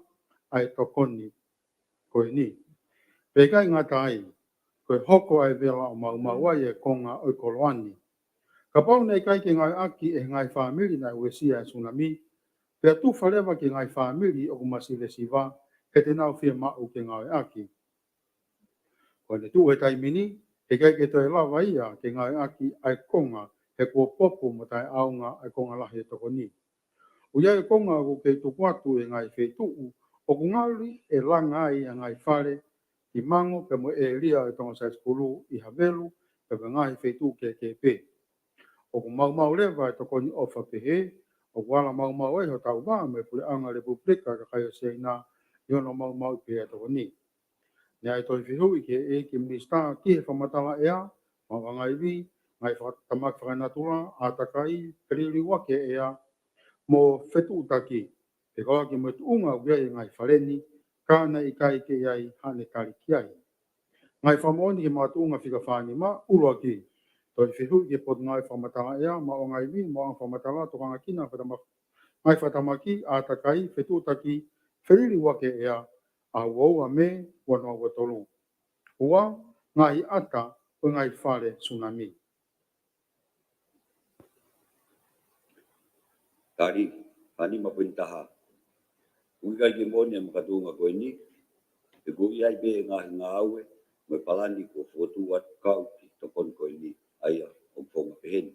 ai tokoni, ko ni. Pekai ngā tai, ko hoko ai vela o mau ai e konga o koloani. Ka pau nei kai ke ngai aki e ngai whamili na uesia e tsunami, pea tu wharewa ke ngai whamili o kumasile siwa, he te nau whia mau ke ngai aki. Ko ne tu e taimini, he kai ke toi lawa ia ke ngai aki ai konga, he kua popo mo tai aunga ai konga lahi e toko ni. Uia e konga ko ke tu kwatu e ngai whetuu, o kungali e langa ai a ngai whare, i mango pe mo e lia e tonga sai skulu i havelu, pe ngai whetuu ke pe. O ku mau lewa e toko ni ofa pehe, o wala mau e ho tau wā me pule anga Republika ka kai o Siaina, i ono mau pehe e toko ni. Nea e toi whihu i ke minista ki he whamatala ea, ma wangai vi, ngai whatamak whakanatura, a takai, perili wake ea, mo whetu utaki, e kawa ki mo tuunga uia i ngai whareni, kāna i kai ke iai hane kari ki ai. Ngai whamoni ke mga tuunga whika whani ma, ulua ki, toi whihu ke pot ngai whamatala ea, ma o ngai vi, ma o whamatala, tokanga kina, ngai whatamaki, a takai, whetu utaki, perili wake ea, a waua me, wanoa watolu. Ua, ngai ata, o ngai whare tsunami. Kari, hani mapintaha. Uikai ke moni am katunga koe ni, e kui ai pe ngā aue, me palani ko fotu wat kau ki tokon koe ni, aia, o fonga peheni.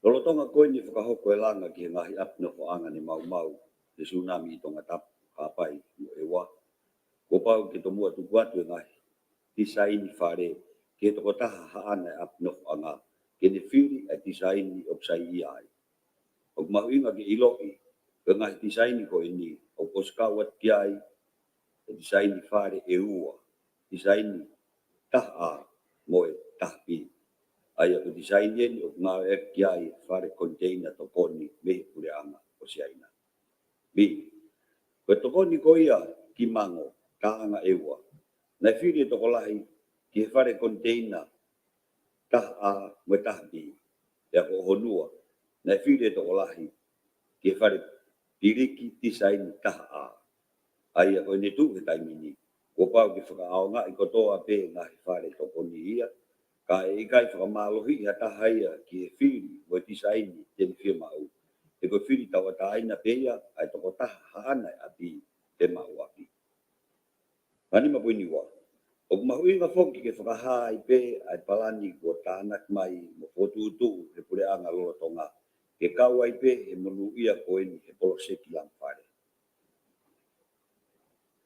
Lolotonga koe ni whakahoko e langa ki ngahi apna ko anga ni mau, te tsunami i tonga tap, kapai, e wa. Ko pau ke tomua tukuatu e ngahi, tisaini whare, ke toko taha haana e apna ko anga, ke ne whiri e tisaini opsai iai. O mahuinga ke iloi, ke ngahi tisaini ko ini, o koskawat kiai, e tisaini whare e ua, tisaini taha mo e tahpi. Aia ko tisaini eni o ngā e kiai whare container to koni mehi pure anga o Siaina. Bi, ko tokoni ko ia ki mango, ka anga e ua. Nai whiri toko lahi ki whare container taha mo e tahpi, e ako honua. Nai whiri toko lahi ki whare piriki tisaini taha. Aia ko ne tu he taimini. Ko pau ki whakaaonga i kotoa pe ngahi whare tokoni ia. Ka e kai whakamalohi ha tahaia ki e whiri mo tisaini tene whia mau. E ko whiri tawa taina peia ai toko taha haana e api te mau api. Mani mapuini wa. O mahui nga whoki ke whakaha i pe ai palani ko tānak mai mo whotuutu he pure anga lolotonga. Ke kau ai pe he monu ia koeni he poloseki lang whare.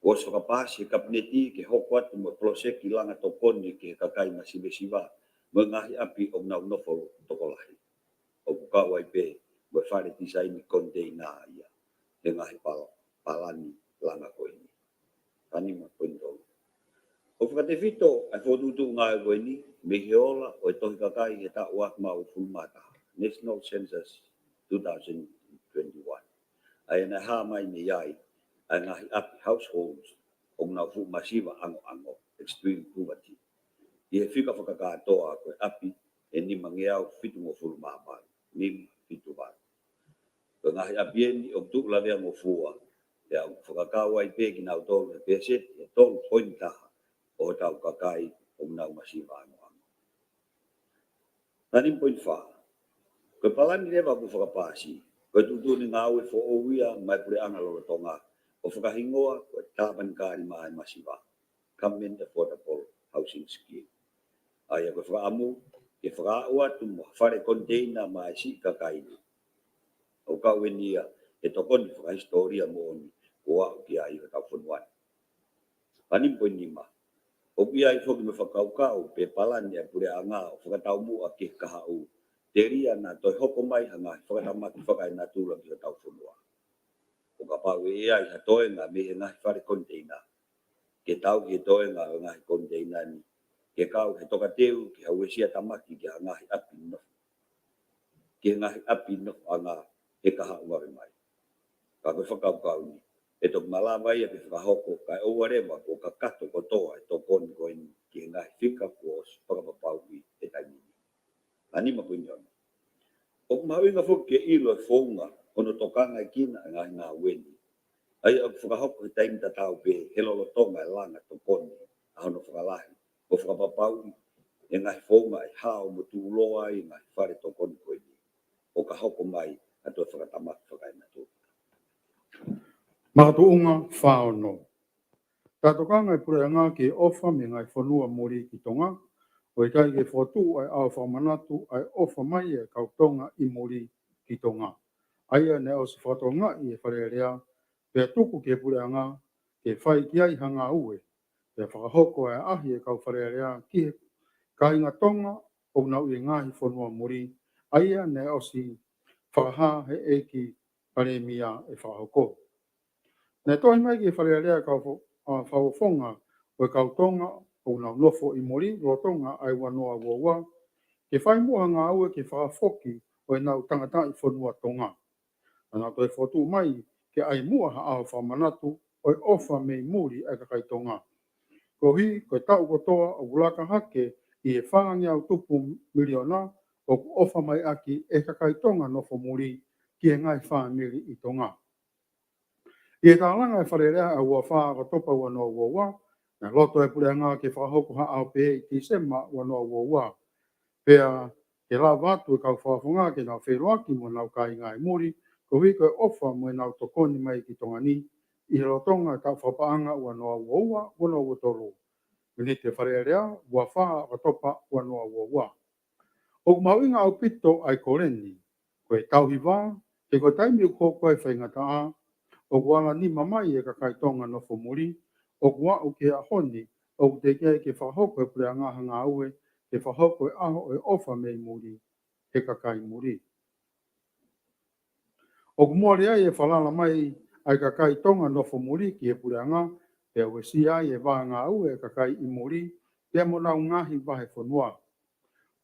Ko whakapasi he kapneti ke hoko atu mo poloseki langa tokoni ke kakai masibe siwa. Mengahi api o nau nofo tokolahi. O kukau ai pe, mo whare tisaini container ia. He ngahi palani langa koe ni. Tani ma pointo. O whakate whito, ai whotutu ngā koe ni, me he ola o e tohi kakai he ta uak mau fulmata. National Census 2021. Ai ena hā mai ni iai, ai ngahi api households, o nau fu masiva ango, extreme poverty. I he whika whakakatoa koe api e ni mangeau whitu mo fulu māpāru, ni whitu wāru. Ko ngahi api eni o tuk lawea mo fua, e au whakakau ai pēki nau tolu e pēset, e tolu point taha o tau kakai o nau masiva ango. Nani point wha, ko palani lewa ku whakapāsi, ko tutu ni ngāwe fo o wia mai pure anga lolotonga, o whakahingoa ko tāpan kāri mai masiva, Common Affordable Housing Scheme. Ai ko whaamu, ke whaaua tu mo whare container mai si kakai. O kauenia, e tokoni whakahistoria mo ni, o au ki ai ka whanuan. Panim po nima, o ki ai whoki me whakaukau, pe palani a pure anga, o whakatau mua ke kahau, te ria na toi hoko mai hanga, whakatamaki whakai na tūra ki ka tau whanuan. O ka pau e ai ha toe ngā me he ngahi whare container, ke tau ki toe ngā ngahi container ni, ke kau he toka teu ki hauesia tamaki ki ha ngahi api no. ki ngahi api no anga e kaha ngore mai. Ka koe whakau ni. E tok malawa ia pe whakahoko kai owarema o ka kato ko toa e tokoni ko ini ki ngahi whika kuos whakapapau i e taimini. Ani mapuini ona. O kumawinga fuki e ilo e whounga ono tokanga i kina ngahi ngā weni. Ai o whakahoko e taimi tatau pe he lolotonga e langa tokoni a hono whakalahi. O whakapapau e ngahi whounga e hao mo tūloa i ngahi whare tokoni ko ini. O ka hoko mai ato e whakatamak whakaina tō. Mātuunga whāono. Tātokanga e pure ngā ki ofa me ngai whanua mori ki tonga, o i kai ke whotu ai au whamanatu ai ofa mai e kautonga i mori ki tonga. Aia ne o si whatonga i e wharerea, pia tuku ke pure ngā ke whai ki ai hanga ue, pia whakahoko ai ahi e kau wharerea ki he kainga tonga o nau i ngāhi whanua mori, aia ne o si whakaha he eki paremia e whakahoko. Nei tohi mai ki wharerea kau whawawhonga o e kautonga o nau nofo i mori, rotonga ai wanoa wawa, ke whai mua ngā ue ke whawawhoki o e nau tangata i whanua tonga. Ana toi whotu mai ke ai mua ha au whamanatu o e ofa mei muri ai kakai tonga. Ko hi, ko tau kotoa o ulaka hake i e whangangi au tupu miliona o ofa mai aki e kakai tonga nofo muri ki e ngai whamiri i tonga. I e tālanga e wharerea a ua whaa katopa ua noa ua, na loto e pure ngā ke whahoko ha au pe i tisema ua noa ua. Pea ke la watu e kau whafonga ke nau wheroaki mo nau kai ngai muri, ko hiko e ofa mo e nau tokoni mai ki tonga ni, i he rotonga e kau whapaanga ua noa ua, ua noa ua toro. Mini te wharerea, ua whaa katopa ua noa ua. O kumauinga au pito ai koreni, ko e tauhi wā, ke ko taimi u kōkoe whaingata a, o kuala ni mamai e kakai tonga no fomuri, o kua o ke ahoni, o te kei ke whahoko e prea ngā hanga ue, ke whahoko e aho e ofa mei muri, e kakai muri. O kumore ai e whalala mai ai kakai tonga no fomuri ki e prea ngā, e o si ai e wā ngā ue e kakai i muri, ke mo nau ngahi wahe whanua.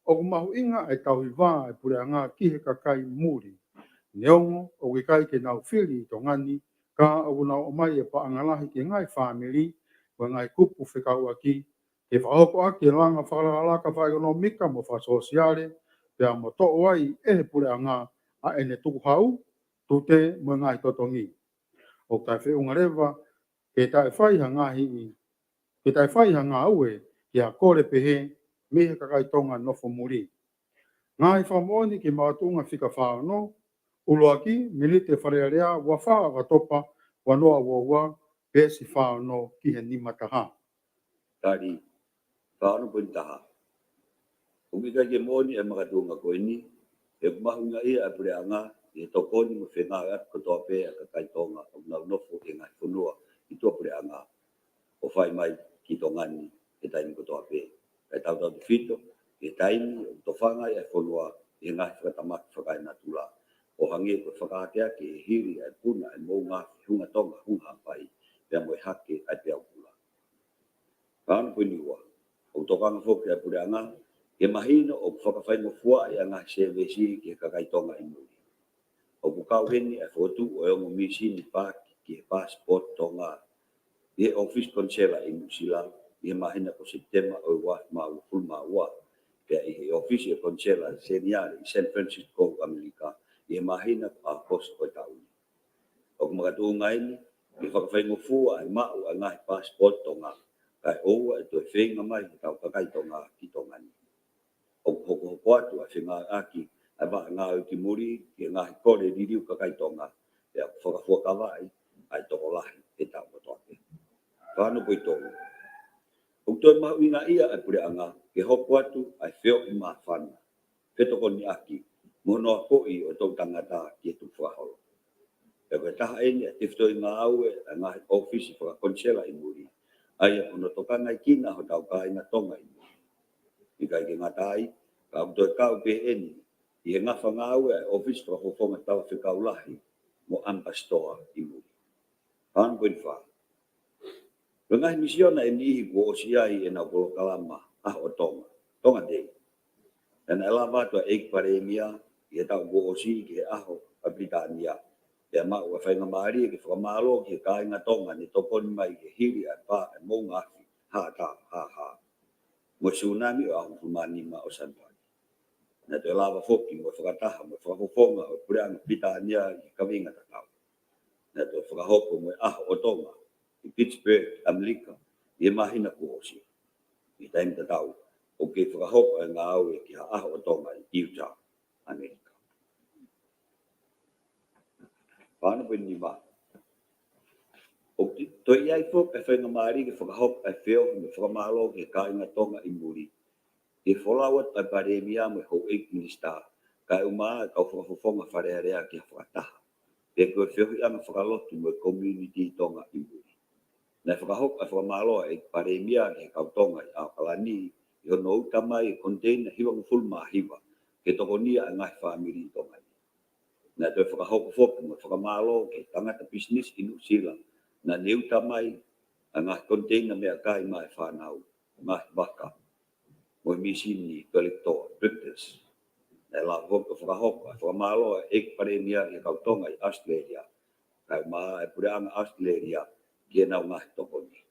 O kumahu inga e tauhi wā e prea ngā ki he kakai muri. Neongo o kai ke nau whiri i tongani, ka o nau o mai e paangalahi ki ngai whamiri, wa ngai kupu whikau aki, ke whahoko aki e langa whakalaka whaekonomika mo whasosiale, pia mo to'o ai e he pure ngā a ene tuku hau, tute mo ngai totongi. O kai whiunga rewa, ke tai whaiha ngahi i, ke tai whaiha ngā ue, ki a kore pehe, me he kakai tonga nofo muri. Ngai whamoni ki mātunga whika whaano, uloaki, milite wharearea, wa whaa katopa, wanoa wawa, pesi whaano ki he ni mataha. Tari, whaano pun taha. Umika ke moni e makatunga ko ini, e kumahunga ia e pureanga, e tokoni mo whenga at kotoa pe a kakai tonga, o nau nofo e ngai whanua, i tō pureanga, o whai mai ki tongani, e taimi kotoa pe. Kai tau tau te whito, e taimi, o tō whanga e whanua, e ngai whakatamaki whakai natula. O hangi ko whakaatea ke e hiri ai puna e mou ngā hunga tonga hunga pai pia mo e hake ai pia upula. Kāna puni ua, o tokanga whoki ai pure anga, ke mahino o whakawhai mo fua e anga CVC ki e kakai tonga i muri. O kukau heni ai whotu o eongo misi ni pāki ki e passport tonga i e office consela i Musila, i e mahina ko September o i waf maa fulma ua, pia i e office e consela seniare i San Francisco, Amerika, i mahina a post o tauni. O kumakatu ngaini, i whakawhaingo fua ai mau a ngahi passport tonga, kai oua e toi whenga mai ki tau kakai tonga ki tongani. O hoko hoko atu a whenga aki, ai wā ngā o ki muri, ki ngahi kore ririu kakai tonga, e a whakafua kawai, ai toko lahi e tau kotoake. Whāno pui tonga. O toi mahu inga ia ai pure anga, ke hoko atu ai whio i maa whana. Whetoko ni aki, mono ko i o tau tangata ki e tu whaholo. E koe taha eni a tifto i ngā aue a ngā ofisi whakakonsela i muri. Ai a ono tokanga i kina ho tau ka inga tonga i muri. I kai ke ngatai, ka au toi kau pe eni, i he ngawha ngā aue a ofisi whakahofonga tawa whikau lahi mo ampastoa i muri. Hāna koe ni wha. Ngahi misiona e nihi ko o siai e nau kolo kalama ah o tonga. Tonga dei. Dan ela watu a eik paremia, ia tau go osi ke aho Britania ia ma wa whainga maari ke whakamalo ke kāinga tonga ni toponi mai ke hiri a pā e mō ngahi ha ta ha ha mo tsunami o ahu fumanima o Sanpani na te lava foki mo whakataha mo whakafofonga o Pureanga Britania i kawinga tatau na te whakahoko mo aho o tonga i Pittsburgh, Amerika i mahina ku osi i taimi tatau o ke whakahoko e ngā au e ki ha aho o tonga i Utah, Amerika. Pāna pui ni mā. O ki toi iai fok e whainga maari ke whakahoko e whio me whakamalo ke kāinga tonga i muri. Ke wholawat ai paremia me ho eik minista kai umaa e kau whakafofonga wharearea ki a whakataha. Pe koe whiohi anga whakalotu me community tonga i muri. Nei whakahoko e whakamalo e paremia ke kau tonga i Aokalani i hono utamai e container hiwanga fulma hiwa ke tokonia a ngai whaamiri tonga. Na te whakahoko whoki mo whakamalo ke tangata business i New Zealand na neu tamai a ngā container mea kai mai whanau, ngā waka, mo misini collector, directors. Na la whoki whakahoko a whakamalo e ek paremia i kautonga i Australia, kai maa e Pureanga Australia ki nau ngā tokoni.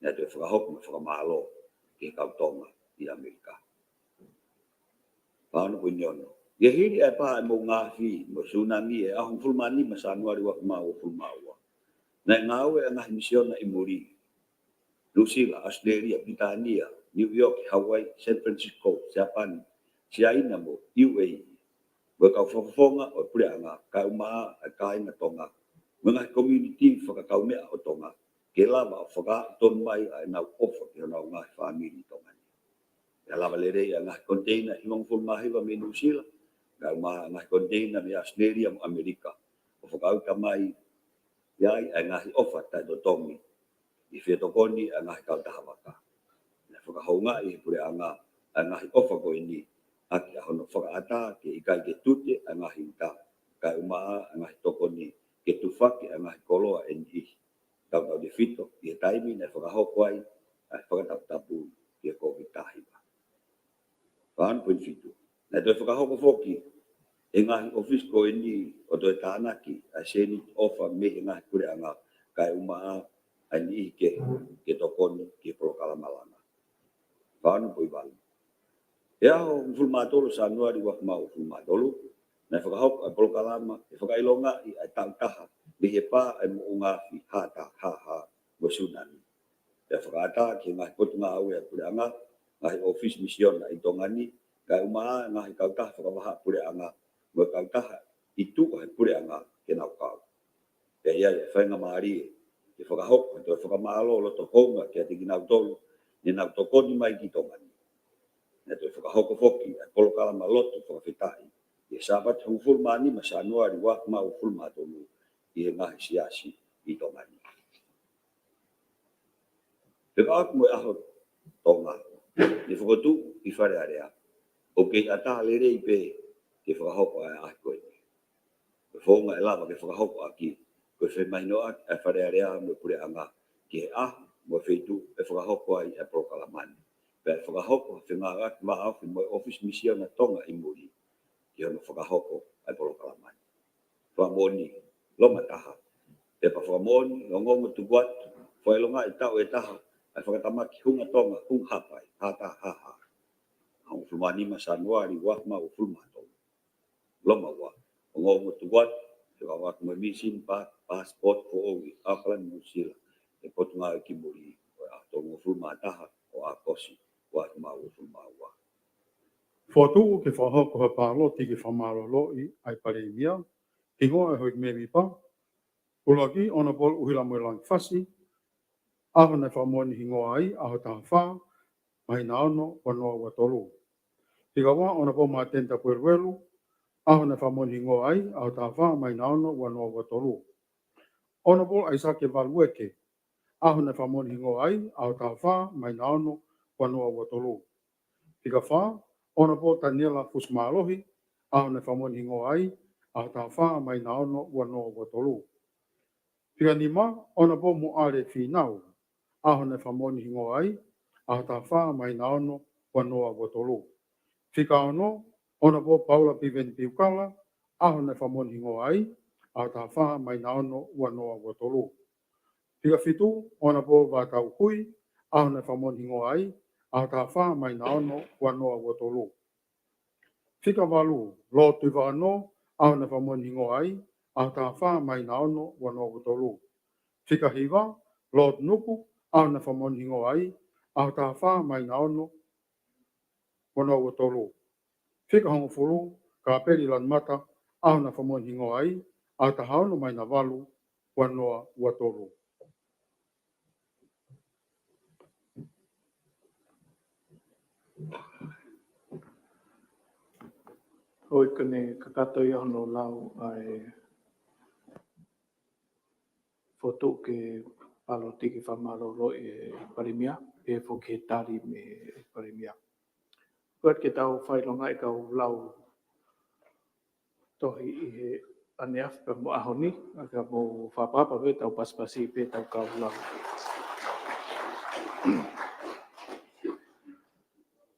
Na te whakahoko mo whakamalo ke kautonga i Amerika. Pāna koe niono. Ia hiri e pā e mō ngā whi, mō tsunami e ahong fulmani ma sanuari wak mau fulmaua. Nai ngā ue e ngahi misiona i muri. New Zealand, Australia, Britania, New York, Hawaii, San Francisco, Japan, Siaina mo UAE. Wa kau whafonga o Pureanga, ka umaa a kāinga tonga. Mga community whakakau mea o tonga. Ke lava o whaka ton mai a nau ofa ki nau ngahi whamiri tonga. Ia lava lerei a ngahi container i mong fulmahiwa me New Zealand. Ka umaa a ngahi container me Australia mo Amerika. O whakau tamai iai a ngahi ofa tai do tongi. I whetokoni a ngahi kautahawaka. Na whakahaunga i Pureanga a ngahi ofa ko ini. Aki a hono whakaata ke ikai ke tute a ngahi uta. Ka umaa a ngahi tokoni ke tufaki a ngahi koloa e ni. Kautau de fito i e taimi na whakahoko ai a whakatapu ki e COVID-19. Pāna pui fitu. Na toi whakahoko whoki e ngahi office ko ini o toi tānaki a seni ofa me e ngahi Pureanga kai umaa a ni ke tokoni ke prokalamalanga. Pāna pui walu. E aho fulmatolo sa nuari wak mau fulmatolo. Na whakahoko a prokalama e whakailonga i a tautaha li he pā e mo unga fi hata ha mo tsunami. E whakaata ki ngahi potunga au e Pureanga ngahi office mission i tongani kai umaa ngahi kautaha whakawaha Pureanga mo kautaha i tuko he Pureanga ke nau kau. E ia e whainga maari e whakahoko e whakamalo lo to honga ke ati ki nau tolu ni nau tokoni mai ki tongani. Na te whakahoko whoki e polokalama loto whakawhitai. E sabat hong fulmani ma sanuari wak mau fulmatolu i he ngahi siasi i tongani. Peka aku mo aho tonga. Ni whakotu i whare area. O ke ata lere i pe ke whakahoko ai ahi koe. Ke whonga e lava ke whakahoko aki. Koe whemainoa e whare area mo Pureanga. Ke aho mo wheitu e whakahoko ai e prokalamani. Pea whakahoko whengarat maa au mo office mission na tonga i muri. Ki hono whakahoko ai prokalamani. Whamoni loma taha. Te pa whamoni ngongo tuguat. Whailonga i tau e taha. Ai whakatamaki hunga tonga hung hapai. Hata haha. Hong fulmani ma sanuari wak mau fulmatolo. Loma wa. Ngongo tuguat. Whakawak mo misin passport po owi. Auckland, New Zealand. Te potunga i kimuri. Tongo fulmataha o a kosi. Wak mau fulmawa. Whatu ke whahoko ha pālo tiki whamarolo i ai paremia. Ki ngoa e hoi mewi pa. Ulaki ona pol uhila mo lang fasi. Aho na whamoni hingoa ai aho taha wha. Mai na ono wanoa watolu. Tika wā ona pol maa tenta pueruelu. Aho na whamoni hingoa ai aho taha wha. Mai na ono wanoa watolu. Ona pol ai sake walueke. Aho na whamoni hingoa ai aho taha wha. Mai na ono wanoa watolu. Tika wha. Ona po Daniela Fusmalohi, aho na whamoni hingoa ai, aho taha wha mai na ono wanoa watolu. Pika nima, ona po moare whinau, aho na whamoni hingoa ai, aho taha wha mai na ono wanoa watolu. Pika ono, Ona po Paula Piven Piukala, aho na whamon hingo ai, a ta wha mai na ono wanoa watolo. Tika fitu, ona po Vatau Hui, aho na whamon hingo ai, a ta wha mai na ono wanoa watolo. Tika walu, lo tu wano, aho na whamon hingo ai, a ta wha mai na ono wanoa watolo. Tika hiwa, lo nuku, aho na whamon hingo ai, a ta wha mai na ono wanoa watolo. Whika hongo furu, ka peri lan mata, aho na whamon hingo ai, a ta haono mai na walu, wanoa watoro. Hoi kone kakato i hono lau ai foto ke palo tiki whamaroro e parimia, e fo ke tari me parimia. Kuat ke tau whailonga e kau lau tohi i he aneaf pa mo ahoni, aka mo whapapa pe tau paspasi pe tau kau lau.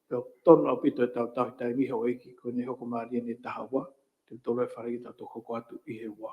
Peo tono au pito e tau tahi tai miho eki, ko ne hoko maari ni tahawa, te tolo e wharegi tau toko atu i he wa.